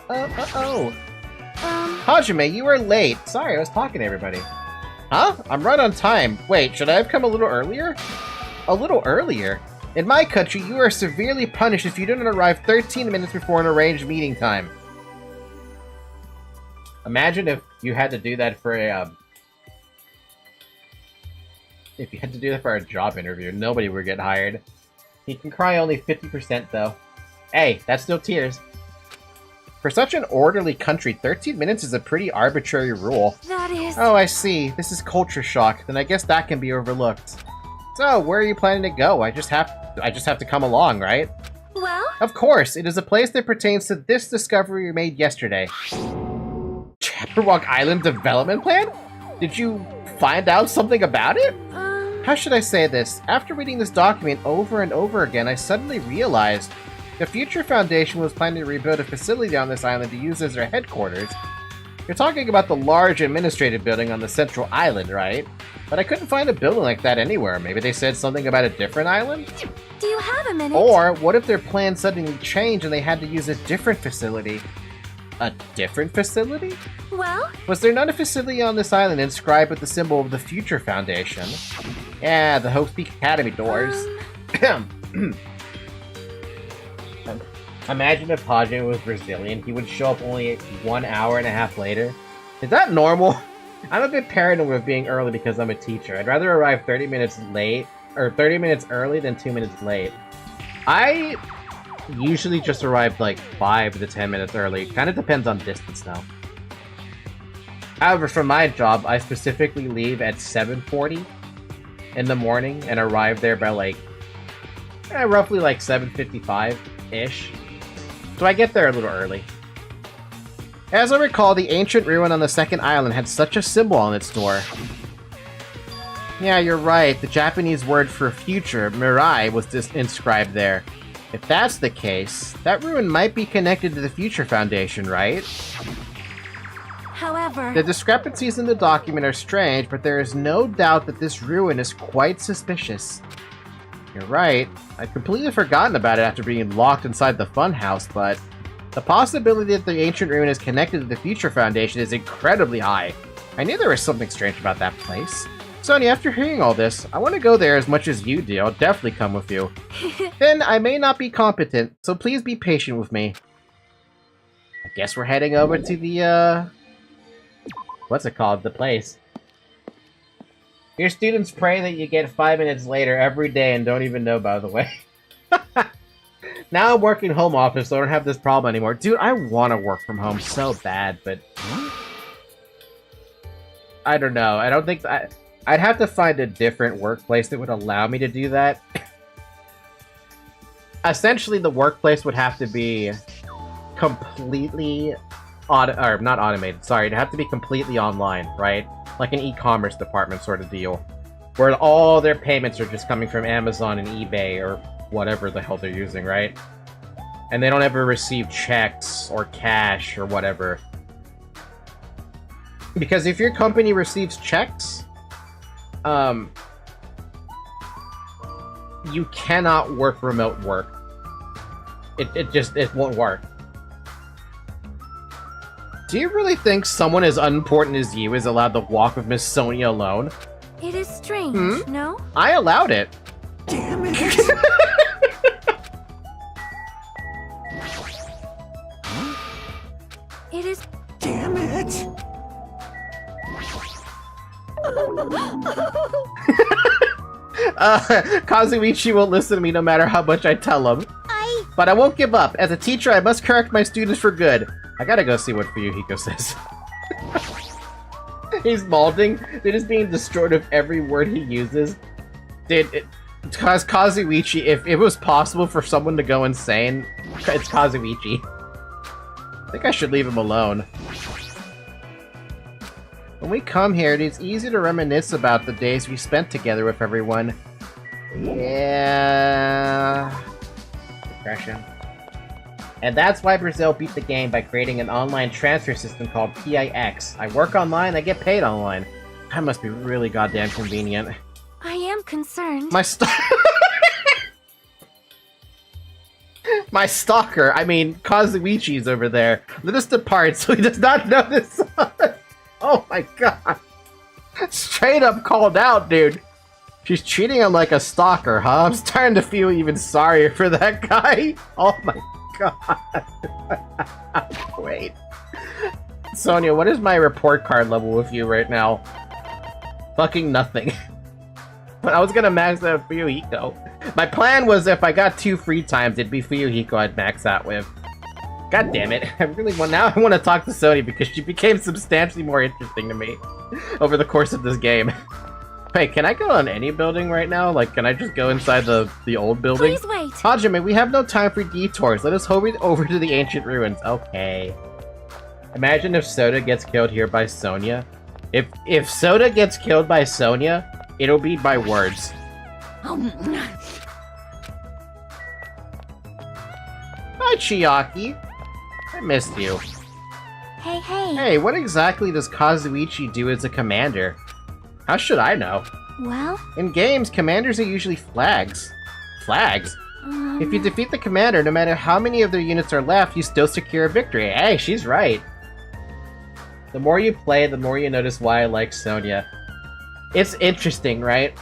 Hajime, you are late. Sorry, I was talking to everybody. Huh? I'm right on time. Wait, should I have come a little earlier? A little earlier? In my country, you are severely punished if you don't arrive 13 minutes before an arranged meeting time. Imagine if you had to do that for a, if you had to do that for a job interview. Nobody would get hired. You can cry only 50% though. Hey, that's still tears. For such an orderly country, 13 minutes is a pretty arbitrary rule. That is... Oh, I see. This is culture shock. Then I guess that can be overlooked. So, where are you planning to go? I just have to come along, right? Well? Of course. It is a place that pertains to this discovery we made yesterday. Jabberwock Island Development Plan? Did you find out something about it? How should I say this? After reading this document over and over again, I suddenly realized the Future Foundation was planning to rebuild a facility on this island to use as their headquarters. You're talking about the large administrative building on the central island, right? But I couldn't find a building like that anywhere. Maybe they said something about a different island? Do you have a minute? Or what if their plans suddenly changed and they had to use a different facility? A different facility? Well? Was there not a facility on this island inscribed with the symbol of the Future Foundation? Yeah, the Hope Peak Academy doors. Imagine if Hajime was Brazilian, he would show up only 1 hour and a half later. Is that normal? I'm a bit paranoid with being early because I'm a teacher. I'd rather arrive 30 minutes late, or 30 minutes early than 2 minutes late. I usually just arrive like 5 to 10 minutes early. Kind of depends on distance now. However, for my job, I specifically leave at 7:40 in the morning and arrive there by like, roughly like 7:55-ish. So I get there a little early. As I recall, the ancient ruin on the second island had such a symbol on its door. Yeah, you're right. The Japanese word for future, mirai, was inscribed there. If that's the case, that ruin might be connected to the Future Foundation, right? However... The discrepancies in the document are strange, but there is no doubt that this ruin is quite suspicious. You're right. I'd completely forgotten about it after being locked inside the funhouse, but the possibility that the ancient ruin is connected to the Future Foundation is incredibly high. I knew there was something strange about that place. Sonia, after hearing all this, I want to go there as much as you do. I'll definitely come with you. Then I may not be competent, so please be patient with me. I guess we're heading over to the, what's it called? The place. Your students pray that you get 5 minutes later every day and don't even know, by the way. Now I'm working home office, so I don't have this problem anymore. Dude, I want to work from home so bad, but... I don't know. I don't think... I'd have to find a different workplace that would allow me to do that. Essentially, the workplace would have to be completely... not automated, sorry. It'd have to be completely online, right? Like an e-commerce department sort of deal. Where all their payments are just coming from Amazon and eBay or whatever the hell they're using, right? And they don't ever receive checks or cash or whatever. Because if your company receives checks, you cannot work remote work. It won't work. Do you really think someone as unimportant as you is allowed to walk with Miss Sonia alone? It is strange, no? I allowed it. Damn it! It is... Damn it! Kazuichi won't listen to me no matter how much I tell him. But I won't give up. As a teacher, I must correct my students for good. I gotta go see what Fuyuhiko says. He's molding. They're just being destroyed of every word he uses. Dude, Kazuichi, if it was possible for someone to go insane, it's Kazuichi. I think I should leave him alone. When we come here, it is easy to reminisce about the days we spent together with everyone. Yeah... Depression. And that's why Brazil beat the game by creating an online transfer system called PIX. I work online, I get paid online. That must be really goddamn convenient. I am concerned. My My stalker, I mean, Kazuichi's over there. Let us depart so he does not notice us. Oh my god. Straight up called out, dude. She's treating him like a stalker, huh? I'm starting to feel even sorrier for that guy. Oh my god. Wait. Sonia, what is my report card level with you right now? Fucking nothing. But I was gonna max out Fuyuhiko. My plan was if I got 2 free times, it'd be Fuyuhiko I'd max out with. God damn it. I really want now I want to talk to Sonia because she became substantially more interesting to me over the course of this game. Wait, can I go on any building right now? Like, can I just go inside the old building? Please wait. Hajime, we have no time for detours. Let us hurry over to the ancient ruins. Okay. Imagine if Soda gets killed here by Sonia. If Soda gets killed by Sonia, it'll be by words. Hi, Chiaki. I missed you. Hey, hey. Hey, what exactly does Kazuichi do as a commander? How should I know? Well, In games, commanders are usually flags. Flags? If you defeat the commander, no matter how many of their units are left, you still secure a victory. Hey, she's right. The more you play, the more you notice why I like Sonia. It's interesting, right?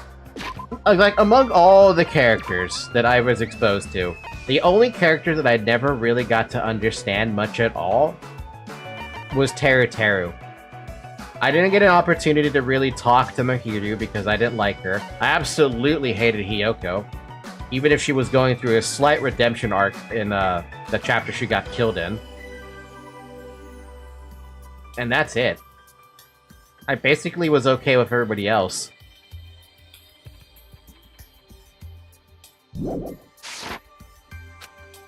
Like, among all the characters that I was exposed to, the only character that I never really got to understand much at all was Teru. I didn't get an opportunity to really talk to Mahiru because I didn't like her. I absolutely hated Hiyoko, even if she was going through a slight redemption arc in the chapter she got killed in. And that's it. I basically was okay with everybody else.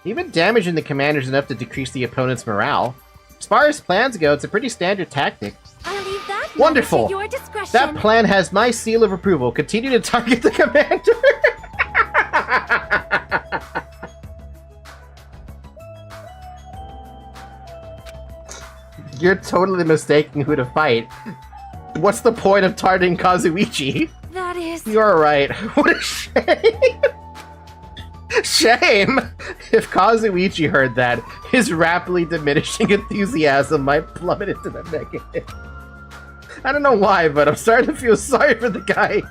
Even damaging the commander is enough to decrease the opponent's morale. As far as plans go, it's a pretty standard tactic. I'll leave that Wonderful! to your discretion. That plan has my seal of approval. Continue to target the commander! You're totally mistaking who to fight. What's the point of targeting Kazuichi? That is... You're right. What a shame! Shame! If Kazuichi heard that, his rapidly diminishing enthusiasm might plummet into the negative. I don't know why, but I'm starting to feel sorry for the guy.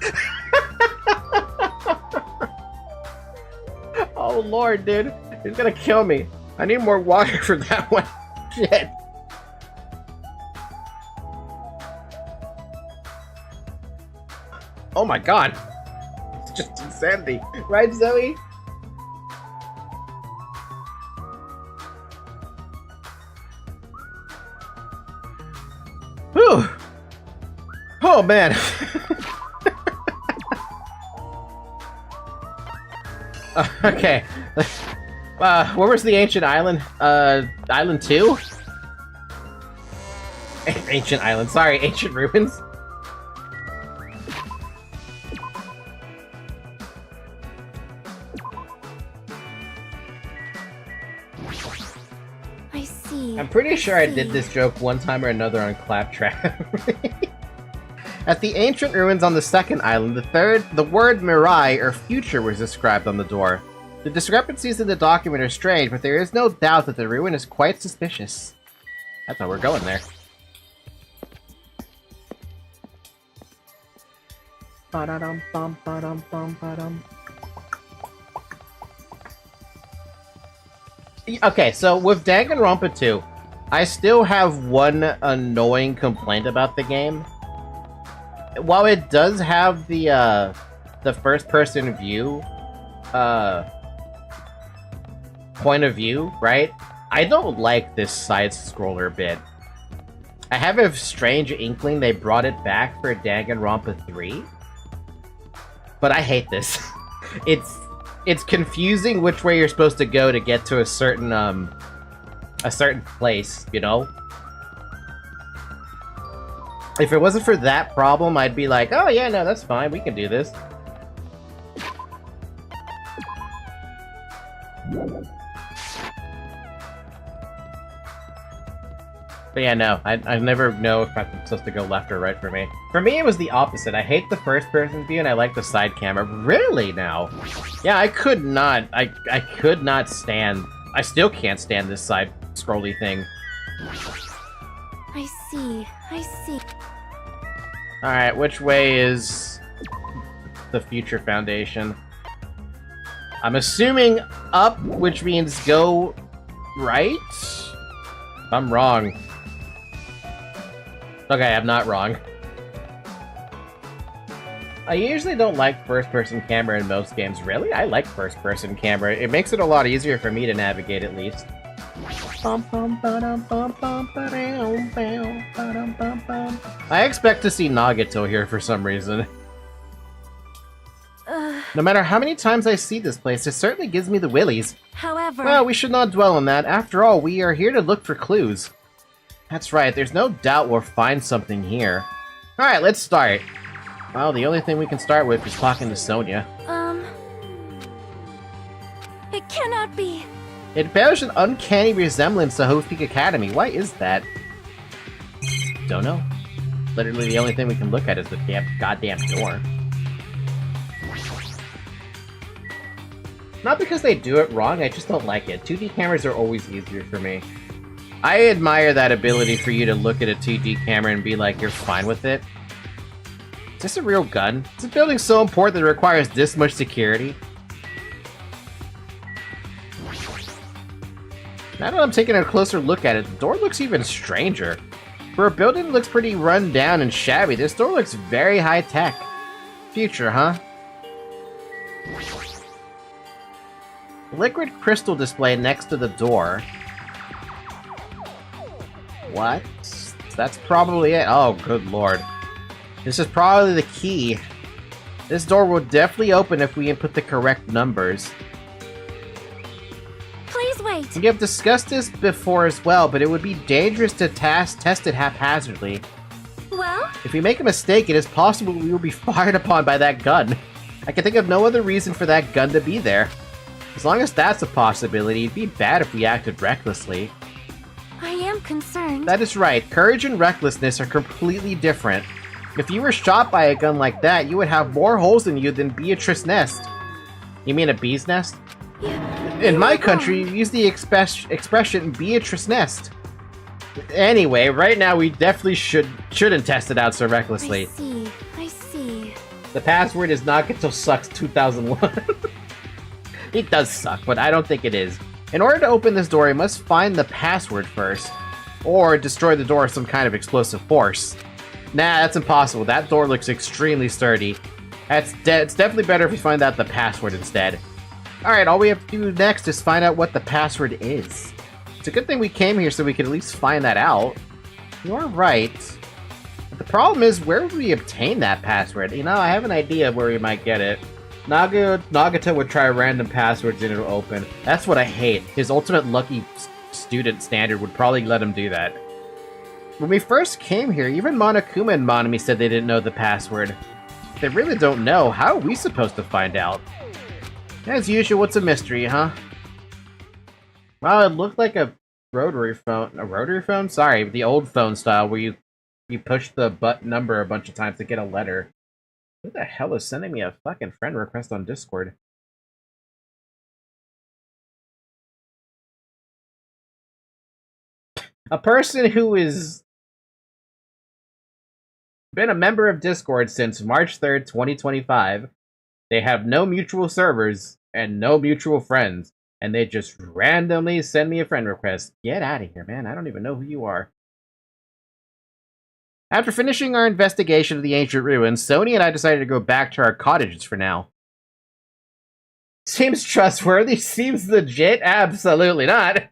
Oh lord, dude. He's gonna kill me. I need more water for that one. Shit. Oh my god. It's just insanity. Right, Zoe? Whew. Oh man. Okay. Where was the ancient island? Island 2? Ancient island. Sorry, ancient ruins. I see. I'm pretty sure I did this joke one time or another on Claptrap. At the ancient ruins on the second island, the word Mirai, or future, was described on the door. The discrepancies in the document are strange, but there is no doubt that the ruin is quite suspicious. That's how we're going there. Ba-da-dum, bum, ba-dum, bum, ba-dum. Okay, so with Danganronpa 2, I still have one annoying complaint about the game. While it does have the first-person view, point of view, right? I don't like this side-scroller bit. I have a strange inkling they brought it back for Danganronpa 3, but I hate this. It's confusing which way you're supposed to go to get to a certain place, you know? If it wasn't for that problem, I'd be like, oh yeah, no, that's fine, we can do this. But yeah, no, I never know if I'm supposed to go left or right for me. For me, it was the opposite. I hate the first-person view, and I like the side camera. Really, now? Yeah, I could not stand I still can't stand this side scrolly thing. I see. I see. Alright, which way is the Future Foundation? I'm assuming up, which means go right? I'm wrong. Okay, I'm not wrong. I usually don't like first-person camera in most games. Really? I like first-person camera. It makes it a lot easier for me to navigate, at least. I expect to see Nagato here for some reason. No matter how many times I see this place, it certainly gives me the willies. However... Well, we should not dwell on that. After all, we are here to look for clues. That's right, there's no doubt we'll find something here. Alright, let's start. Well, the only thing we can start with is talking to Sonia. It cannot be. It bears an uncanny resemblance to Hope's Peak Academy. Why is that? Don't know. Literally the only thing we can look at is the damn goddamn door. Not because they do it wrong, I just don't like it. 2D cameras are always easier for me. I admire that ability for you to look at a 2D camera and be like, you're fine with it. Is this a real gun? Is this building so important that it requires this much security? Now that I'm taking a closer look at it, the door looks even stranger. For a building that looks pretty run down and shabby, this door looks very high-tech. Future, huh? Liquid crystal display next to the door. What? That's probably it. Oh, good lord. This is probably the key. This door will definitely open if we input the correct numbers. Please wait. We have discussed this before as well, but it would be dangerous to test it haphazardly. Well? If we make a mistake, it is possible we will be fired upon by that gun. I can think of no other reason for that gun to be there. As long as that's a possibility, it'd be bad if we acted recklessly. I am concerned. That is right. Courage and recklessness are completely different. If you were shot by a gun like that, you would have more holes in you than Beatrice Nest. You mean a bee's nest? In my country, you use the expression Beatrice Nest. Anyway, right now we definitely shouldn't test it out so recklessly. I see. The password is Nagato Sucks 2001. It does suck, but I don't think it is. In order to open this door, we must find the password first. Or destroy the door with some kind of explosive force. Nah, that's impossible. That door looks extremely sturdy. It's definitely better if we find out the password instead. Alright, all we have to do next is find out what the password is. It's a good thing we came here so we could at least find that out. You are right. But the problem is, where would we obtain that password? You know, I have an idea of where we might get it. Nagato would try random passwords and it'll open. That's what I hate. His ultimate lucky student standard would probably let him do that. When we first came here, even Monokuma and Monami said they didn't know the password. If they really don't know, how are we supposed to find out? As usual, it's a mystery, huh? Wow, it looked like a rotary phone. A rotary phone? Sorry, the old phone style where you push the button number a bunch of times to get a letter. Who the hell is sending me a fucking friend request on Discord? A person who is been a member of Discord since March 3rd, 2025. They have no mutual servers and no mutual friends, and they just randomly send me a friend request. Get out of here, man. I don't even know who you are. After finishing our investigation of the ancient ruins, Sony and I decided to go back to our cottages for now. Seems trustworthy? Seems legit? Absolutely not.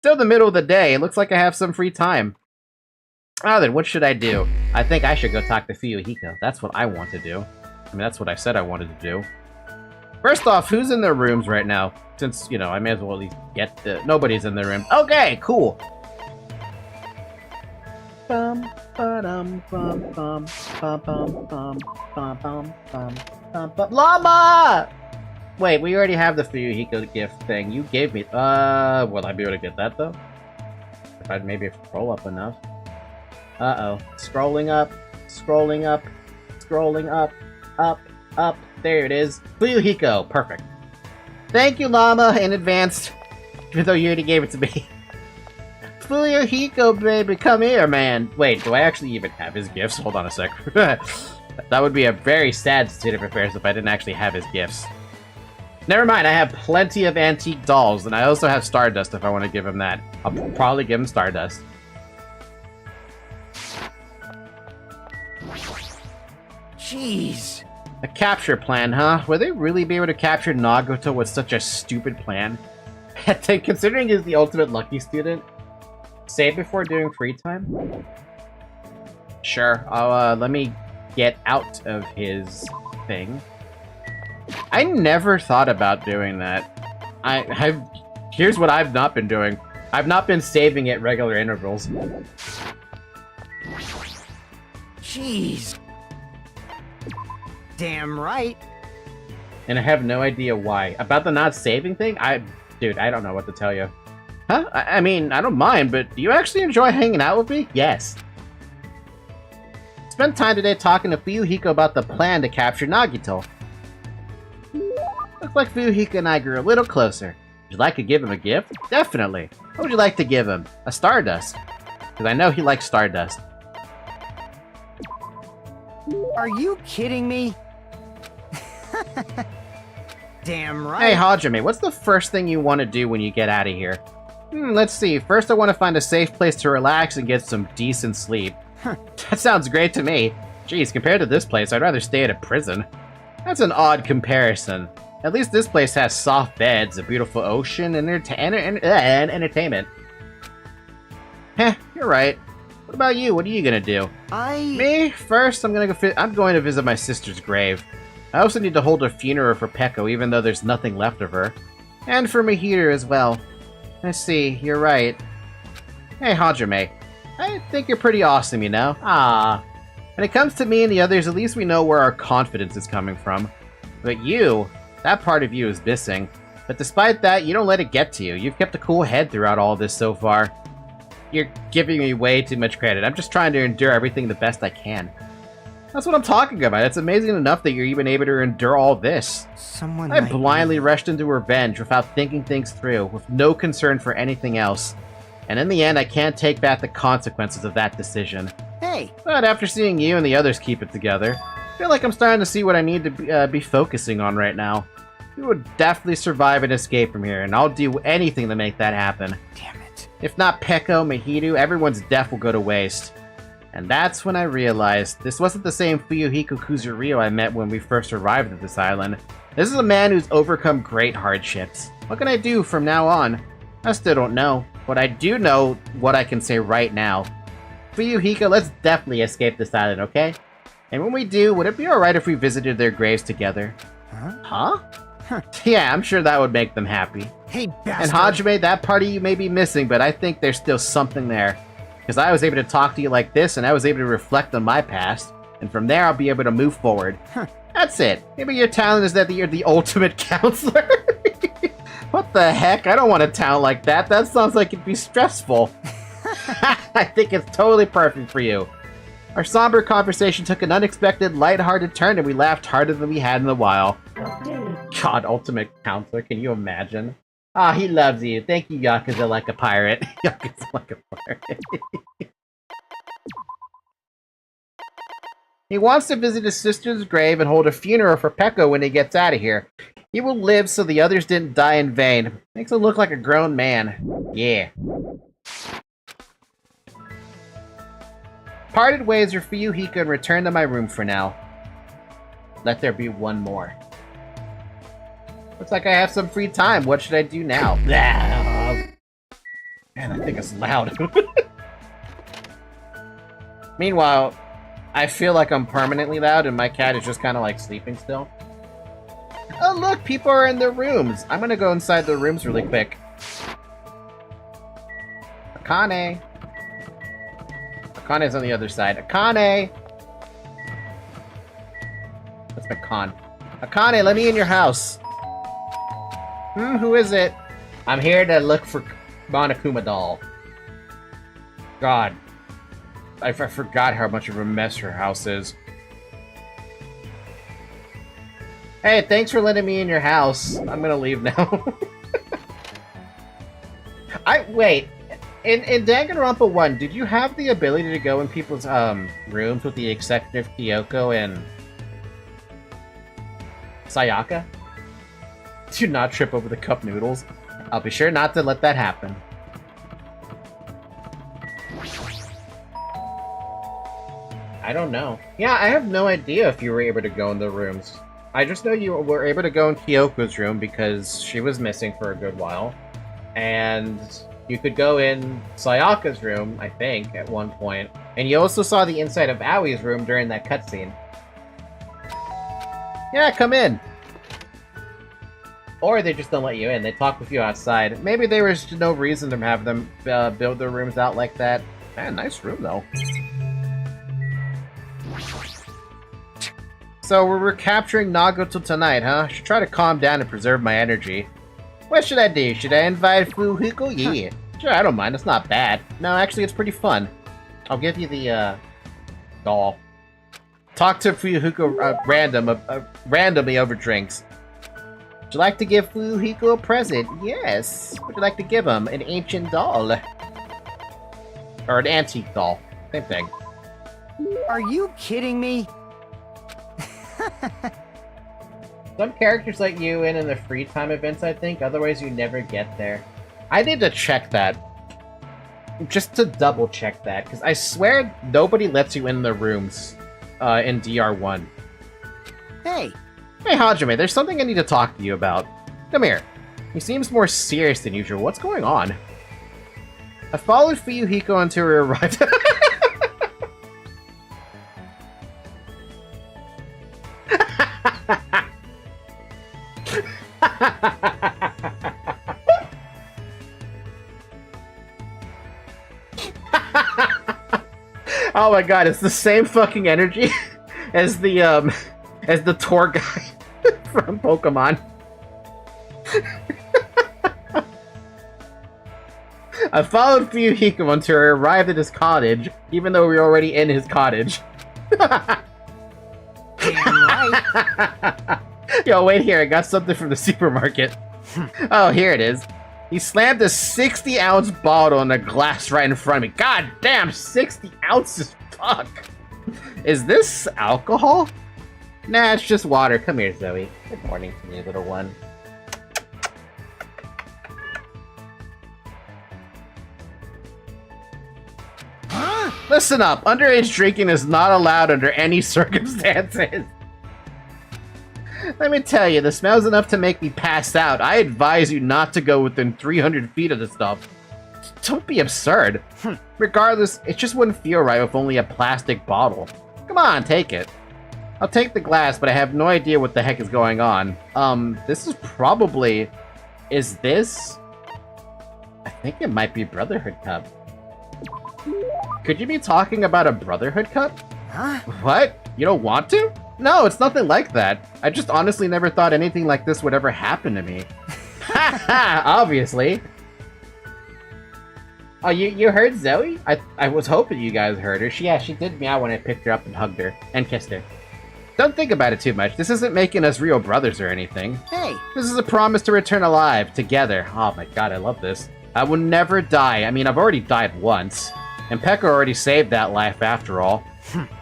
Still the middle of the day. It looks like I have some free time. Ah, then what should I do? I think I should go talk to Fuyuhiko. That's what I want to do. I mean, that's what I said I wanted to do. First off, who's in their rooms right now? Since, you know, I may as well at least get the... Nobody's in their room. Okay, cool. Bum, ba-dum, bum, bum, bum, bum, bum, bum, bum, bum, bum, bum. Llama! Wait, we already have the Fuyuhiko gift thing. You gave me... will I be able to get that, though? If I'd maybe scroll up enough. Uh-oh. Scrolling up. Scrolling up. Scrolling up. Up. Up. There it is. Fuyuhiko. Perfect. Thank you, Llama, in advance. Even though you already gave it to me. Fuyuhiko, baby, come here, man. Wait, do I actually even have his gifts? Hold on a sec. That would be a very sad state of affairs if I didn't actually have his gifts. Never mind, I have plenty of antique dolls, and I also have Stardust if I want to give him that. I'll probably give him Stardust. Jeez. A capture plan, huh? Would they really be able to capture Nagato with such a stupid plan? I think, considering he's the ultimate lucky student, save before doing free time? Sure, I'll, let me get out of his thing. I never thought about doing that. Here's what I've not been doing. I've not been saving at regular intervals. Jeez. Damn right. And I have no idea why. About the not saving thing? Dude, I don't know what to tell you. Huh? I mean, I don't mind, but do you actually enjoy hanging out with me? Yes. Spent time today talking to Fuyuhiko about the plan to capture Nagito. Looks like Fuyuhiko and I grew a little closer. Would you like to give him a gift? Definitely. What would you like to give him? A Stardust. Because I know he likes Stardust. Are you kidding me? Damn right. Hey, Hajime, what's the first thing you want to do when you get out of here? Let's see. First, I want to find a safe place to relax and get some decent sleep. That sounds great to me. Jeez, compared to this place, I'd rather stay at a prison. That's an odd comparison. At least this place has soft beds, a beautiful ocean, and entertainment. Heh, you're right. What about you? What are you gonna do? Me? First, I'm going to visit my sister's grave. I also need to hold a funeral for Peko, even though there's nothing left of her. And for Mahito as well. Let's see, you're right. Hey, Hajime. I think you're pretty awesome, you know? Ah. When it comes to me and the others, at least we know where our confidence is coming from. But you, that part of you is missing. But despite that, you don't let it get to you. You've kept a cool head throughout all this so far. You're giving me way too much credit. I'm just trying to endure everything the best I can. That's what I'm talking about. It's amazing enough that you're even able to endure all this. I blindly rushed into revenge without thinking things through, with no concern for anything else. And in the end, I can't take back the consequences of that decision. Hey! But after seeing you and the others keep it together, I feel like I'm starting to see what I need to be focusing on right now. You would definitely survive and escape from here, and I'll do anything to make that happen. Damn it. If not Peko, Mahito, everyone's death will go to waste. And that's when I realized this wasn't the same Fuyuhiko Kuzuryo I met when we first arrived at this island. This is a man who's overcome great hardships. What can I do from now on? I still don't know, but I do know what I can say right now. Fuyuhiko, let's definitely escape this island, okay? And when we do, would it be alright if we visited their graves together? Huh? Yeah, I'm sure that would make them happy. Hey, bastard! And Hajime, that part of you may be missing, but I think there's still something there. Because I was able to talk to you like this, and I was able to reflect on my past. And from there, I'll be able to move forward. That's it. Maybe your talent is that you're the ultimate counselor? What the heck? I don't want a talent like that. That sounds like it'd be stressful. I think it's totally perfect for you. Our somber conversation took an unexpected, lighthearted turn, and we laughed harder than we had in a while. God, ultimate counselor, can you imagine? Ah, he loves you. Thank you, Yakuza like a pirate. Yakuza like a pirate. He wants to visit his sister's grave and hold a funeral for Peko when he gets out of here. He will live so the others didn't die in vain. Makes him look like a grown man. Yeah. Parted ways with Fuyuhiko and returned to my room for now. Let there be one more. Looks like I have some free time. What should I do now? Man, I think it's loud. Meanwhile, I feel like I'm permanently loud and my cat is just kind of like sleeping still. Oh look, people are in their rooms. I'm gonna go inside their rooms really quick. Akane. Akane's on the other side. Akane! That's my con. Akane, let me in your house. Who is it? I'm here to look for Monokuma doll. God. I forgot how much of a mess her house is. Hey, thanks for letting me in your house. I'm gonna leave now. Wait. In Danganronpa 1, did you have the ability to go in people's rooms with the executive Kyoko and Sayaka? Do not trip over the cup noodles. I'll be sure not to let that happen. I don't know. Yeah, I have no idea if you were able to go in the rooms. I just know you were able to go in Kyoko's room because she was missing for a good while. And you could go in Sayaka's room, I think, at one point. And you also saw the inside of Aoi's room during that cutscene. Yeah, come in! Or they just don't let you in. They talk with you outside. Maybe there was no reason to have them build their rooms out like that. Man, nice room, though. So we're recapturing Nagoto tonight, huh? Should try to calm down and preserve my energy. What should I do? Should I invite Fuhiko? Yeah. Sure, I don't mind. It's not bad. No, actually, it's pretty fun. I'll give you the, doll. Talk to Fuhiko randomly over drinks. Would you like to give Fuhiko a present? Yes. Would you like to give him an ancient doll? Or an antique doll. Same thing. Are you kidding me? Some characters let you in the free time events, I think. Otherwise, you never get there. I need to check that. Just to double check that. Because I swear nobody lets you in the rooms in DR1. Hey. Hey, Hajime, there's something I need to talk to you about. Come here. He seems more serious than usual. What's going on? I followed Fuyuhiko until we arrived. Oh my god, it's the same fucking energy as the tour guy from Pokemon. I followed Fuyuhiko until we arrived at his cottage, even though we were already in his cottage. Damn right. Yo, wait here, I got something from the supermarket. Oh, here it is. He slammed a 60-ounce bottle in a glass right in front of me. God damn, 60 ounces, fuck. Is this alcohol? Nah, it's just water. Come here, Zoe. Good morning to me, little one. Huh? Listen up, underage drinking is not allowed under any circumstances. Let me tell you, the smell's enough to make me pass out. I advise you not to go within 300 feet of the stuff. Don't be absurd. Regardless, it just wouldn't feel right with only a plastic bottle. Come on, take it. I'll take the glass, but I have no idea what the heck is going on. This is probably... Is this... I think it might be Brotherhood Cup. Could you be talking about a Brotherhood Cup? Huh? What? You don't want to? No, it's nothing like that. I just honestly never thought anything like this would ever happen to me. Ha ha! Obviously. Oh, you heard Zoe? I was hoping you guys heard her. She did meow when I picked her up and hugged her. And kissed her. Don't think about it too much. This isn't making us real brothers or anything. Hey. This is a promise to return alive, together. Oh my god, I love this. I will never die. I mean, I've already died once. And Pekka already saved that life after all.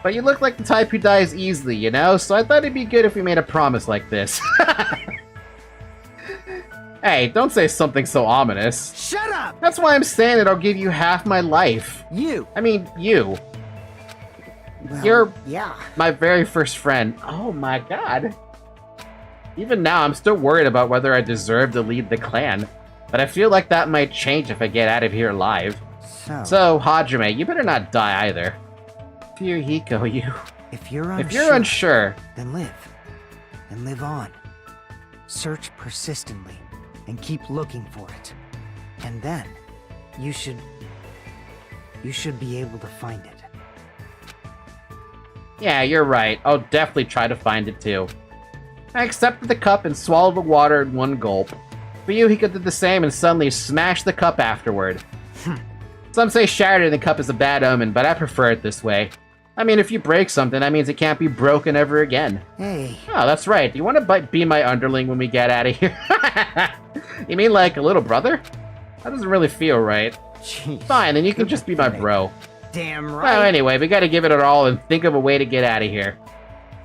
But you look like the type who dies easily, you know? So I thought it'd be good if we made a promise like this. Hey, don't say something so ominous. Shut up! That's why I'm saying that I'll give you half my life. You. I mean, you. Well, You're yeah. my very first friend. Oh my god. Even now, I'm still worried about whether I deserve to lead the clan. But I feel like that might change if I get out of here alive. So, Hajime, you better not die either. Fuyuhiko, you... If you're unsure, then live. And live on. Search persistently, and keep looking for it. And then, you should be able to find it. Yeah, you're right. I'll definitely try to find it too. I accepted the cup and swallowed the water in one gulp. Fuyuhiko did the same and suddenly smashed the cup afterward. Some say shattering the cup is a bad omen, but I prefer it this way. I mean, if you break something, that means it can't be broken ever again. Hey. Oh, that's right. Do you want to be my underling when we get out of here? You mean like a little brother? That doesn't really feel right. Jeez. Fine, then you can just be my bro. Damn right. Well, anyway, we gotta give it our all and think of a way to get out of here.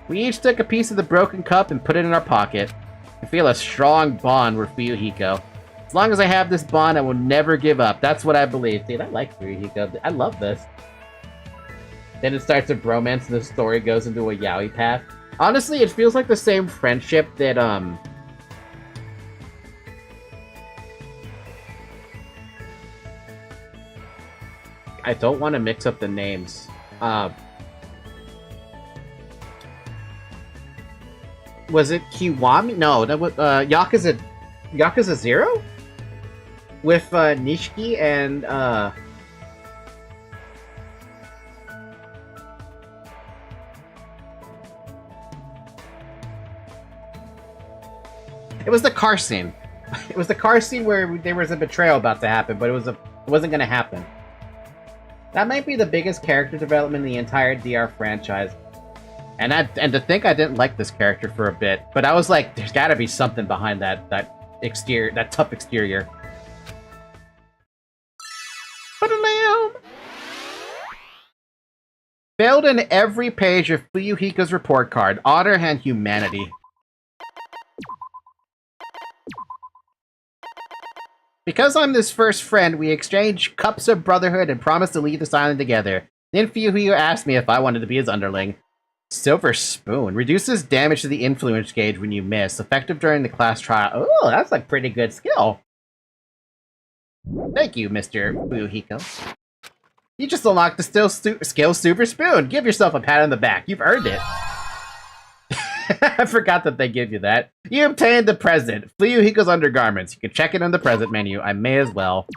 We each took a piece of the broken cup and put it in our pocket. I feel a strong bond with Fuyuhiko. As long as I have this bond, I will never give up. That's what I believe. Dude, I like Fuyuhiko. I love this. Then it starts a bromance and the story goes into a yaoi path. Honestly, it feels like the same friendship that, I don't want to mix up the names. Was it Kiwami? No, that was Yakuza 0? With Nishiki and it was the car scene. It was the car scene where there was a betrayal about to happen, but it wasn't gonna happen. That might be the biggest character development in the entire DR franchise. And to think I didn't like this character for a bit, but I was like, there's gotta be something behind that exterior, that tough exterior. Failed in every page of Fuyuhiko's report card, honor and humanity. Because I'm this first friend, we exchange cups of brotherhood and promise to leave this island together. Then Fuyuhiko asked me if I wanted to be his underling. Silver Spoon. Reduces damage to the influence gauge when you miss. Effective during the class trial. Oh, that's like pretty good skill. Thank you, Mr. Fuyuhiko. You just unlocked the skill Super Spoon. Give yourself a pat on the back. You've earned it. I forgot that they give you that. You obtained the present. Fuyuhiko's undergarments. You can check it on the present menu. I may as well.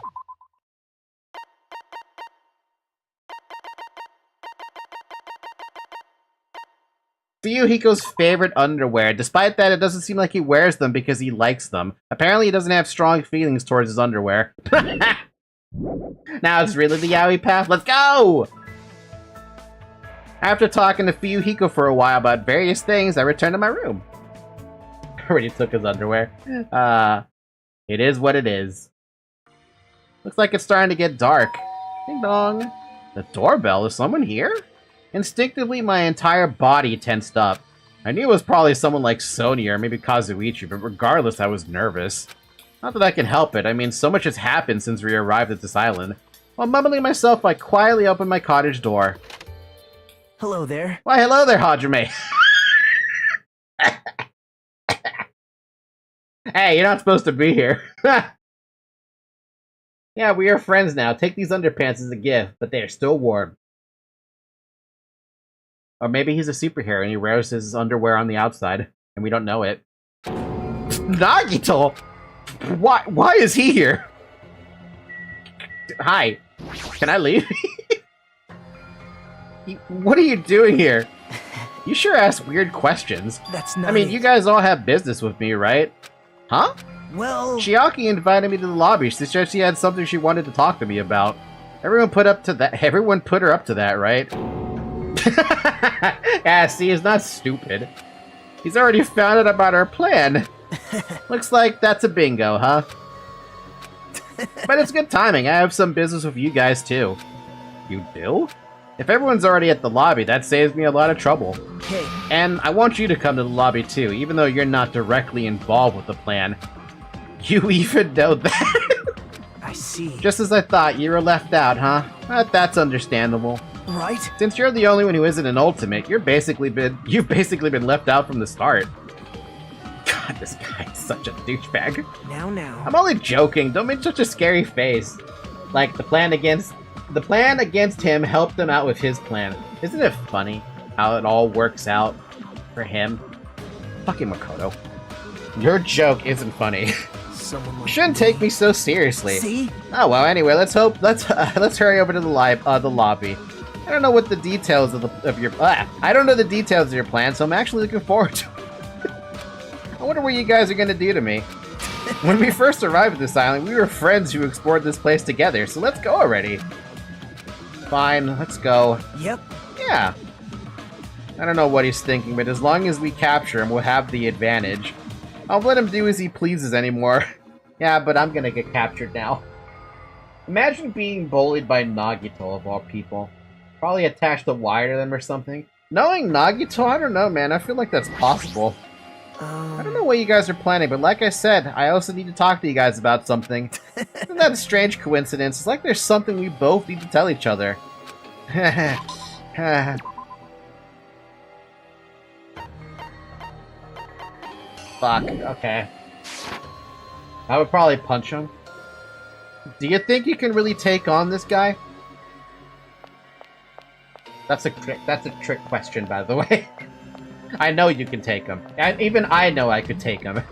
Fuyuhiko's favorite underwear. Despite that, it doesn't seem like he wears them because he likes them. Apparently, he doesn't have strong feelings towards his underwear. Now it's really the yaoi path. Let's go! After talking to Fuyuhiko for a while about various things, I returned to my room. Already took his underwear. It is what it is. Looks like it's starting to get dark. Ding dong. The doorbell? Is someone here? Instinctively, my entire body tensed up. I knew it was probably someone like Sonya or maybe Kazuichi, but regardless, I was nervous. Not that I can help it. I mean, so much has happened since we arrived at this island. While mumbling myself, I quietly opened my cottage door. Hello there. Why, hello there, Hajime. Hey, you're not supposed to be here. Yeah, we are friends now. Take these underpants as a gift, but they are still warm. Or maybe he's a superhero and he wears his underwear on the outside, and we don't know it. Nagito! Why is he here? Hi. Can I leave? What are you doing here? You sure ask weird questions. That's not I mean, you guys all have business with me, right? Huh? Well... Chiaki invited me to the lobby. She said she had something she wanted to talk to me about. Everyone put her up to that, right? Yeah, see, he's not stupid. He's already found out about our plan. Looks like that's a bingo, huh? But it's good timing. I have some business with you guys, too. You do? If everyone's already at the lobby, that saves me a lot of trouble. Hey. And I want you to come to the lobby, too, even though you're not directly involved with the plan. You even know that? I see. Just as I thought, you were left out, huh? But that's understandable. Right? Since you're the only one who isn't an ultimate, you've basically been left out from the start. God, this guy is such a douchebag. Now. I'm only joking. Don't make such a scary face. Like the plan against him helped him out with his plan. Isn't it funny how it all works out for him? Fucking Makoto. Your joke isn't funny. You shouldn't take me so seriously. See? Oh well. Anyway, let's hurry over to the lobby. I don't know what the details of your I don't know the details of your plan, so I'm actually looking forward to it. I wonder what you guys are gonna do to me. When we first arrived at this island, we were friends who explored this place together, so let's go already. Fine, let's go. Yep. Yeah. I don't know what he's thinking, but as long as we capture him, we'll have the advantage. I'll let him do as he pleases anymore. Yeah, but I'm gonna get captured now. Imagine being bullied by Nagito, of all people. Probably attached a wire to them or something. Knowing Nagito, I don't know, man. I feel like that's possible. I don't know what you guys are planning, but like I said, I also need to talk to you guys about something. Isn't that a strange coincidence? It's like there's something we both need to tell each other. Fuck, okay. I would probably punch him. Do you think you can really take on this guy? That's a trick question, by the way. I know you can take him. And even I know I could take him.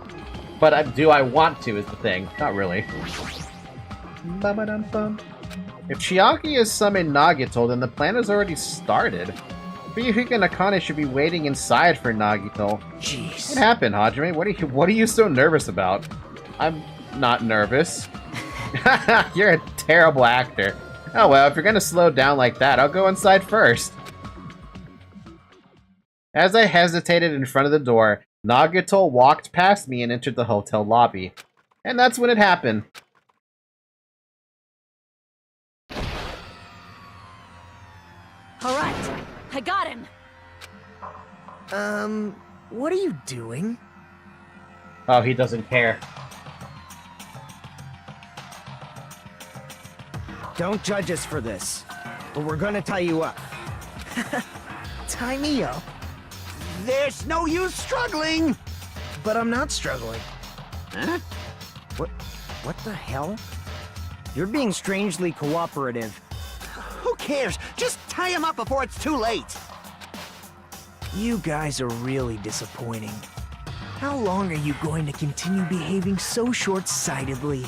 But do I want to is the thing. Not really. Ba-ba-dum-bum. If Chiaki has summoned Nagito, then the plan has already started. Fuyuhiko and Akane should be waiting inside for Nagito. Jeez. What happened, Hajime? What are you so nervous about? I'm not nervous. You're a terrible actor. Oh well, if you're gonna slow down like that, I'll go inside first. As I hesitated in front of the door, Nagito walked past me and entered the hotel lobby. And that's when it happened. All right, I got him. What are you doing? Oh, he doesn't care. Don't judge us for this, but we're gonna tie you up. Tie me up? There's no use struggling! But I'm not struggling. Huh? What the hell? You're being strangely cooperative. Who cares? Just tie him up before it's too late! You guys are really disappointing. How long are you going to continue behaving so short-sightedly?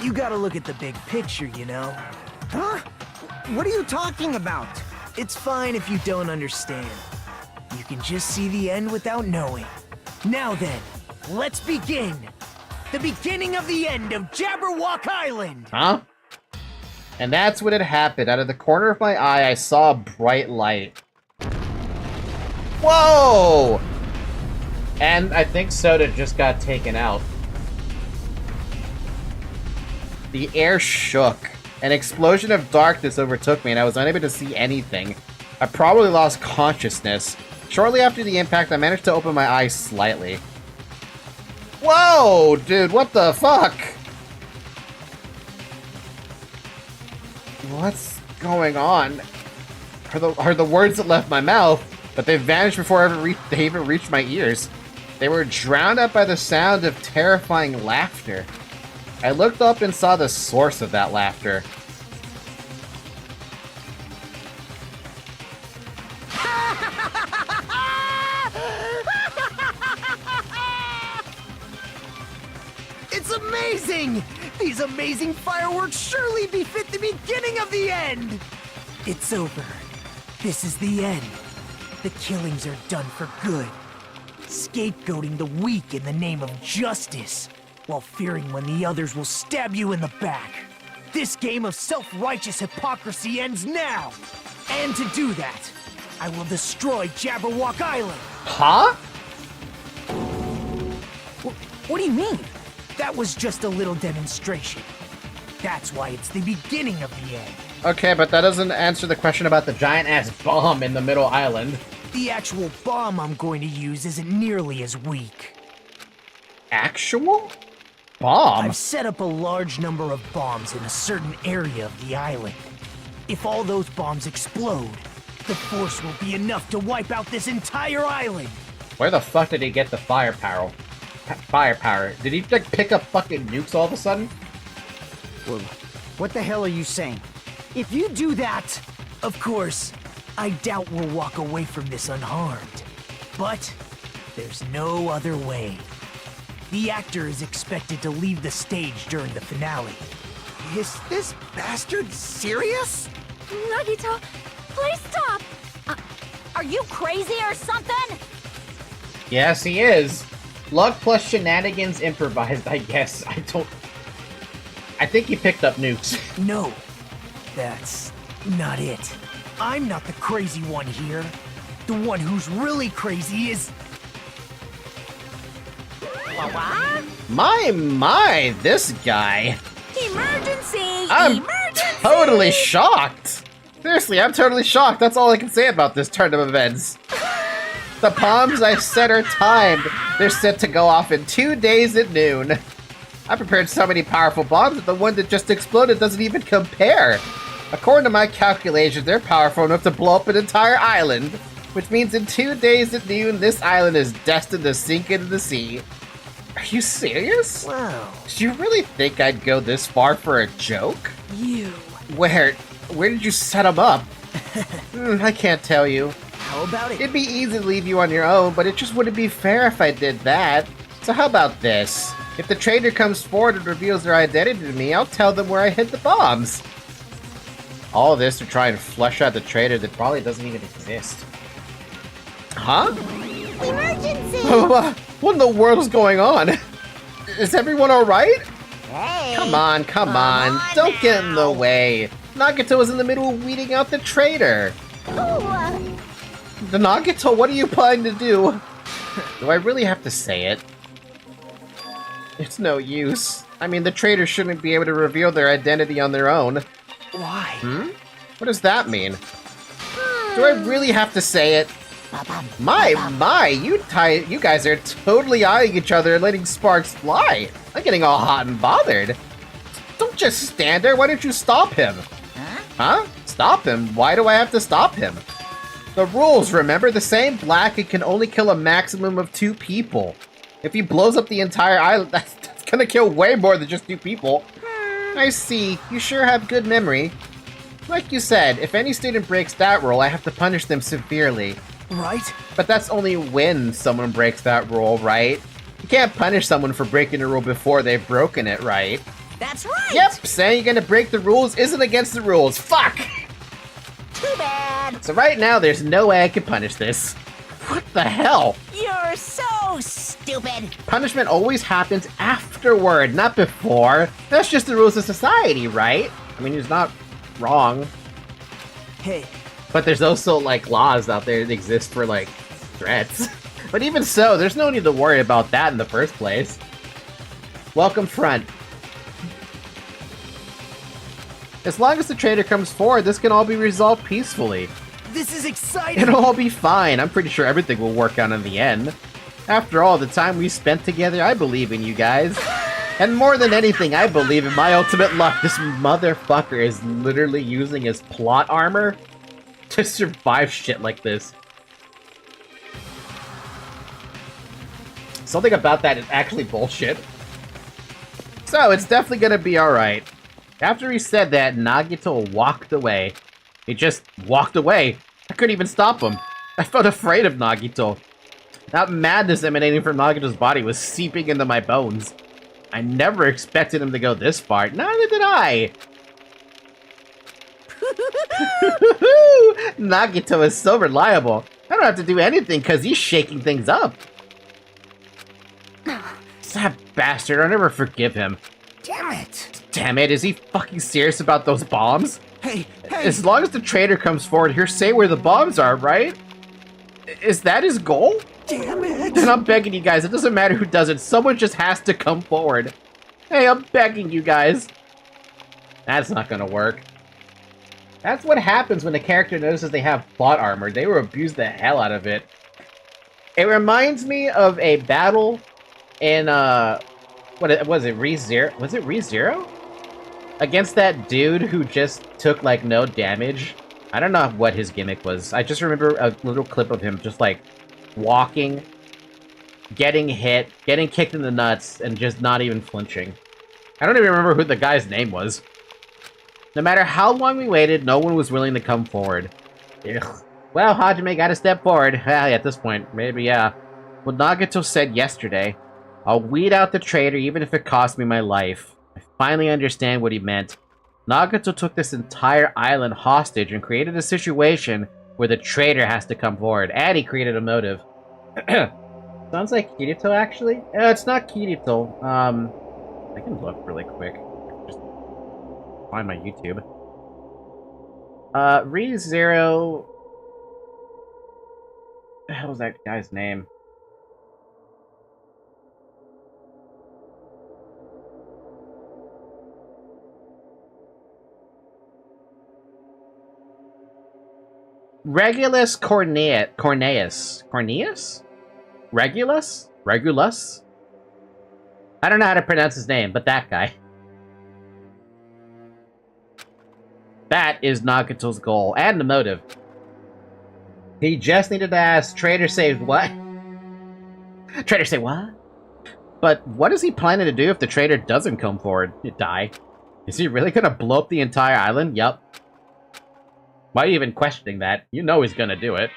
You gotta look at the big picture, you know? Huh? What are you talking about? It's fine if you don't understand. You can just see the end without knowing. Now then, let's begin! The beginning of the end of Jabberwock Island! Huh? And that's when it happened. Out of the corner of my eye, I saw a bright light. Whoa! And I think Soda just got taken out. The air shook. An explosion of darkness overtook me and I was unable to see anything. I probably lost consciousness. Shortly after the impact, I managed to open my eyes slightly. Whoa, dude, what the fuck? What's going on? Are the words that left my mouth, but they vanished before they even reached my ears. They were drowned out by the sound of terrifying laughter. I looked up and saw the source of that laughter. It's amazing! These amazing fireworks surely befit the beginning of the end! It's over. This is the end. The killings are done for good. Scapegoating the weak in the name of justice, while fearing when the others will stab you in the back. This game of self-righteous hypocrisy ends now! And to do that, I will destroy Jabberwock Island! Huh? What do you mean? That was just a little demonstration. That's why it's the beginning of the end. Okay, but that doesn't answer the question about the giant-ass bomb in the middle island. The actual bomb I'm going to use isn't nearly as weak. Actual? Bomb? I've set up a large number of bombs in a certain area of the island. If all those bombs explode, the force will be enough to wipe out this entire island. Where the fuck did he get the firepower? Firepower. Did he like pick up fucking nukes all of a sudden? Well, what the hell are you saying? If you do that, of course, I doubt we'll walk away from this unharmed. But there's no other way. The actor is expected to leave the stage during the finale. Is this bastard serious? Nagito, please stop! Are you crazy or something? Yes, he is. Luck plus shenanigans improvised, I guess. I think he picked up nukes. No, that's not it. I'm not the crazy one here. The one who's really crazy is... My, this guy. Emergency I'm Emergency! totally shocked! Seriously, I'm totally shocked. That's all I can say about this turn of events. The bombs I set are timed. They're set to go off in 2 days at noon. I prepared so many powerful bombs that the one that just exploded doesn't even compare. According to my calculations, they're powerful enough to blow up an entire island. Which means in 2 days at noon, this island is destined to sink into the sea. Are you serious? Whoa. Do you really think I'd go this far for a joke? You. Where did you set them up? I can't tell you. How about it? It'd be easy to leave you on your own, but it just wouldn't be fair if I did that. So how about this? If the traitor comes forward and reveals their identity to me, I'll tell them where I hid the bombs. All this to try and flush out the traitor that probably doesn't even exist. Huh? Emergency! What in the world is going on? Is everyone alright? Hey! Come on. Don't get in the way. Nagato is in the middle of weeding out the traitor. The Nagato, what are you planning to do? Do I really have to say it? It's no use. I mean, the traitor shouldn't be able to reveal their identity on their own. Why? What does that mean? Do I really have to say it? My, you guys are totally eyeing each other and letting sparks fly. I'm getting all hot and bothered. Don't just stand there, why don't you stop him? Huh? Stop him? Why do I have to stop him? The rules, remember? The same black, it can only kill a maximum of 2 people. If he blows up the entire island, that's gonna kill way more than just 2 people. I see, you sure have good memory. Like you said, if any student breaks that rule, I have to punish them severely. Right? But that's only when someone breaks that rule, right? You can't punish someone for breaking a rule before they've broken it, right? That's right! Yep, saying you're gonna break the rules isn't against the rules. Fuck! Too bad! So right now, there's no way I can punish this. What the hell? You're so stupid! Punishment always happens afterward, not before. That's just the rules of society, right? I mean, he's not wrong. Hey, But there's also, like, laws out there that exist for, like, threats. But even so, there's no need to worry about that in the first place. Welcome front. As long as the traitor comes forward, this can all be resolved peacefully. this is exciting! It'll all be fine. I'm pretty sure everything will work out in the end. After all, the time we spent together, I believe in you guys. And more than anything, I believe in my ultimate luck. This motherfucker is literally using his plot armor to survive shit like this. Something about that is actually bullshit. So, it's definitely gonna be alright. After he said that, Nagito walked away. He just walked away. I couldn't even stop him. I felt afraid of Nagito. That madness emanating from Nagito's body was seeping into my bones. I never expected him to go this far. Neither did I. Nagito is so reliable. I don't have to do anything because he's shaking things up. That bastard, I'll never forgive him. Damn it! Damn it, is he fucking serious about those bombs? Hey, As long as the traitor comes forward, he'll say where the bombs are, right? Is that his goal? damn it! Then I'm begging you guys, it doesn't matter who does it, someone just has to come forward. Hey, I'm begging you guys. That's not gonna work. That's what happens when a character notices they have plot armor. They will abuse the hell out of it. It reminds me of a battle in, what was it, ReZero? Was it ReZero? Against that dude who just took, like, no damage. I don't know what his gimmick was. I just remember a little clip of him just, like, walking, getting hit, getting kicked in the nuts, and just not even flinching. I don't even remember who the guy's name was. No matter how long we waited, no one was willing to come forward. Ugh. Well, Hajime gotta step forward. Well, at this point, maybe, yeah. What Nagato said yesterday. I'll weed out the traitor even if it costs me my life. I finally understand what he meant. Nagato took this entire island hostage and created a situation where the traitor has to come forward. And he created a motive. Sounds like Kirito, actually. It's not Kirito. I can look really quick. Just find my YouTube. ReZero. What the hell was that guy's name? Regulus Corneus? Regulus? I don't know how to pronounce his name, but that guy. That is Nagato's goal, and the motive. He just needed to ask, Trader saved what? Trader say what? But what is he planning to do if the trader doesn't come forward? Die? Is he really gonna blow up the entire island? Yup. Why are you even questioning that? You know he's gonna do it.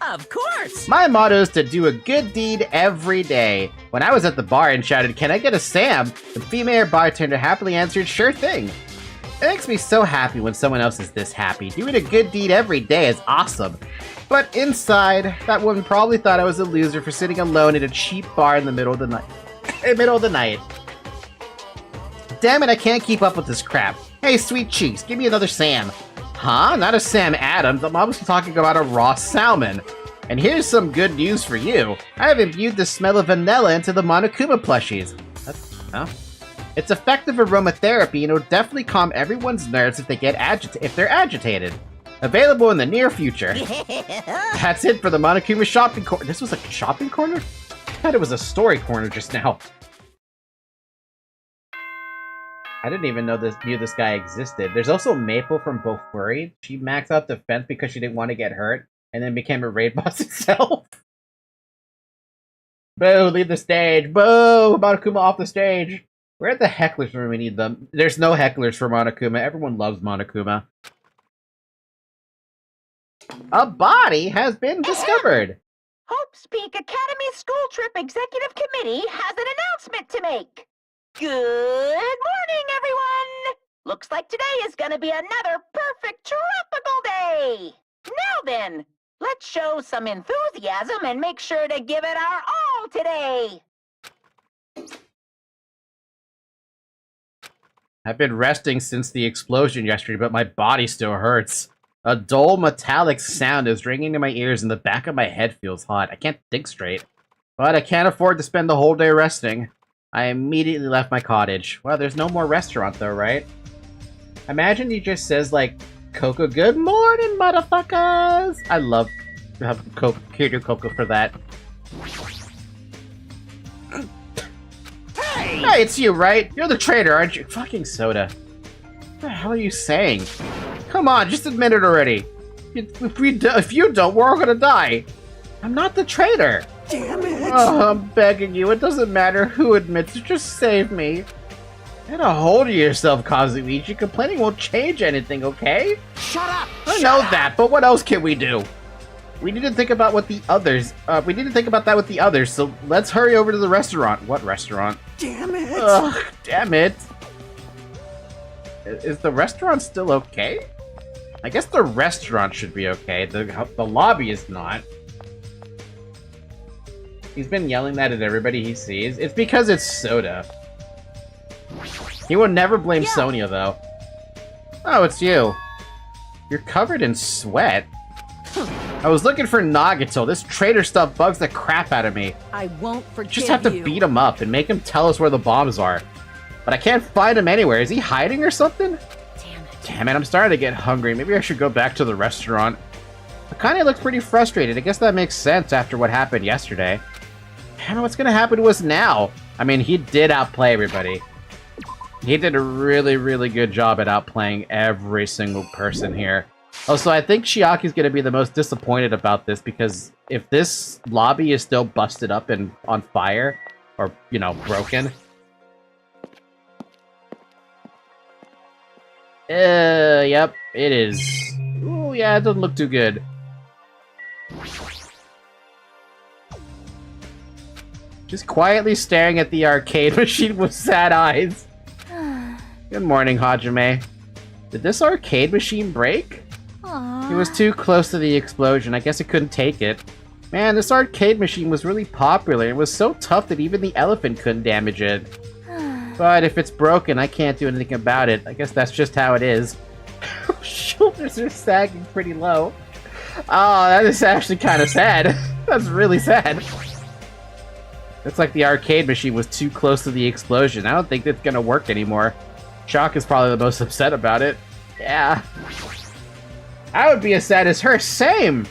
Of course! My motto is to do a good deed every day. When I was at the bar and shouted, "Can I get a Sam?" the female bartender happily answered, "Sure thing." It makes me so happy when someone else is this happy. Doing a good deed every day is awesome. But inside, that woman probably thought I was a loser for sitting alone at a cheap bar in the middle of the night. Damn it, I can't keep up with this crap. Hey, sweet cheeks, give me another Sam. Huh? Not a Sam Adams. I'm obviously talking about a raw salmon. And here's some good news for you. I have imbued the smell of vanilla into the Monokuma plushies. Huh? It's effective aromatherapy and it'll definitely calm everyone's nerves if they're agitated. Available in the near future. That's it for the Monokuma shopping corner. This was a shopping corner? I thought it was a story corner just now. I didn't even know knew this guy existed. There's also Maple from Bofuri. She maxed out defense because she didn't want to get hurt, and then became a raid boss itself. Boo, leave the stage. Boo, Monokuma off the stage. We're at the hecklers when we need them. There's no hecklers for Monokuma. Everyone loves Monokuma. A body has been discovered. Hope's Peak Academy School Trip Executive Committee has an announcement to make. Good morning, everyone! Looks like today is gonna be another perfect tropical day! Now then, let's show some enthusiasm and make sure to give it our all today! I've been resting since the explosion yesterday, but my body still hurts. A dull metallic sound is ringing in my ears and the back of my head feels hot. I can't think straight. But I can't afford to spend the whole day resting. I immediately left my cottage. Well, there's no more restaurant though, right? Imagine he just says like, Coco, good morning, motherfuckers! I love Kiryu Coco for that. Hey, it's you, right? You're the traitor, aren't you? Fucking Soda. What the hell are you saying? Come on, just admit it already. If you don't, we're all gonna die. I'm not the traitor. Damn it! Oh, I'm begging you. It doesn't matter who admits it. Just save me. Get a hold of yourself, Kazuichi. Complaining won't change anything, okay? Shut up! I know that, but what else can we do? We need to think about what the others. We need to think about that with the others. So let's hurry over to the restaurant. What restaurant? Damn it! Ugh, damn it. Is the restaurant still okay? I guess the restaurant should be okay. The lobby is not. He's been yelling that at everybody he sees. It's because it's Soda. He will never blame Sonia, though. Oh, it's you. You're covered in sweat. I was looking for Nagato. This traitor stuff bugs the crap out of me. I won't forgive Just have to beat him up and make him tell us where the bombs are. But I can't find him anywhere. Is he hiding or something? Damn it, I'm starting to get hungry. Maybe I should go back to the restaurant. Akane looks pretty frustrated. I guess that makes sense after what happened yesterday. I don't know what's gonna happen to us now. I mean, he did outplay everybody. He did a really, really good job at outplaying every single person here. Also, I think Chiaki's gonna be the most disappointed about this because if this lobby is still busted up and on fire, or, you know, broken. Yep, it is. Ooh, yeah, it doesn't look too good. Just quietly staring at the arcade machine with sad eyes. Good morning, Hajime. Did this arcade machine break? Aww. It was too close to the explosion. I guess it couldn't take it. Man, this arcade machine was really popular. It was so tough that even the elephant couldn't damage it. But if it's broken, I can't do anything about it. I guess that's just how it is. Shoulders are sagging pretty low. Oh, that is actually kind of sad. That's really sad. It's like the arcade machine was too close to the explosion. I don't think it's gonna work anymore. Shock is probably the most upset about it. Yeah. I would be as sad as her. Same!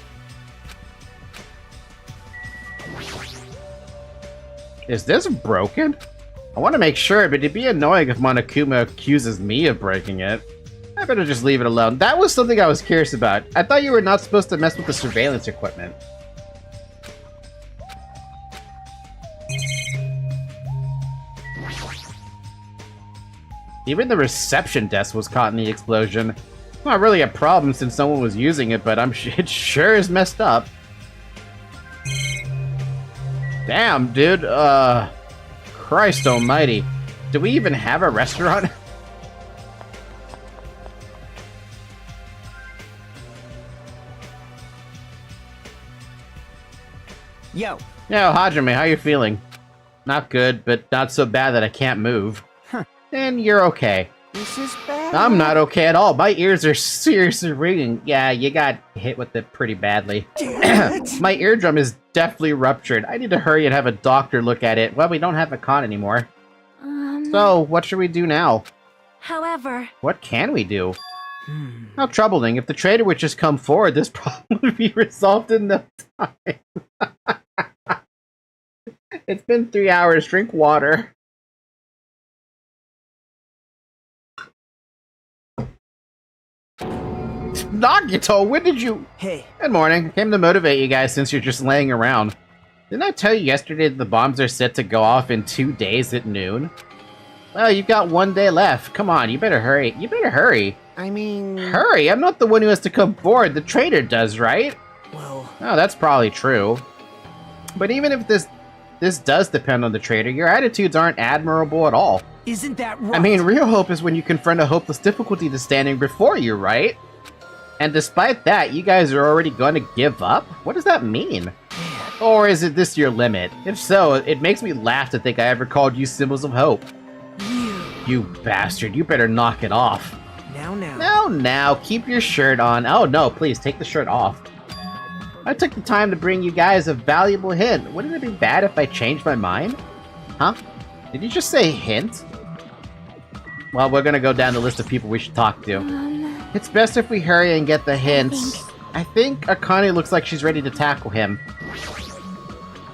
Is this broken? I want to make sure, but it'd be annoying if Monokuma accuses me of breaking it. I better just leave it alone. That was something I was curious about. I thought you were not supposed to mess with the surveillance equipment. Even the reception desk was caught in the explosion. Not really a problem since someone was using it, but it sure is messed up. Damn, dude. Christ almighty. Do we even have a restaurant? Yo. Yo, Hajime, how you feeling? Not good, but not so bad that I can't move. And you're okay. This is bad. I'm not okay at all. My ears are seriously ringing. Yeah, you got hit with it pretty badly. My eardrum is definitely ruptured. I need to hurry and have a doctor look at it. Well, we don't have a con anymore. So, what should we do now? However... What can we do? How troubling. If the trader would just come forward, this problem would be resolved in no time. It's been 3 hours. Drink water. Nagito, when did you... Hey. Good morning. Came to motivate you guys since you're just laying around. Didn't I tell you yesterday that the bombs are set to go off in 2 days at noon? Well, you've got 1 day left. Come on, you better hurry. You better hurry. I mean... Hurry! I'm not the one who has to come forward. The trader does, right? Well... Oh, that's probably true. But even if this does depend on the trader, your attitudes aren't admirable at all. Isn't that right? I mean, real hope is when you confront a hopeless difficulty that's standing before you, right? And despite that, you guys are already going to give up? What does that mean? Or is it this your limit? If so, it makes me laugh to think I ever called you symbols of hope. You bastard, you better knock it off. Now, keep your shirt on. Oh no, please, take the shirt off. I took the time to bring you guys a valuable hint. Wouldn't it be bad if I changed my mind? Huh? Did you just say hint? Well, we're gonna go down the list of people we should talk to. It's best if we hurry and get the hints. I think Akane looks like she's ready to tackle him.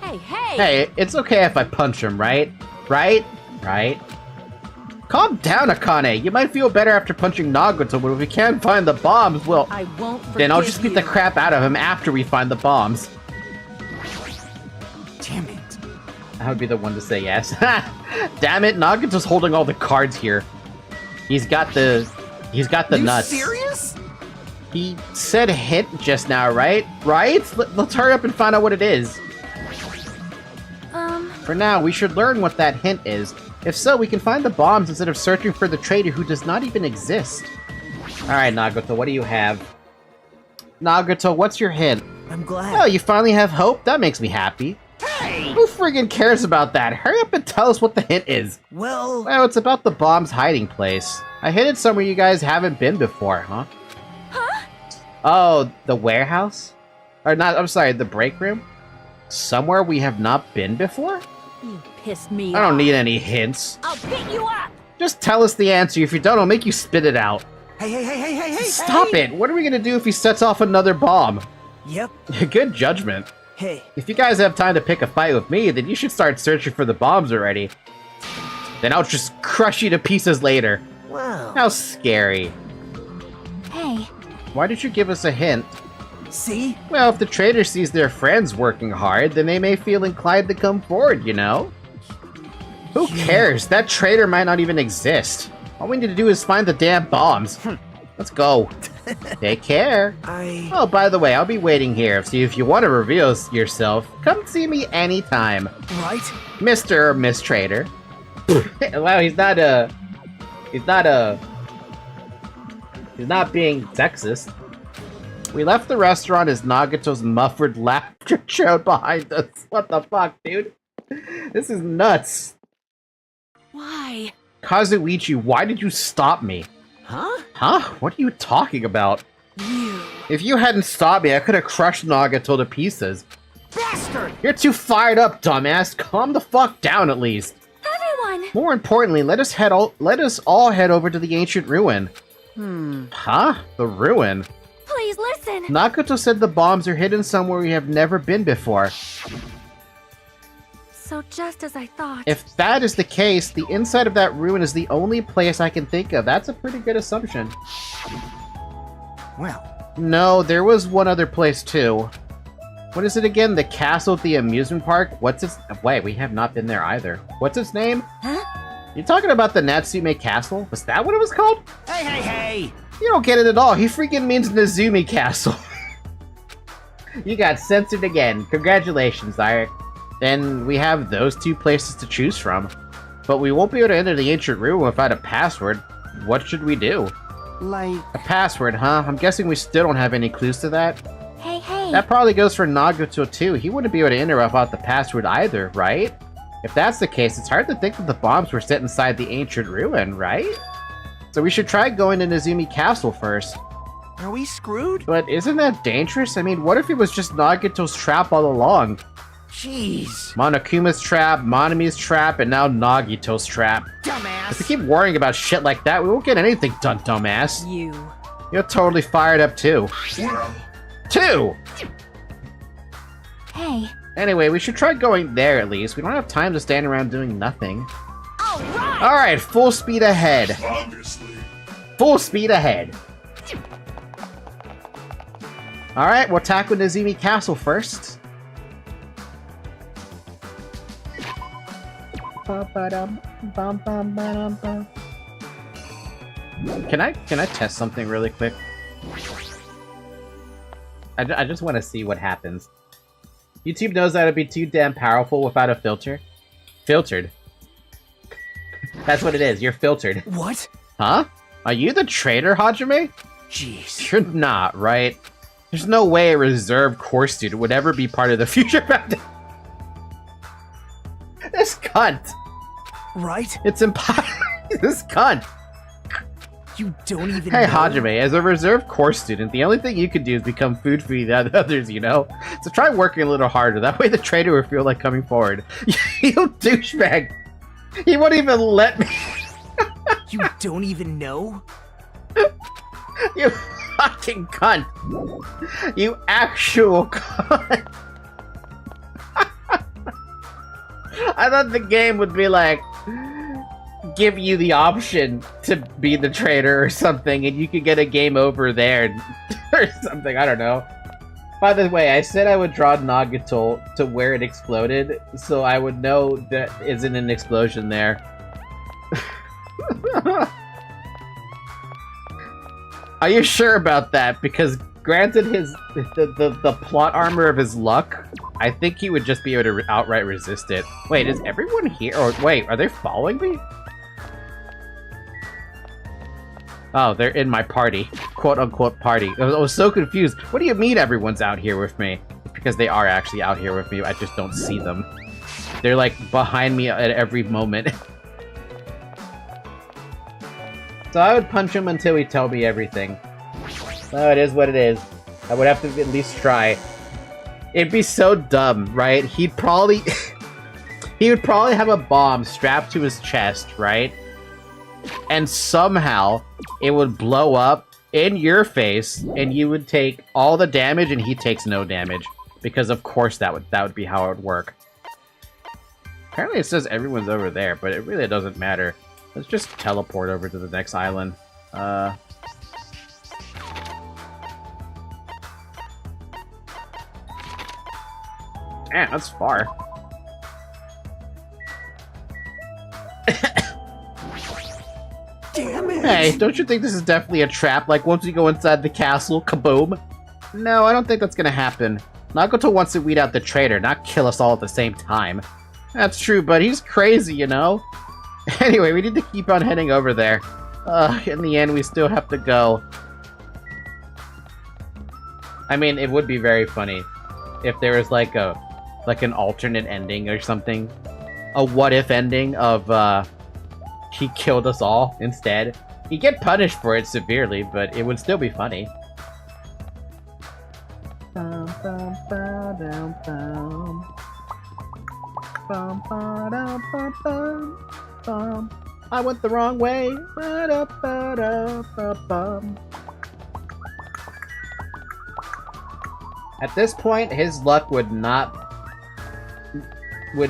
Hey! Hey, it's okay if I punch him, right? Right? Calm down, Akane. You might feel better after punching Nagato, but if we can't find the bombs, well... I won't forgive then I'll just beat the crap out of him after we find the bombs. Damn it. I would be the one to say yes. Damn it, Nagato's holding all the cards here. He's got the nuts. You serious? He said hint just now, right? Right? Let's hurry up and find out what it is. For now, we should learn what that hint is. If so, we can find the bombs instead of searching for the trader who does not even exist. Alright, Nagato, what do you have? Nagato, what's your hint? I'm glad. Oh, you finally have hope? That makes me happy. Hey! Who friggin' cares about that? Hurry up and tell us what the hint is. Well, Well, it's about the bomb's hiding place. I hid it somewhere you guys haven't been before, huh? Huh? Oh, the warehouse? Or not, I'm sorry, the break room? Somewhere we have not been before? You pissed me I don't off. need any hints. I'll beat you up! Just tell us the answer. If you don't, I'll make you spit it out. hey! Stop it! What are we gonna do if he sets off another bomb? Yep. Good judgment. Hey. If you guys have time to pick a fight with me, then you should start searching for the bombs already. Then I'll just crush you to pieces later. Wow. How scary. Hey, Why did you give us a hint? See? Well, if the trader sees their friends working hard, then they may feel inclined to come forward, you know? Who cares? That trader might not even exist. All we need to do is find the damn bombs. Let's go. Take care. Oh, by the way, I'll be waiting here. So if you want to reveal yourself, come see me anytime. Right? Mr. or Miss Trader. Wow, he's not being sexist. We left the restaurant as Nagato's muffled laughter trailed behind us. What the fuck, dude? This is nuts. why? Kazuichi, why did you stop me? Huh? Huh? What are you talking about? If you hadn't stopped me, I could have crushed Nagato to pieces. Bastard! You're too fired up, dumbass. Calm the fuck down, at least. Everyone! More importantly, let us all head over to the ancient ruin. Huh? The ruin? Please listen. Nagato said the bombs are hidden somewhere we have never been before. So just as I thought. If that is the case, the inside of that ruin is the only place I can think of. That's a pretty good assumption. Well, No, there was one other place too. What is it again? The castle at the amusement park? What's its... Wait, we have not been there either. What's its name? Huh? You talking about the Natsume Castle? Was that what it was called? hey, hey, hey! You don't get it at all. He freaking means Nazumi Castle. You got censored again. Congratulations, Zyric. Then we have those two places to choose from. But we won't be able to enter the ancient ruin without a password. What should we do? Like... A password, huh? I'm guessing we still don't have any clues to that. Hey, hey. That probably goes for Nagato too. He wouldn't be able to enter without the password either, right? If that's the case, it's hard to think that the bombs were set inside the ancient ruin, right? So we should try going to Nazumi Castle first. Are we screwed? But isn't that dangerous? I mean, what if it was just Nagato's trap all along? Jeez. Monokuma's trap, Monami's trap, and now Nagito's trap. Dumbass. If we keep worrying about shit like that, we won't get anything done, dumbass. You. You're totally fired up too. Well, 2! Hey. Anyway, we should try going there at least. We don't have time to stand around doing nothing. All right. Alright, full speed ahead. obviously. Full speed ahead. Alright, we'll tackle Nazumi Castle first. Can I test something really quick? I just want to see what happens. YouTube knows that it'd be too damn powerful without a filter. Filtered. That's what it is. You're filtered. What? Huh? Are you the traitor, Hajime? Jeez. You're not, right? There's no way a reserve course student would ever be part of the future foundation. This cunt. Right? It's impossible. This cunt. You don't even Hey, know? Hajime, as a reserve course student, the only thing you can do is become food for the others, you know? So try working a little harder. That way the traitor will feel like coming forward. You douchebag. He won't even let me. You don't even know? You fucking cunt. You actual cunt. I thought the game would be like, give you the option to be the traitor or something, and you could get a game over there or something. I don't know. By the way, I said I would draw Nagato to where it exploded, so I would know that isn't an explosion there. Are you sure about that? Because granted the plot armor of his luck, I think he would just be able to outright resist it. Wait, is everyone here? Or wait, are they following me? Oh, they're in my party. Quote-unquote party. I was so confused. What do you mean everyone's out here with me? Because they are actually out here with me. I just don't see them. They're like behind me at every moment. So I would punch him until he tell me everything. So it is what it is. I would have to at least try. It'd be so dumb, right? He'd probably... he would probably have a bomb strapped to his chest, right? And somehow it would blow up in your face, and you would take all the damage, and he takes no damage. Because of course that would be how it would work. Apparently it says everyone's over there, but it really doesn't matter. Let's just teleport over to the next island. Man, that's far. Damn it! Hey, don't you think this is definitely a trap? Like, once we go inside the castle, kaboom? No, I don't think that's gonna happen. Nagato wants to weed out the traitor, not kill us all at the same time. That's true, but he's crazy, you know? Anyway, we need to keep on heading over there. In the end, we still have to go. I mean, it would be very funny if there was like an alternate ending or something. A what-if ending of, he killed us all instead. He'd get punished for it severely, but it would still be funny. I went the wrong way. Ba-da-ba-da-ba-bum. At this point, his luck would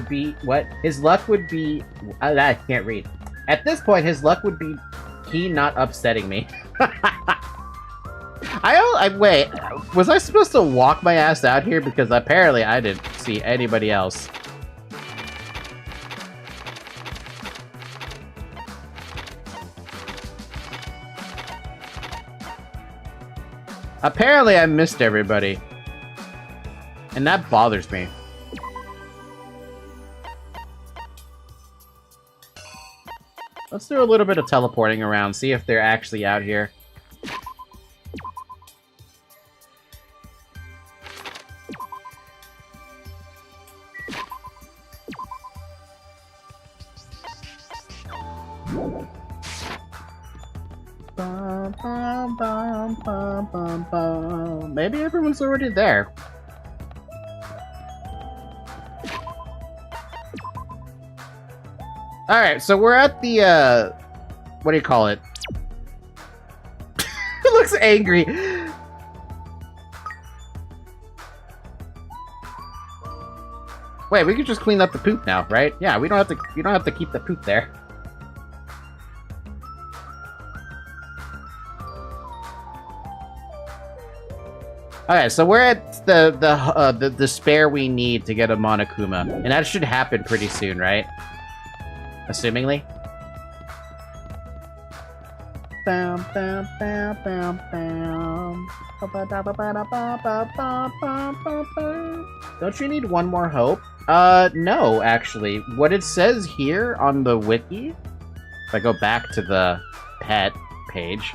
be what? His luck would be. I can't read. At this point, his luck would be he not upsetting me. Wait. Was I supposed to walk my ass out here? Because apparently I didn't see anybody else. Apparently I missed everybody. And that bothers me. Let's do a little bit of teleporting around, see if they're actually out here. Bum, bum, bum, bum, bum, bum. Maybe everyone's already there. Alright, so we're at the, what do you call it? It looks angry. Wait, we can just clean up the poop now, right? Yeah, we don't have to keep the poop there. Okay, so we're at the despair we need to get a Monokuma, and that should happen pretty soon, right? Assumingly. Bam, bam, bam, bam, bam. Don't you need one more hope? No, actually. What it says here on the wiki, if I go back to the pet page,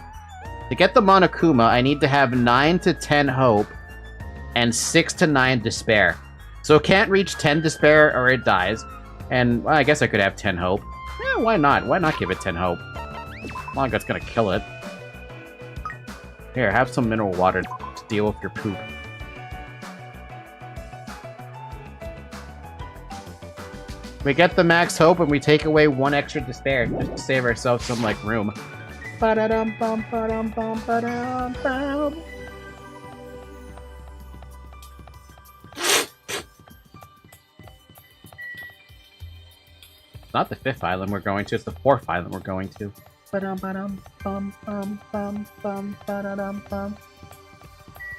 to get the Monokuma, I need to have 9 to 10 hope and 6 to 9 despair. So it can't reach 10 despair or it dies. And, well, I guess I could have 10 hope. Yeah, why not? Why not give it 10 hope? Not like that's gonna kill it. Here, have some mineral water to deal with your poop. We get the max hope and we take away 1 extra despair just to save ourselves some, like, room. Ba-da-dum, bum, ba-dum, bum, ba-dum, bum. Not the 5th island we're going to, it's the 4th island we're going to.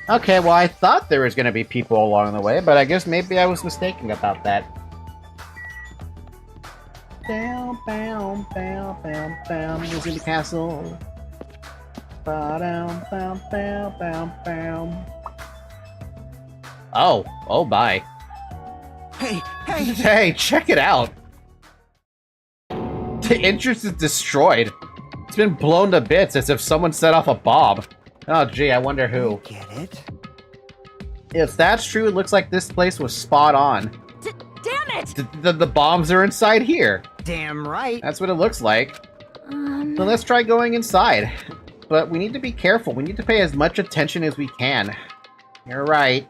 Okay, well, I thought there was going to be people along the way, but I guess maybe I was mistaken about that. Down, bound, bound, bound, bound, who's in the castle? Ba-down, bound, bound, bound, bound. Oh bye. Hey, Hey, check it out! The entrance is destroyed. It's been blown to bits as if someone set off a bomb. Oh gee, I wonder who. Get it? If that's true, it looks like this place was spot on. Damn it! The bombs are inside here. Damn right. That's what it looks like. So let's try going inside. But we need to be careful. We need to pay as much attention as we can. You're right.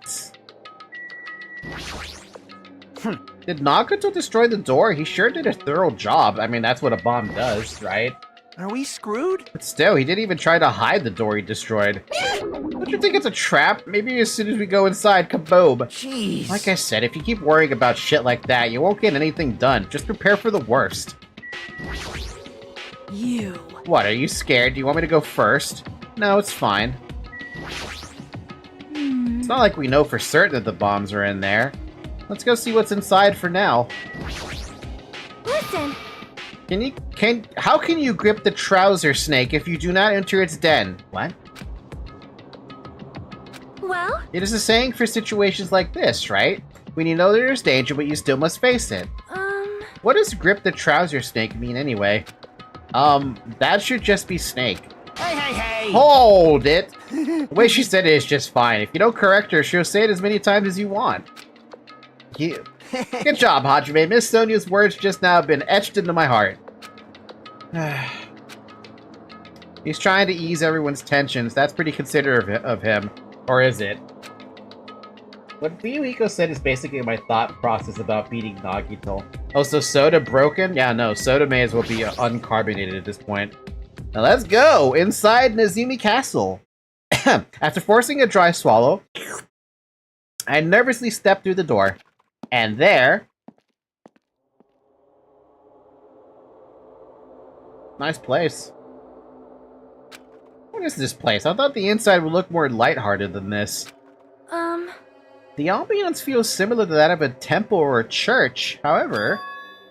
Did Nagato destroy the door? He sure did a thorough job. I mean, that's what a bomb does, right? Are we screwed? But still, he didn't even try to hide the door he destroyed. Don't you think it's a trap? Maybe as soon as we go inside, kaboom. Jeez. Like I said, if you keep worrying about shit like that, you won't get anything done. Just prepare for the worst. You. What, are you scared? Do you want me to go first? No, it's fine. It's not like we know for certain that the bombs are in there. Let's go see what's inside for now. Listen. How can you grip the trouser snake if you do not enter its den? What? Well? It is a saying for situations like this, right? When you know there is danger, but you still must face it. What does grip the trouser snake mean anyway? That should just be snake. Hey! Hold it! The way she said it is just fine. If you don't correct her, she'll say it as many times as you want. Good job, Hajime. Miss Sonia's words just now have been etched into my heart. He's trying to ease everyone's tensions. That's pretty considerate of him. Or is it? What Biyuhiko said is basically my thought process about beating Nagito. Oh, so soda broken? Yeah, no, soda may as well be uncarbonated at this point. Now let's go! Inside Nezumi Castle! After forcing a dry swallow, I nervously stepped through the door. And there... Nice place. What is this place? I thought the inside would look more lighthearted than this. The ambience feels similar to that of a temple or a church. However,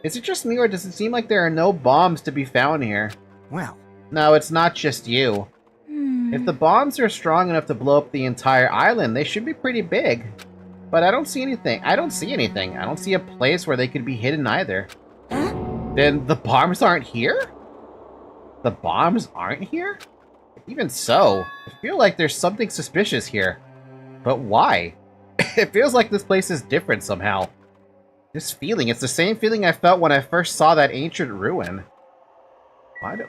is it just me or does it seem like there are no bombs to be found here? Well, No, it's not just you. If the bombs are strong enough to blow up the entire island, they should be pretty big. But I don't see anything. I don't see a place where they could be hidden either. Then the bombs aren't here? The bombs aren't here? Even so, I feel like there's something suspicious here. But why? It feels like this place is different somehow. This feeling, it's the same feeling I felt when I first saw that ancient ruin.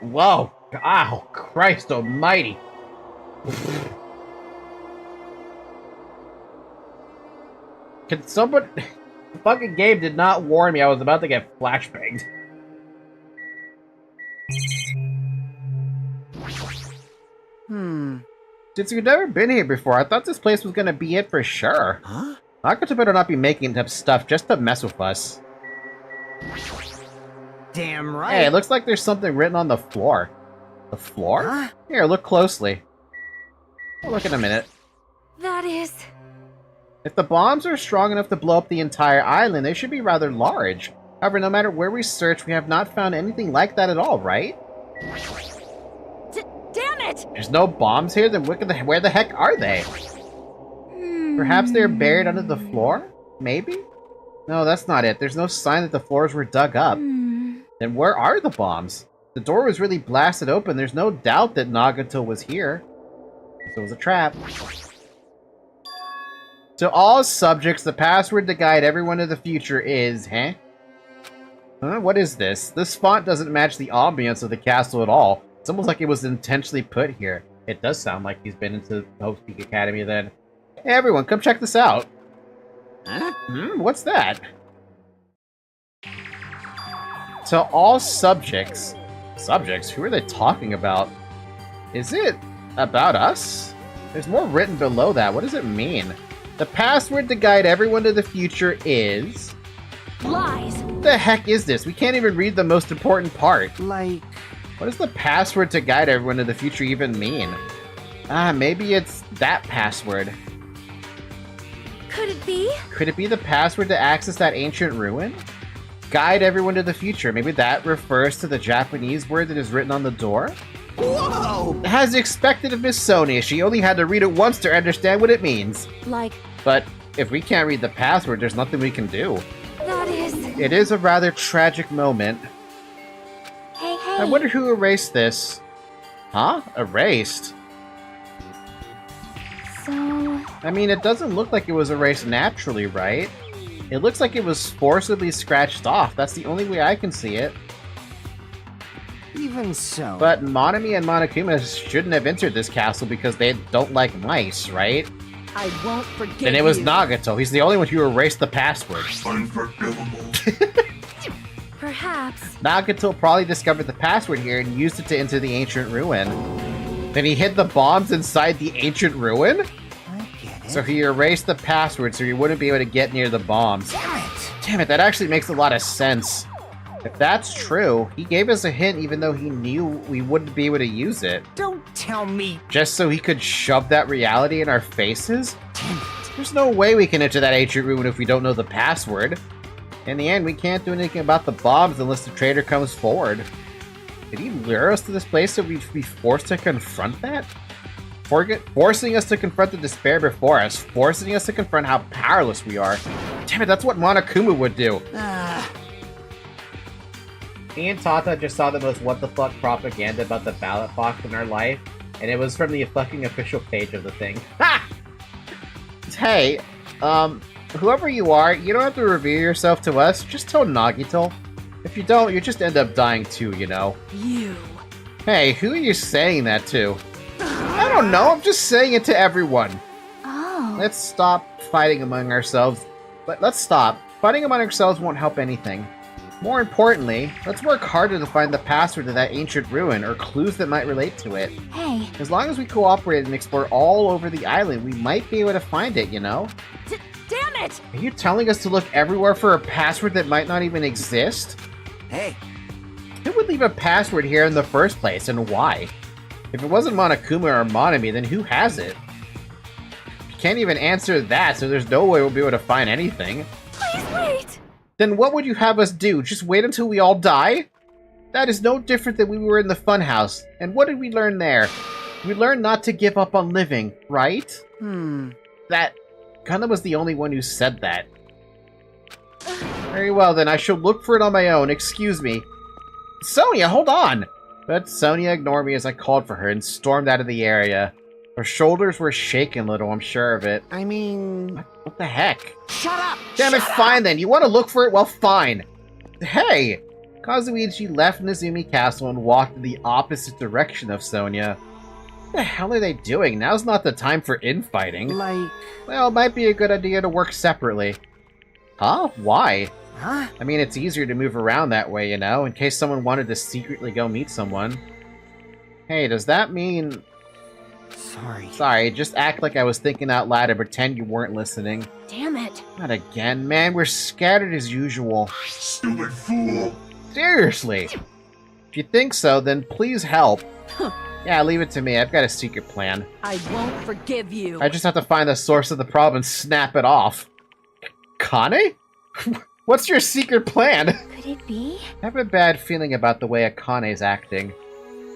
Whoa! Oh, Christ almighty! Can someone... The fucking game did not warn me I was about to get flashbanged. Since you've never been here before, I thought this place was gonna be it for sure. huh? Nagito better not be making up stuff just to mess with us. Damn right. Hey, it looks like there's something written on the floor. The floor? Huh? Here, look closely. I'll look in a minute. That is... If the bombs are strong enough to blow up the entire island, they should be rather large. However, no matter where we search, we have not found anything like that at all, right? Damn it! There's no bombs here, then where the heck are they? Perhaps they're buried under the floor? Maybe? No, that's not it. There's no sign that the floors were dug up. Then where are the bombs? The door was really blasted open. There's no doubt that Nagito was here. So it was a trap. To all subjects, the password to guide everyone to the future is... Huh? What is this? This font doesn't match the ambience of the castle at all. It's almost like it was intentionally put here. It does sound like he's been into Hope's Peak Academy then. Hey everyone, come check this out. Huh? What's that? To all subjects. Subjects? Who are they talking about? Is it about us? There's more written below that. What does it mean? The password to guide everyone to the future is... Lies! What the heck is this? We can't even read the most important part. Like... What does the password to guide everyone to the future even mean? Maybe it's that password. Could it be? Could it be the password to access that ancient ruin? Guide everyone to the future. Maybe that refers to the Japanese word that is written on the door? Whoa! As expected of Miss Sonia, she only had to read it once to understand what it means. Like, But if we can't read the password, there's nothing we can do. that is... It is a rather tragic moment. Hey, hey. I wonder who erased this. Huh? Erased? So... I mean, it doesn't look like it was erased naturally, right? It looks like it was forcibly scratched off. That's the only way I can see it. Even so... But Monami and Monokuma shouldn't have entered this castle because they don't like mice, right? I won't forget Then it was you. Nagito. He's the only one who erased the password. Unforgivable. Perhaps... Nagito probably discovered the password here and used it to enter the ancient ruin. Then he hid the bombs inside the ancient ruin? I get it. So he erased the password so he wouldn't be able to get near the bombs. Damn it! Damn it, that actually makes a lot of sense. If that's true, he gave us a hint even though he knew we wouldn't be able to use it. Don't tell me... Just so he could shove that reality in our faces? Damn it. There's no way we can enter that ancient ruin if we don't know the password. In the end, we can't do anything about the bombs unless the traitor comes forward. Did he lure us to this place so we'd be forced to confront that? Forcing us to confront the despair before us. Forcing us to confront how powerless we are. Damn it, that's what Monokuma would do. Me and Tata just saw the most what-the-fuck propaganda about the ballot box in our life, and it was from the fucking official page of the thing. Ha! Hey, whoever you are, you don't have to reveal yourself to us. Just tell Nagito. If you don't, you just end up dying too, you know. You. Hey, who are you saying that to? I don't know, I'm just saying it to everyone. Oh. Let's stop fighting among ourselves. But let's stop. Fighting among ourselves won't help anything. More importantly, let's work harder to find the password to that ancient ruin, or clues that might relate to it. Hey, As long as we cooperate and explore all over the island, we might be able to find it, you know? damn it! Are you telling us to look everywhere for a password that might not even exist? Hey, Who would leave a password here in the first place, and why? If it wasn't Monokuma or Monami, then who has it? You can't even answer that, so there's no way we'll be able to find anything. Please wait! Then what would you have us do? Just wait until we all die? That is no different than when we were in the funhouse. And what did we learn there? We learned not to give up on living, right? That... Kana was the only one who said that. Very well then, I shall look for it on my own. Excuse me. Sonia, hold on! But Sonia ignored me as I called for her and stormed out of the area. Her shoulders were shaking a little, I'm sure of it. I mean... What the heck? Shut up! Damn it, fine then. You want to look for it? Well, fine. Hey! Kazuichi left Nezumi Castle and walked in the opposite direction of Sonia. What the hell are they doing? Now's not the time for infighting. like... Well, it might be a good idea to work separately. Huh? Why? Huh? I mean, it's easier to move around that way, you know, in case someone wanted to secretly go meet someone. Hey, does that mean... Sorry, just act like I was thinking out loud and pretend you weren't listening. Damn it! Not again, man. We're scattered as usual. Stupid fool! Seriously! If you think so, then please help. Yeah, leave it to me. I've got a secret plan. I won't forgive you. I just have to find the source of the problem and snap it off. Kane? What's your secret plan? Could it be? I have a bad feeling about the way Akane's acting.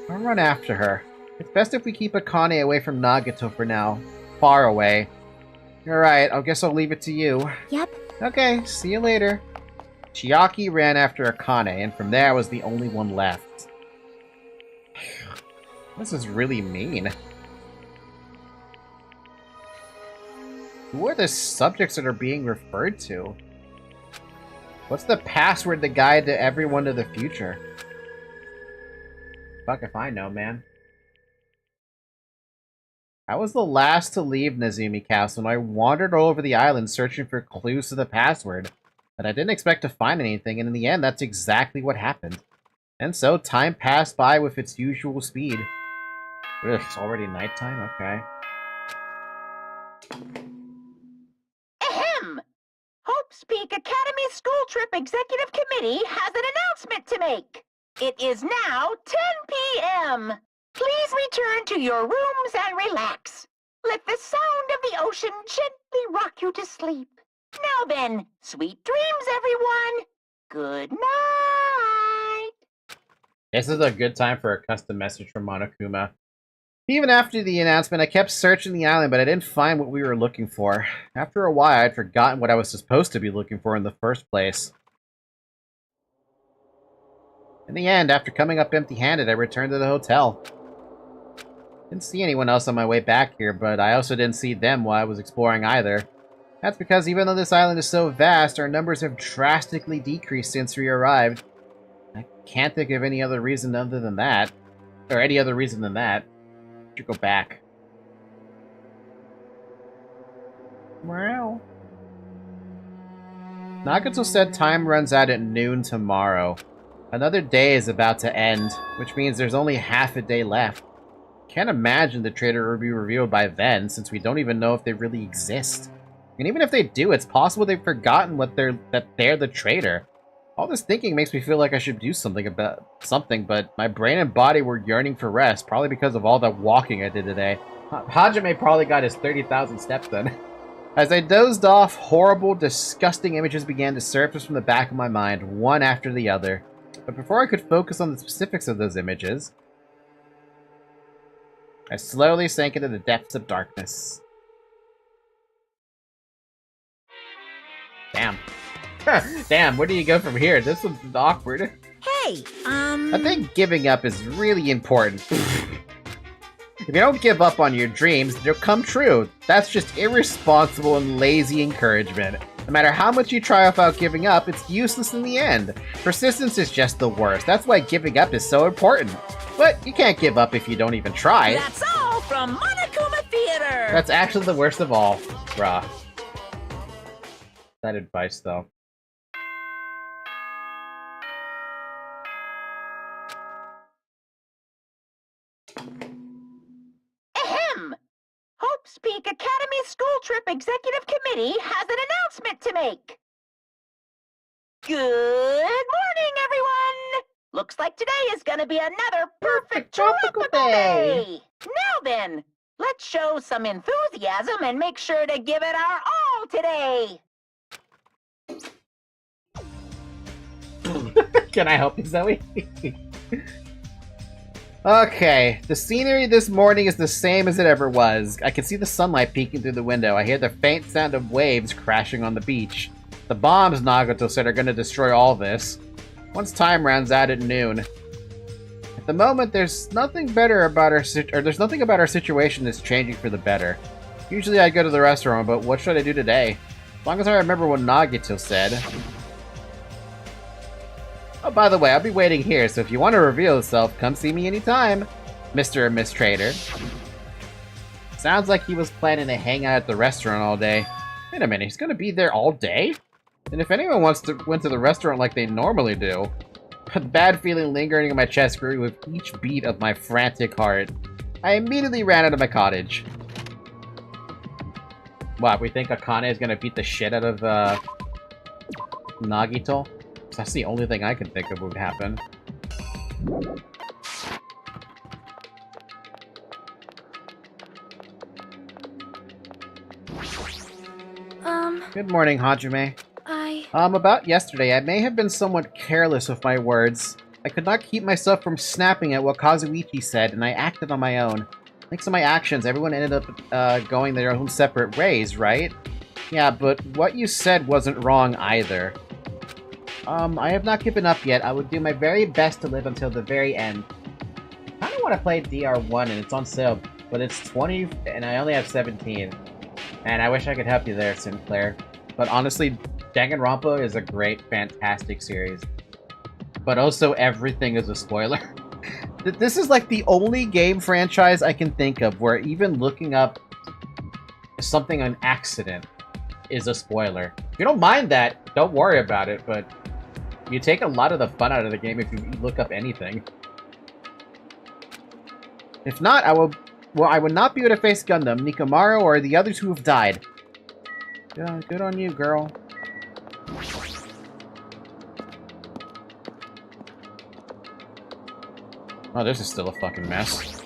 I'll run after her. It's best if we keep Akane away from Nagato for now. Far away. Alright, I guess I'll leave it to you. Yep. Okay, see you later. Chiaki ran after Akane, and from there I was the only one left. This is really mean. Who are the subjects that are being referred to? What's the password to guide to everyone to the future? Fuck if I know, man. I was the last to leave Nezumi Castle, and I wandered all over the island searching for clues to the password. But I didn't expect to find anything, and in the end, that's exactly what happened. And so, time passed by with its usual speed. Ugh, it's already nighttime? Okay. Ahem! Hope's Peak Academy School Trip Executive Committee has an announcement to make. It is now 10 p.m. Please return to your rooms and relax. Let the sound of the ocean gently rock you to sleep. Now then, sweet dreams, everyone. Good night. This is a good time for a custom message from Monokuma. Even after the announcement, I kept searching the island, but I didn't find what we were looking for. After a while, I'd forgotten what I was supposed to be looking for in the first place. In the end, after coming up empty-handed, I returned to the hotel. Didn't see anyone else on my way back here, but I also didn't see them while I was exploring either. That's because even though this island is so vast, our numbers have drastically decreased since we arrived. I can't think of any other reason other than that. Or any other reason than that. I should go back. Well... Nagato said time runs out at noon tomorrow. Another day is about to end, which means there's only half a day left. Can't imagine the traitor will be revealed by then, since we don't even know if they really exist. And even if they do, it's possible they've forgotten that they're the traitor. All this thinking makes me feel like I should do something about something, but my brain and body were yearning for rest, probably because of all that walking I did today. Hajime probably got his 30,000 steps done. As I dozed off, horrible, disgusting images began to surface from the back of my mind, one after the other. But before I could focus on the specifics of those images, I slowly sank into the depths of darkness. Damn. Damn, where do you go from here? This was awkward. Hey, I think giving up is really important. If you don't give up on your dreams, they'll come true. That's just irresponsible and lazy encouragement. No matter how much you try without giving up, it's useless in the end. Persistence is just the worst. That's why giving up is so important. But you can't give up if you don't even try. That's all from Monokuma Theater! That's actually the worst of all. Bruh. that advice, though. Ahem! Hope's Peak Academy School Trip Executive Committee has an announcement to make. Good morning, everyone! Looks like today is gonna be another perfect tropical day! Now then, let's show some enthusiasm and make sure to give it our all today! Can I help you, Zoe? Okay, the scenery this morning is the same as it ever was. I can see the sunlight peeking through the window. I hear the faint sound of waves crashing on the beach. The bombs Nagato said are going to destroy all this. Once time runs out at noon. At the moment, there's nothing about our situation that's changing for the better. Usually I go to the restaurant, but what should I do today? As long as I remember what Nagato said. Oh, by the way, I'll be waiting here, so if you want to reveal yourself, come see me anytime, Mr. or Miss Trader. Sounds like he was planning to hang out at the restaurant all day. Wait a minute, he's gonna be there all day? And if anyone went to the restaurant like they normally do, a bad feeling lingering in my chest grew with each beat of my frantic heart. I immediately ran out of my cottage. What, we think Akane is gonna beat the shit out of, Nagito? That's the only thing I can think of would happen. Good morning, Hajime. About yesterday, I may have been somewhat careless with my words. I could not keep myself from snapping at what Kazuichi said, and I acted on my own. Thanks to my actions, everyone ended up going their own separate ways, right? Yeah, but what you said wasn't wrong either. I have not given up yet. I would do my very best to live until the very end. I kinda want to play DR1 and it's on sale, but it's 20 and I only have 17. And I wish I could help you there, Sinclair. But honestly, Danganronpa is a great, fantastic series. But also, everything is a spoiler. This is like the only game franchise I can think of where even looking up something on accident is a spoiler. If you don't mind that, don't worry about it, but you take a lot of the fun out of the game if you look up anything. If not, I would not be able to face Gundam, Nikomaru, or the others who have died. Yeah, good on you, girl. Oh, this is still a fucking mess.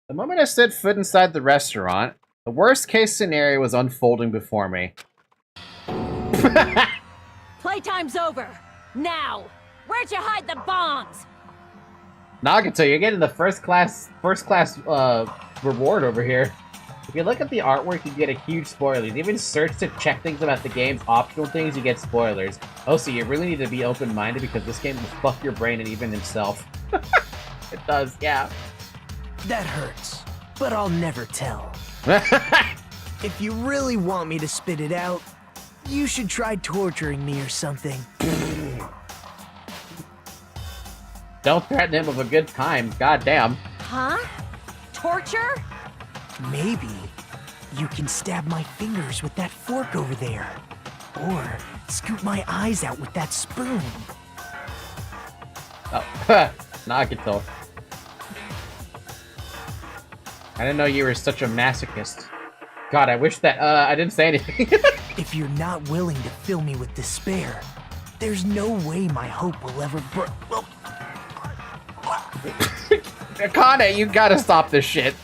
The moment I set foot inside the restaurant, the worst-case scenario was unfolding before me. Playtime's over. Now! Where'd you hide the bombs? Nagato, you're getting the first class reward over here. If you look at the artwork, you get a huge spoiler. You even search to check things about the game's optional things, you get spoilers. Also, you really need to be open-minded because this game will fuck your brain and even himself. It does, yeah. That hurts, but I'll never tell. If you really want me to spit it out, you should try torturing me or something. Don't threaten him with a good time, goddamn. Huh? Torture? Maybe you can stab my fingers with that fork over there. Or scoop my eyes out with that spoon. Oh, Nagato. I didn't know you were such a masochist. God, I wish that, I didn't say anything. If you're not willing to fill me with despair, there's no way my hope will ever Akane, you gotta stop this shit.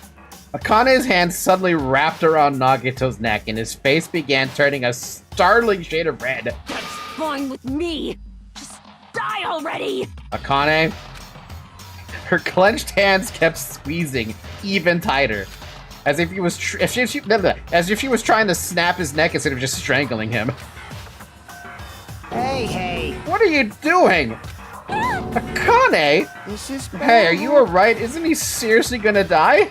Akane's hand suddenly wrapped around Nagito's neck, and his face began turning a startling shade of red. That's fine with me. Just die already. Akane, her clenched hands kept squeezing even tighter, as if he was as if she was trying to snap his neck instead of just strangling him. Hey! What are you doing? Akane? This is bad. Hey, are you alright? Isn't he seriously gonna die?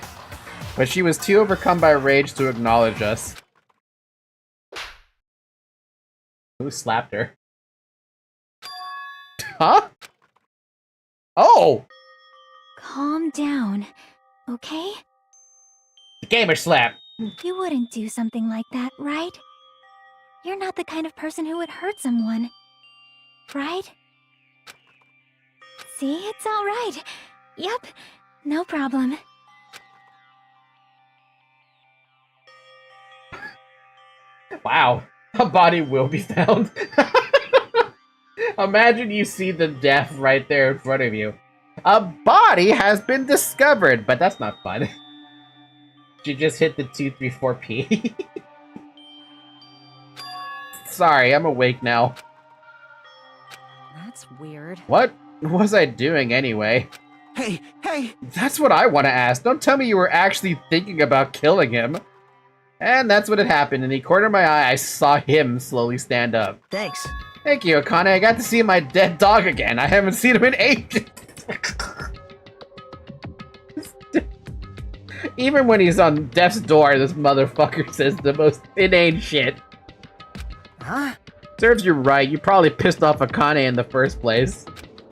But she was too overcome by rage to acknowledge us. Who slapped her? Huh? Oh! Calm down, okay? gamer slap! You wouldn't do something like that, right? You're not the kind of person who would hurt someone. Right? See, it's alright. Yep, no problem. Wow, a body will be found. Imagine you see the death right there in front of you. A body has been discovered, but that's not fun. You just hit the 234p. Sorry, I'm awake now. That's weird. What was I doing anyway? Hey, hey! That's what I want to ask. Don't tell me you were actually thinking about killing him. And that's what had happened. In the corner of my eye, I saw him slowly stand up. Thanks. Thank you, Akane. I got to see my dead dog again. I haven't seen him in ages. Even when he's on death's door, this motherfucker says the most inane shit. Huh? Serves you right. You probably pissed off Akane in the first place.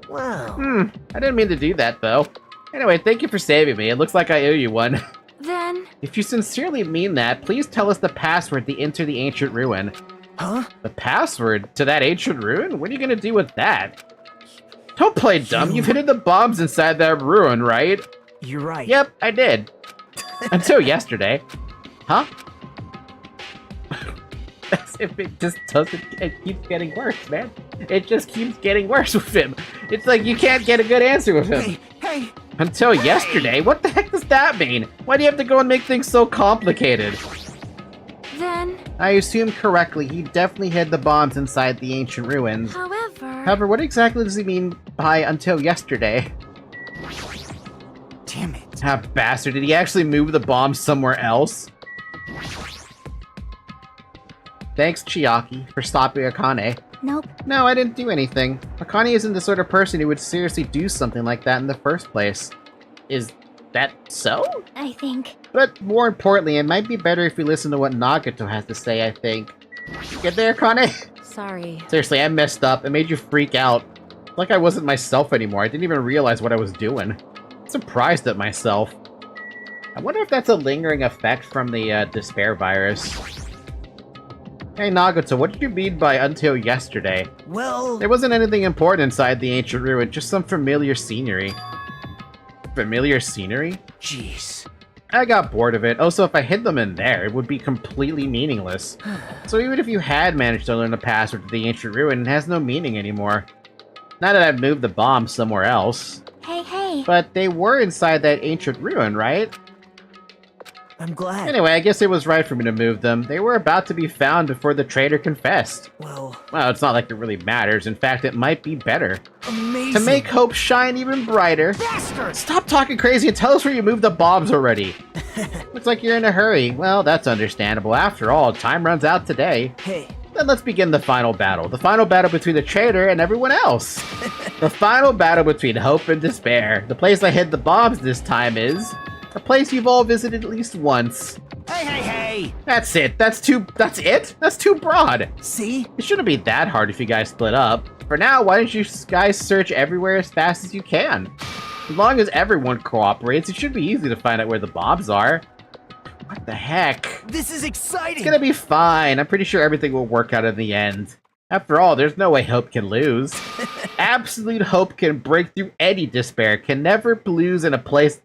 Wow. I didn't mean to do that, though. Anyway, thank you for saving me. It looks like I owe you one. Then... If you sincerely mean that, please tell us the password to enter the ancient ruin. Huh? The password to that ancient ruin? What are you gonna do with that? Don't play dumb. You've hidden the bombs inside that ruin, right? You're right. Yep, I did. Until yesterday. Huh? As if it just doesn't... It keeps getting worse, man. It just keeps getting worse with him. It's like you can't get a good answer with him. Hey! Until yesterday? What the heck does that mean? Why do you have to go and make things so complicated? Then... I assume correctly, he definitely hid the bombs inside the ancient ruins. However, what exactly does he mean by until yesterday? Damn it. Ah, bastard, did he actually move the bombs somewhere else? Thanks, Chiaki, for stopping Akane. Nope. No, I didn't do anything. Akane isn't the sort of person who would seriously do something like that in the first place. Is that so? I think... But more importantly, it might be better if we listen to what Nagato has to say, I think. Get there, Akane? Sorry. Seriously, I messed up. It made you freak out. Like I wasn't myself anymore. I didn't even realize what I was doing. I'm surprised at myself. I wonder if that's a lingering effect from the despair virus. Hey Nagato, what did you mean by until yesterday? Well... There wasn't anything important inside the ancient ruin, just some familiar scenery. Familiar scenery? Jeez. I got bored of it. Also, if I hid them in there, it would be completely meaningless. So even if you had managed to learn the password to the ancient ruin, it has no meaning anymore. Now that I've moved the bombs somewhere else. Hey. But they were inside that ancient ruin, right? I'm glad. Anyway, I guess it was right for me to move them. They were about to be found before the traitor confessed. Well, it's not like it really matters. In fact, it might be better. amazing. To make hope shine even brighter. Bastard! Stop talking crazy and tell us where you moved the bombs already. Looks like you're in a hurry. Well, that's understandable. After all, time runs out today. Hey. Then let's begin the final battle. The final battle between the traitor and everyone else. The final battle between hope and despair. The place I hid the bombs this time is... a place you've all visited at least once. Hey! That's it. That's it? That's too broad. See? It shouldn't be that hard if you guys split up. For now, why don't you guys search everywhere as fast as you can? As long as everyone cooperates, it should be easy to find out where the bombs are. What the heck? This is exciting! It's gonna be fine. I'm pretty sure everything will work out in the end. After all, there's no way hope can lose. Absolute hope can break through any despair, can never lose in a place...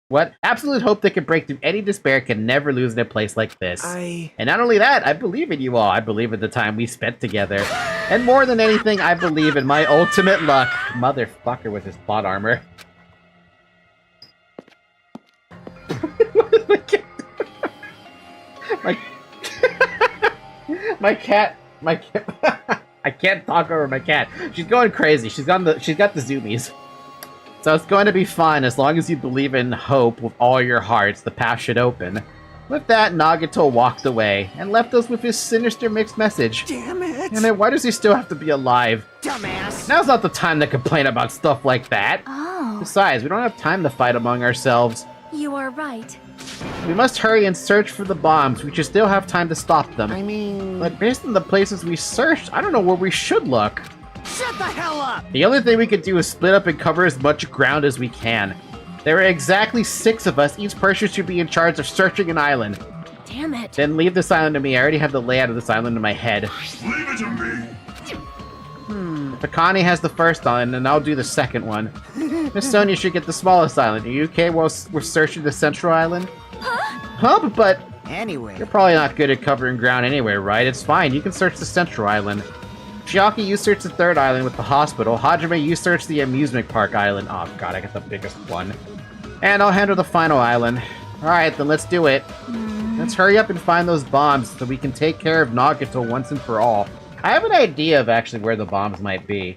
what? Absolute hope that can break through any despair can never lose in a place like this. And not only that, I believe in you all. I believe in the time we spent together. And more than anything, I believe in my ultimate luck. Motherfucker with his plot armor. What is my cat doing? My cat... I can't talk over my cat. She's going crazy. She's got the zoomies. So it's going to be fine as long as you believe in hope with all your hearts. The path should open. With that, Nagato walked away and left us with his sinister mixed message. Damn it! And then why does he still have to be alive? Dumbass! Now's not the time to complain about stuff like that. Oh. Besides, we don't have time to fight among ourselves. You are right. We must hurry and search for the bombs. We should still have time to stop them. I mean... But based on the places we searched, I don't know where we should look. Shut the hell up! The only thing we can do is split up and cover as much ground as we can. There are exactly 6 of us. Each person should be in charge of searching an island. Damn it. Then leave this island to me. I already have the layout of this island in my head. Leave it to me. Akane has the first island, and I'll do the second one. Miss Sonia should get the smallest island. Are you okay while we're searching the central island? Huh? But Anyway, you're probably not good at covering ground anyway, right? It's fine. You can search the central island. Chiaki, you search the third island with the hospital. Hajime, you search the amusement park island. Oh god, I got the biggest one. And I'll handle the final island. Alright, then let's do it. Let's hurry up and find those bombs so we can take care of Nagato once and for all. I have an idea of actually where the bombs might be.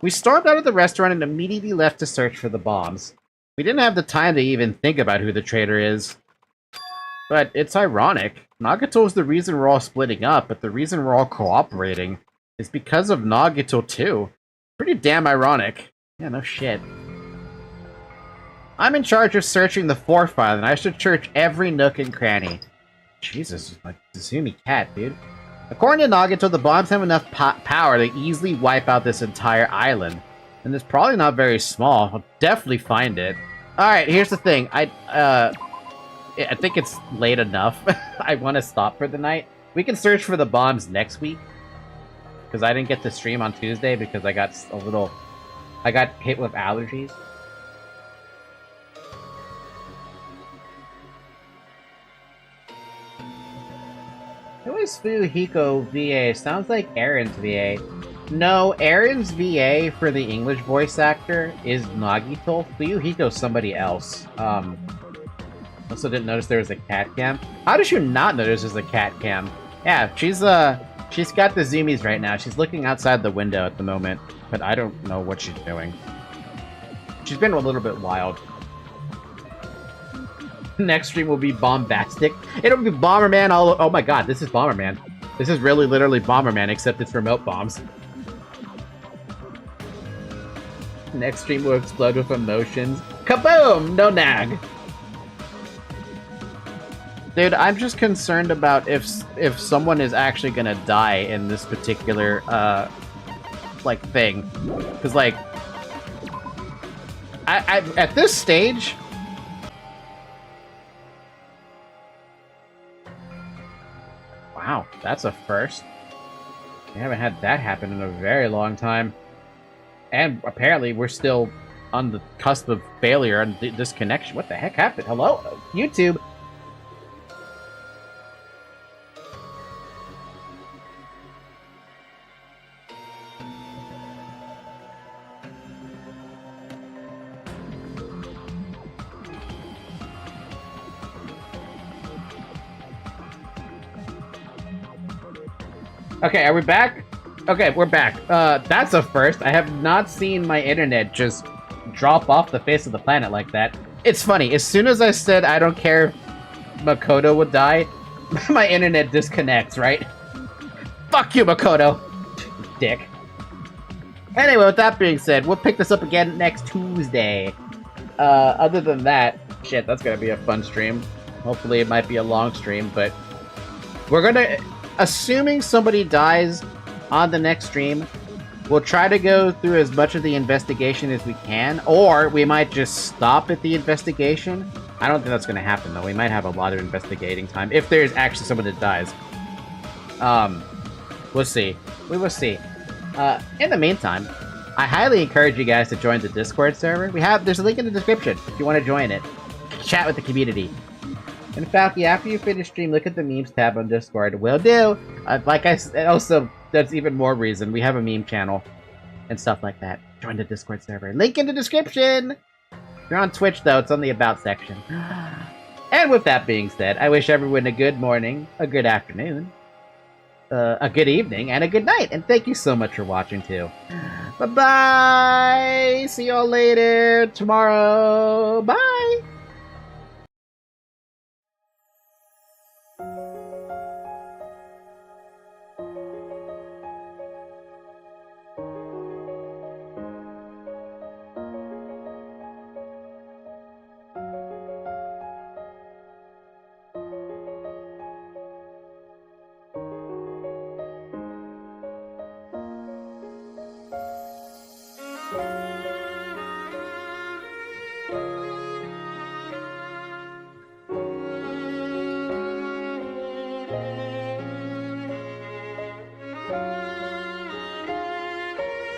We stormed out of the restaurant and immediately left to search for the bombs. We didn't have the time to even think about who the traitor is. But it's ironic. Nagato is the reason we're all splitting up, but the reason we're all cooperating is because of Nagato too. Pretty damn ironic. Yeah, no shit. I'm in charge of searching the 4th island. I should search every nook and cranny. Jesus, like Zumi cat, dude. According to Nagato, the bombs have enough power to easily wipe out this entire island. And it's probably not very small. I'll definitely find it. Alright, here's the thing. I think it's late enough. I want to stop for the night. We can search for the bombs next week. Because I didn't get to stream on Tuesday because I got I got hit with allergies. Who is Fuhiko VA? Sounds like Aaron's VA. No, Aaron's VA for the English voice actor is Nagito. Fuhiko's somebody else. Also didn't notice there was a cat cam. How did you not notice there's a cat cam? Yeah, she's got the zoomies right now. She's looking outside the window at the moment, but I don't know what she's doing. She's been a little bit wild. Next stream will be bombastic. It'll be Bomberman all... Oh my god, this is Bomberman. This is really literally Bomberman, except it's remote bombs. Next stream will explode with emotions. Kaboom! No nag! Dude, I'm just concerned about if someone is actually gonna die in this particular, like, thing. Because, like... I at this stage... Wow, that's a first. We haven't had that happen in a very long time. And apparently we're still on the cusp of failure and disconnection. What the heck happened? Hello? YouTube? Okay, are we back? Okay, we're back. That's a first. I have not seen my internet just drop off the face of the planet like that. It's funny, as soon as I said I don't care if Makoto would die, my internet disconnects, right? Fuck you, Makoto! Dick. Anyway, with that being said, we'll pick this up again next Tuesday. Other than that, shit, that's gonna be a fun stream. Hopefully it might be a long stream, but we're gonna... Assuming somebody dies on the next stream, we'll try to go through as much of the investigation as we can, or we might just stop at the investigation. I don't think that's going to happen, though. We might have a lot of investigating time, if there's actually someone that dies. We'll see. We will see. In the meantime, I highly encourage you guys to join the Discord server. There's a link in the description if you want to join it. Chat with the community. In fact, after you finish stream, look at the memes tab on Discord. Will do. Like I said, also, that's even more reason. We have a meme channel and stuff like that. Join the Discord server. Link in the description. If you're on Twitch, though, it's on the About section. And with that being said, I wish everyone a good morning, a good afternoon, a good evening, and a good night. And thank you so much for watching, too. Bye-bye. See y'all later tomorrow. Bye.